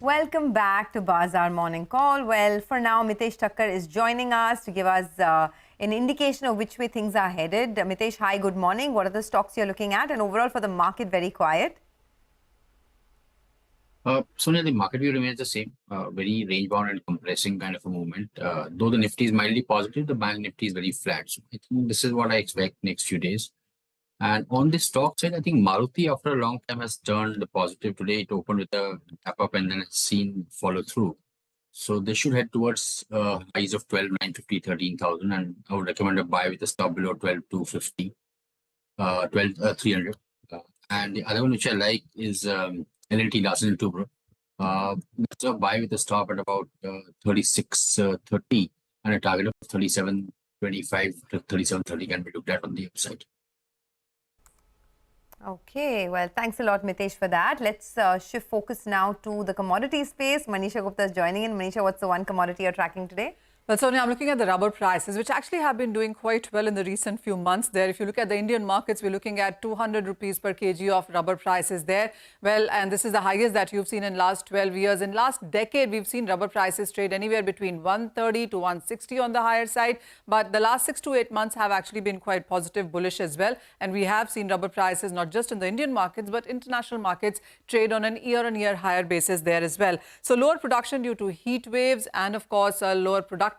Welcome back to Bazaar Morning Call. Well, for now, Mitesh Thakkar is joining us to give us an indication of which way things are headed. Mitesh, hi, good morning. What are the stocks you're looking at? And overall for the market, very quiet. Sonia, the market view remains the same, very range-bound and compressing kind of a movement. Though the Nifty is mildly positive, the Bank Nifty is very flat. So I think this is what I expect next few days. And on the stock side, I think Maruti after a long time has turned positive today. It opened with a tap up and then it's seen follow through. So they should head towards highs of 12,950, 13,000. And I would recommend a buy with a stop below 12,250, 12,300. And the other one which I like is LLT Larsen & Toubro. That's a buy with a stop at about 36.30 and a target of 37.25 to 37.30 can be looked at on the upside. Okay, well, thanks a lot, Mitesh, for that. Let's shift focus now to the commodity space. Manisha Gupta is joining in. Manisha, what's the one commodity you're tracking today? Well, Sonia, I'm looking at the rubber prices, which actually have been doing quite well in the recent few months there. If you look at the Indian markets, we're looking at 200 rupees per kg of rubber prices there. Well, and this is the highest that you've seen in last 12 years. In last decade, we've seen rubber prices trade anywhere between 130 to 160 on the higher side. But the last 6 to 8 months have actually been quite positive, bullish as well. And we have seen rubber prices, not just in the Indian markets, but international markets trade on an year-on-year higher basis there as well. So lower production due to heat waves and, of course, lower productivity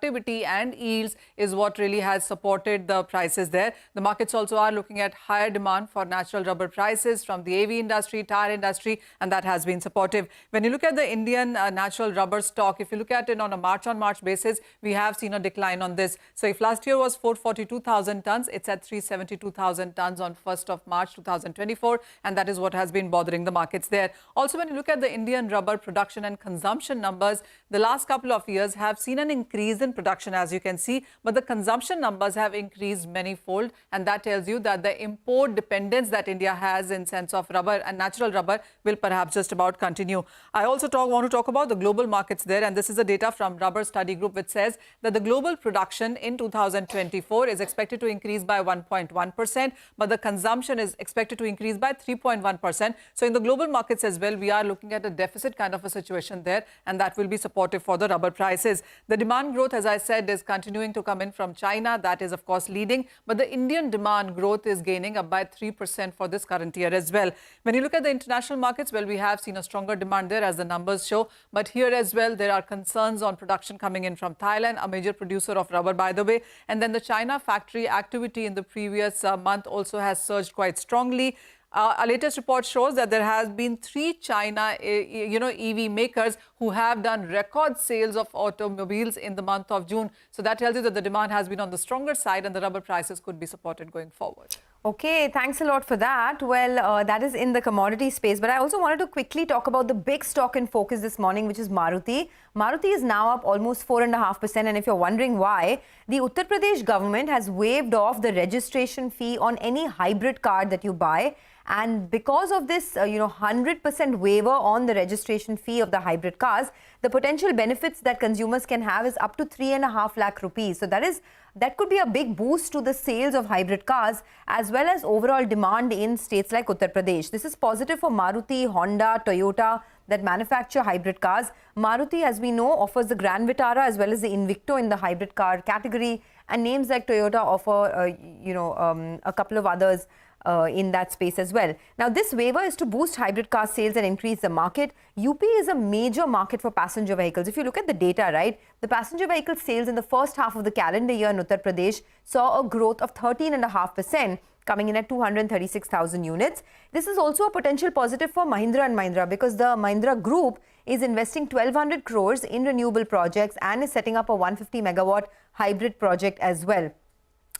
and yields is what really has supported the prices there. The markets also are looking at higher demand for natural rubber prices from the AV industry, tire industry, and that has been supportive. When you look at the Indian natural rubber stock, if you look at it on a March-on-March basis, we have seen a decline on this. So if last year was 442,000 tons, it's at 372,000 tons on 1st of March 2024, and that is what has been bothering the markets there. Also, when you look at the Indian rubber production and consumption numbers, the last couple of years have seen an increase in production, as you can see, but the consumption numbers have increased many-fold, and that tells you that the import dependence that India has in sense of rubber and natural rubber will perhaps just about continue. I also want to talk about the global markets there, and this is the data from Rubber Study Group, which says that the global production in 2024 is expected to increase by 1.1%, but the consumption is expected to increase by 3.1%. So in the global markets as well, we are looking at a deficit kind of a situation there, and that will be supportive for the rubber prices. The demand growth, as I said, is continuing to come in from China. That is, of course, leading. But the Indian demand growth is gaining up by 3% for this current year as well. When you look at the international markets, well, we have seen a stronger demand there as the numbers show. But here as well, there are concerns on production coming in from Thailand, a major producer of rubber, by the way. And then the China factory activity in the previous month also has surged quite strongly. Our latest report shows that there has been 3 China, EV makers who have done record sales of automobiles in the month of June. So that tells you that the demand has been on the stronger side and the rubber prices could be supported going forward. Okay, thanks a lot for that. Well, that is in the commodity space. But I also wanted to quickly talk about the big stock in focus this morning, which is Maruti. Maruti is now up almost 4.5%. And if you're wondering why, the Uttar Pradesh government has waived off the registration fee on any hybrid car that you buy. And because of this, 100% waiver on the registration fee of the hybrid cars, the potential benefits that consumers can have is up to 3.5 lakh rupees. So that could be a big boost to the sales of hybrid cars as well as overall demand in states like Uttar Pradesh. This is positive for Maruti, Honda, Toyota that manufacture hybrid cars. Maruti, as we know, offers the Grand Vitara as well as the Invicto in the hybrid car category, and names like Toyota offer, a couple of others in that space as well. Now, this waiver is to boost hybrid car sales and increase the market. UP is a major market for passenger vehicles. If you look at the data, right, the passenger vehicle sales in the first half of the calendar year in Uttar Pradesh saw a growth of 13.5%, coming in at 236,000 units. This is also a potential positive for Mahindra and Mahindra because the Mahindra Group is investing 1,200 crores in renewable projects and is setting up a 150 megawatt hybrid project as well.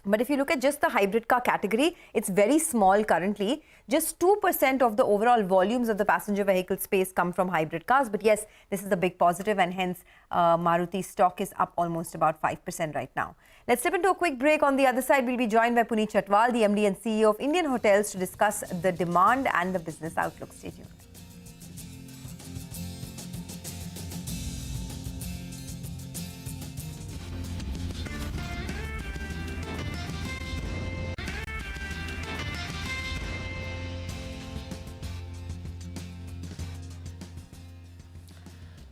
But if you look at just the hybrid car category, it's very small currently. Just 2% of the overall volumes of the passenger vehicle space come from hybrid cars. But yes, this is a big positive, and hence Maruti stock is up almost about 5% right now. Let's step into a quick break. On the other side, we'll be joined by Puneet Chhatwal, the MD and CEO of Indian Hotels, to discuss the demand and the business outlook. Stay tuned.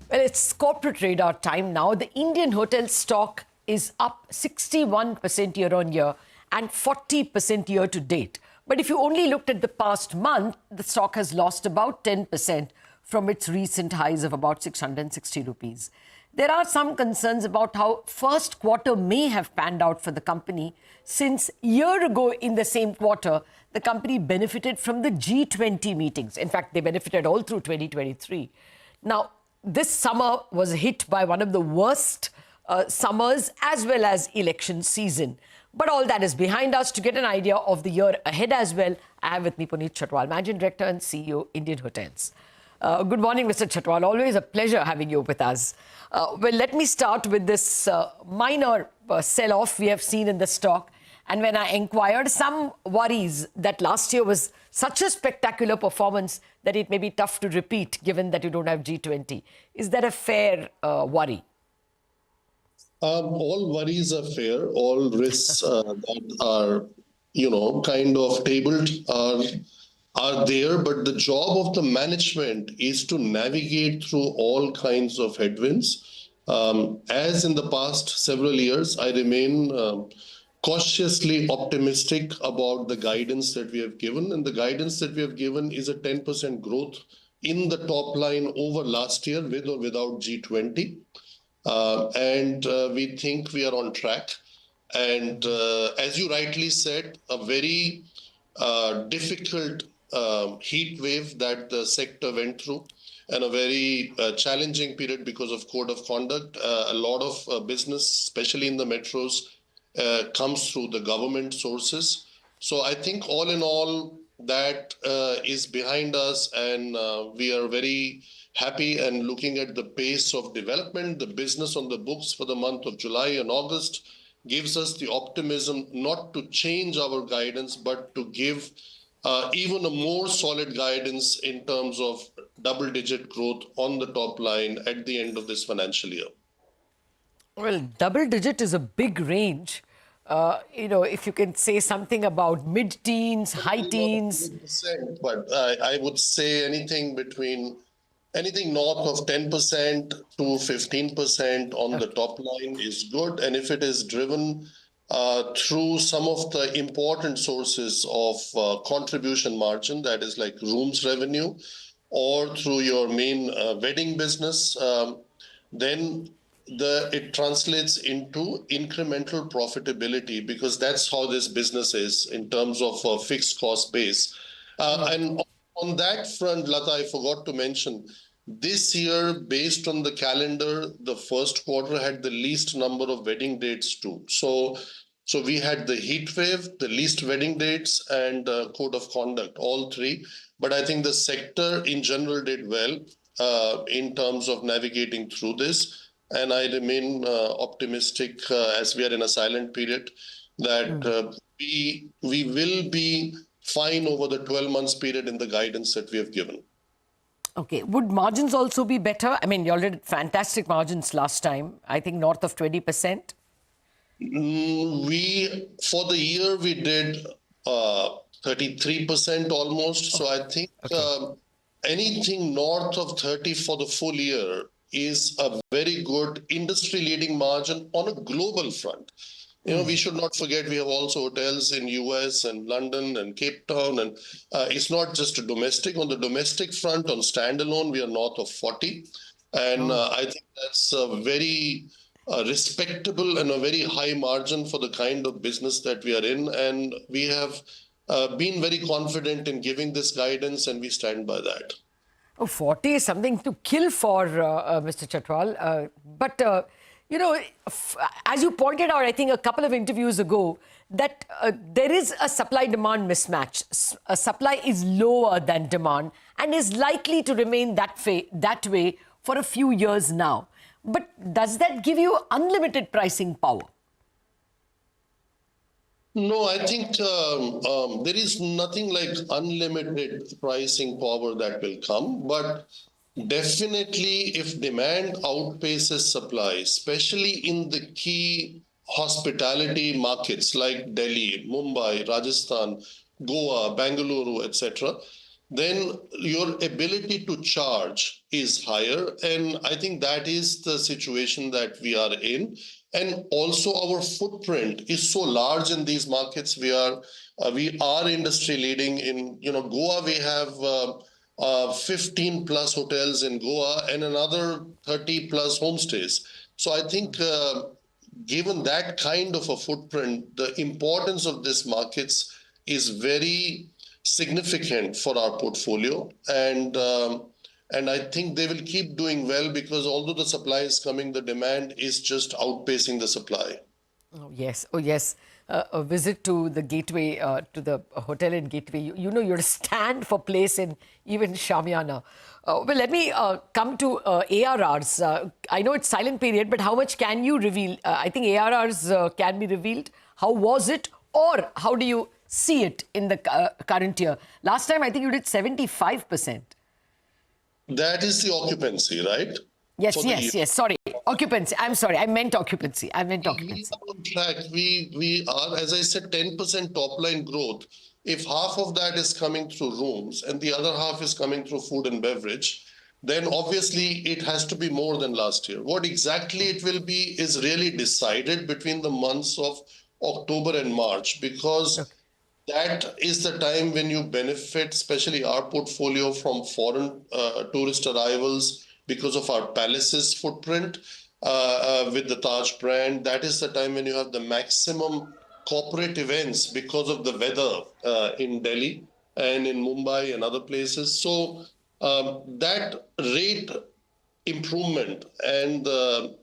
Well, it's corporate radar time now. The Indian hotel stock is up 61% year on year and 40% year to date. But if you only looked at the past month, the stock has lost about 10% from its recent highs of about 660 rupees. There are some concerns about how first quarter may have panned out for the company, since a year ago in the same quarter, the company benefited from the G20 meetings. In fact, they benefited all through 2023. Now, this summer was hit by one of the worst summers as well as election season. But all that is behind us. To get an idea of the year ahead as well, I have with me Puneet Chhatwal, Managing Director and CEO, Indian Hotels. Good morning, Mr. Chhatwal. Always a pleasure having you with us. Well, let me start with this minor sell-off we have seen in the stock. And when I inquired, some worries that last year was such a spectacular performance that it may be tough to repeat given that you don't have G20. Is that a fair worry? All worries are fair. All risks that are, kind of tabled are there. But the job of the management is to navigate through all kinds of headwinds. As in the past several years, I remain cautiously optimistic about the guidance that we have given. And the guidance that we have given is a 10% growth in the top line over last year with or without G20. And we think we are on track. And as you rightly said, a very difficult heat wave that the sector went through, and a very challenging period because of code of conduct. A lot of business, especially in the metros, comes through the government sources. So I think all in all, that is behind us, and we are very happy and looking at the pace of development. The business on the books for the month of July and August gives us the optimism not to change our guidance, but to give even a more solid guidance in terms of double-digit growth on the top line at the end of this financial year. Well, double-digit is a big range. If you can say something about mid-teens, high teens. But I would say anything north of 10% to 15% on the top line is good. And if it is driven through some of the important sources of contribution margin, that is like rooms revenue, or through your main wedding business, then it translates into incremental profitability, because that's how this business is in terms of a fixed cost base. And on that front, Lata, I forgot to mention, this year, based on the calendar, the first quarter had the least number of wedding dates too. So So we had the heat wave, the least wedding dates, and code of conduct, all three. But I think the sector in general did well in terms of navigating through this. And I remain optimistic as we are in a silent period that we will be fine over the 12 months period in the guidance that we have given. Okay. Would margins also be better? I mean, you already did fantastic margins last time. I think north of 20%. For the year, we did 33% almost. So I think anything north of 30 for the full year is a very good industry-leading margin on a global front. You know, we should not forget we have also hotels in US and London and Cape Town, and it's not just a domestic. On the domestic front, on standalone, we are north of 40, and I think that's a very respectable and a very high margin for the kind of business that we are in, and we have been very confident in giving this guidance, and we stand by that. Oh, 40 is something to kill for, Mr. Chatwal. But you know, as you pointed out, I think a couple of interviews ago, that there is a supply-demand mismatch. Supply is lower than demand and is likely to remain that way for a few years now. But does that give you unlimited pricing power? No, I think there is nothing like unlimited pricing power that will come. But definitely, if demand outpaces supply, especially in the key hospitality markets like Delhi, Mumbai, Rajasthan, Goa, Bengaluru, etc., then your ability to charge is higher. And I think that is the situation that we are in. And also our footprint is so large in these markets. We are industry leading in, Goa. We have 15 plus hotels in Goa and another 30 plus homestays. So I think given that kind of a footprint, the importance of these markets is very significant for our portfolio. And I think they will keep doing well because although the supply is coming, the demand is just outpacing the supply. Oh, yes. Oh, yes. A visit to the Gateway, to the hotel in Gateway, you're a stand for place in even Shamiana. Well, let me come to ARRs. I know it's silent period, but how much can you reveal? I think ARRs can be revealed. How was it? Or how do you see it in the current year? Last time, I think you did 75%. That is the occupancy, right? Yes. Sorry. Occupancy. I'm sorry. I meant occupancy. We are, as I said, 10% top line growth. If half of that is coming through rooms and the other half is coming through food and beverage, then obviously it has to be more than last year. What exactly it will be is really decided between the months of October and March, because that is the time when you benefit, especially our portfolio, from foreign tourist arrivals because of our palaces footprint with the Taj brand. That is the time when you have the maximum corporate events because of the weather in Delhi and in Mumbai and other places. So that rate improvement and the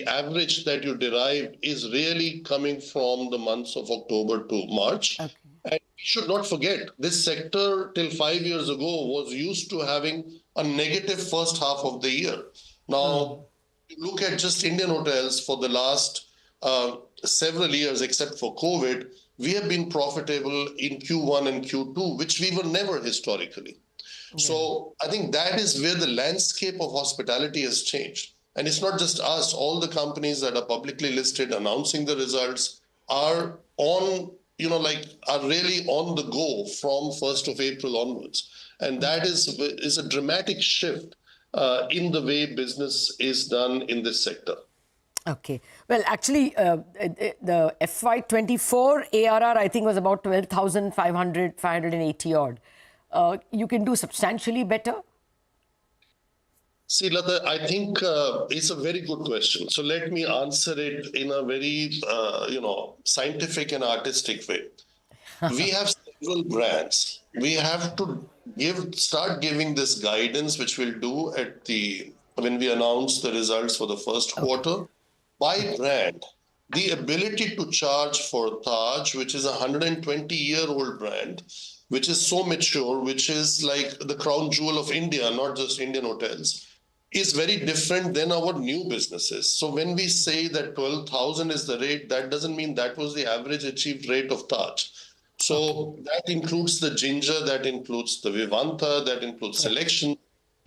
average that you derive is really coming from the months of October to March. Okay. And we should not forget, this sector till 5 years ago was used to having a negative first half of the year. Now, you look at just Indian hotels for the last several years, except for COVID, we have been profitable in Q1 and Q2, which we were never historically. Yeah. So I think that is where the landscape of hospitality has changed. And it's not just us, all the companies that are publicly listed announcing the results are on, are really on the go from 1st of April onwards. And that is a dramatic shift in the way business is done in this sector. Okay. Well, actually, the FY24 ARR, I think, was about 580 odd. You can do substantially better? See, Lata, I think it's a very good question. So let me answer it in a very, scientific and artistic way. We have several brands. We have to start giving this guidance, which we'll do when we announce the results for the first quarter, by brand. the ability to charge for Taj, which is a 120-year-old brand, which is so mature, which is like the crown jewel of India, not just Indian hotels, is very different than our new businesses. So when we say that 12,000 is the rate, that doesn't mean that was the average achieved rate of Taj. So that includes the Ginger, that includes the Vivanta, that includes Selection,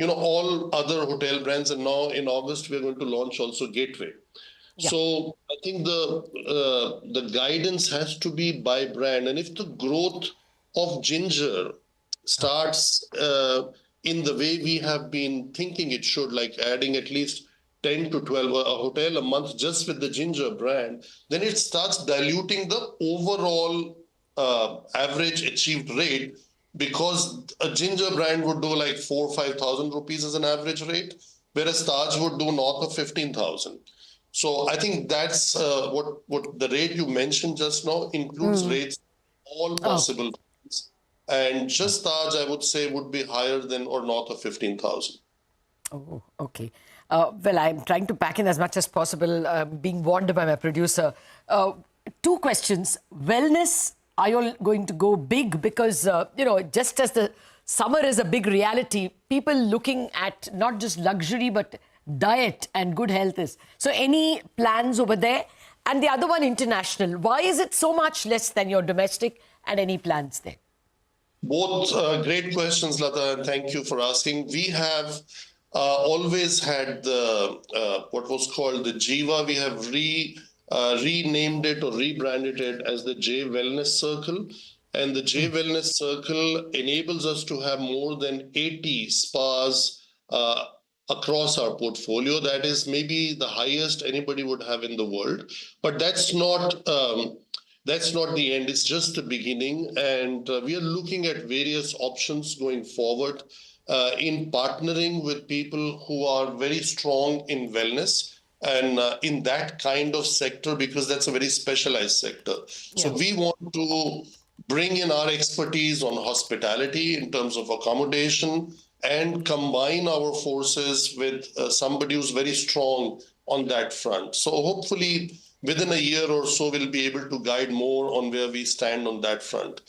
all other hotel brands. And now in August, we're going to launch also Gateway. Yeah. So I think the guidance has to be by brand. And if the growth of Ginger starts in the way we have been thinking it should, like adding at least 10 to 12 a hotel a month just with the Ginger brand, then it starts diluting the overall average achieved rate, because a Ginger brand would do like 4,000 or 5,000 rupees as an average rate, whereas Taj would do north of 15,000. So I think that's what the rate you mentioned just now includes rates all possible. And just Taj, I would say, would be higher than or north of 15,000. Oh, okay. Well, I'm trying to pack in as much as possible, being warned by my producer. Two questions. Wellness, are you all going to go big? Because, just as the summer is a big reality, people looking at not just luxury, but diet and good health is. So any plans over there? And the other one, international. Why is it so much less than your domestic, and any plans there? Both great questions, Lata, and thank you for asking. We have always had the what was called the Jiva. We have renamed it or rebranded it as the J Wellness Circle. And the J Wellness Circle enables us to have more than 80 spas across our portfolio. That is maybe the highest anybody would have in the world. But that's not the end. It's just the beginning. And we are looking at various options going forward in partnering with people who are very strong in wellness and in that kind of sector, because that's a very specialized sector. Yeah. So we want to bring in our expertise on hospitality in terms of accommodation and combine our forces with somebody who's very strong on that front. So hopefully within a year or so, we'll be able to guide more on where we stand on that front.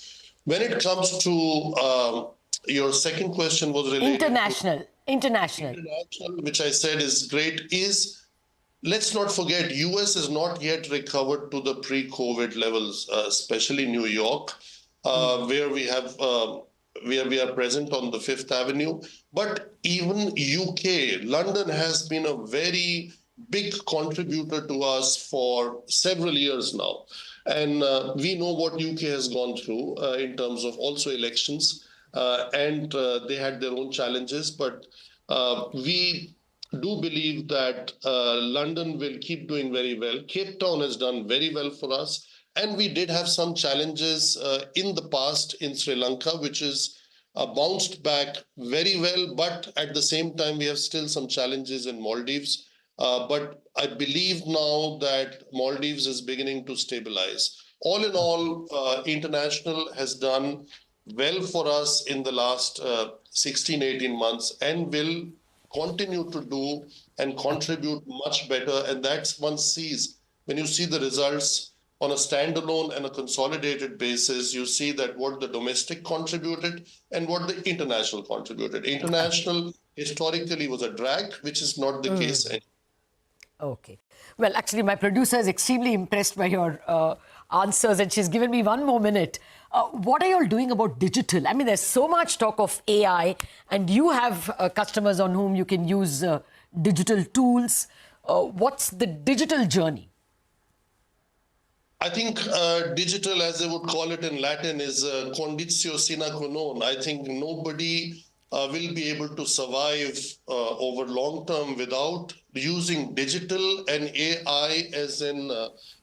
When it comes to your second question was related to international, which I said is great, is let's not forget, US is not yet recovered to the pre-COVID levels, especially New York, where we have where we are present on the Fifth Avenue. But even UK, London has been a very big contributor to us for several years now. And we know what UK has gone through in terms of also elections, and they had their own challenges. But we do believe that London will keep doing very well. Cape Town has done very well for us. And we did have some challenges in the past in Sri Lanka, which is bounced back very well. But at the same time, we have still some challenges in Maldives. But I believe now that Maldives is beginning to stabilize. All in all, international has done well for us in the last 16, 18 months and will continue to do and contribute much better. And that's one sees, when you see the results on a standalone and a consolidated basis, you see that what the domestic contributed and what the international contributed. International historically was a drag, which is not the case anymore. Okay. Well, actually, my producer is extremely impressed by your answers, and she's given me one more minute. What are you all doing about digital? I mean, there's so much talk of AI, and you have customers on whom you can use digital tools. What's the digital journey? I think digital, as they would call it in Latin, is conditio sine qua non. I think nobody will be able to survive over long term without using digital and AI as an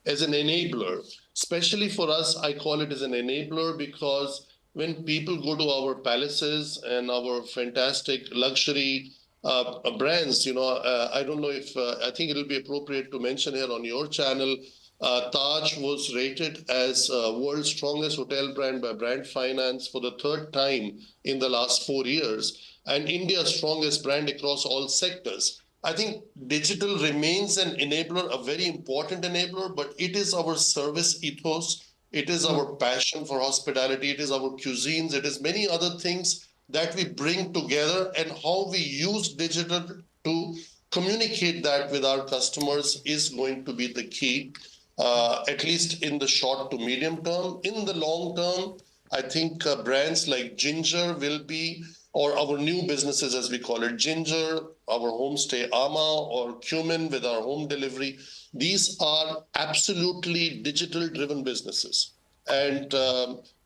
enabler. Especially for us, I call it as an enabler, because when people go to our palaces and our fantastic luxury brands, I don't know if I think it'll be appropriate to mention here on your channel, Taj was rated as world's strongest hotel brand by Brand Finance for the third time in the last 4 years, and India's strongest brand across all sectors. I think digital remains an enabler, a very important enabler, but it is our service ethos. It is our passion for hospitality. It is our cuisines. It is many other things that we bring together, and how we use digital to communicate that with our customers is going to be the key, at least in the short to medium term. In the long term, I think brands like Ginger will be, or our new businesses as we call it, Ginger, our homestay Ama, or Cumin with our home delivery. These are absolutely digital driven businesses. And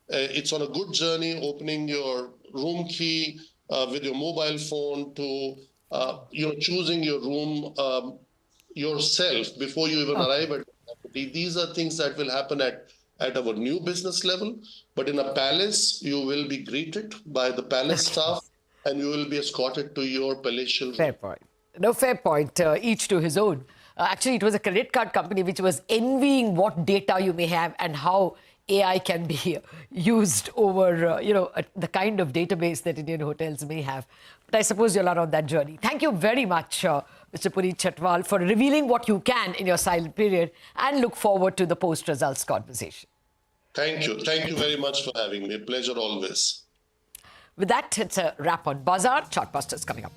it's on a good journey, opening your room key with your mobile phone to choosing your room yourself before you even arrive at the property. These are things that will happen at our new business level. But in a palace, you will be greeted by the palace staff and you will be escorted to your palatial room. Fair point. No, fair point. Each to his own. Actually, it was a credit card company which was envying what data you may have and how AI can be used over, the kind of database that Indian hotels may have. But I suppose you're not on that journey. Thank you very much, Mr. Puneet Chhatwal, for revealing what you can in your silent period, and look forward to the post-results conversation. Thank you. Thank you very much for having me. Pleasure always. With that, it's a wrap on Bazaar. Chartbusters coming up.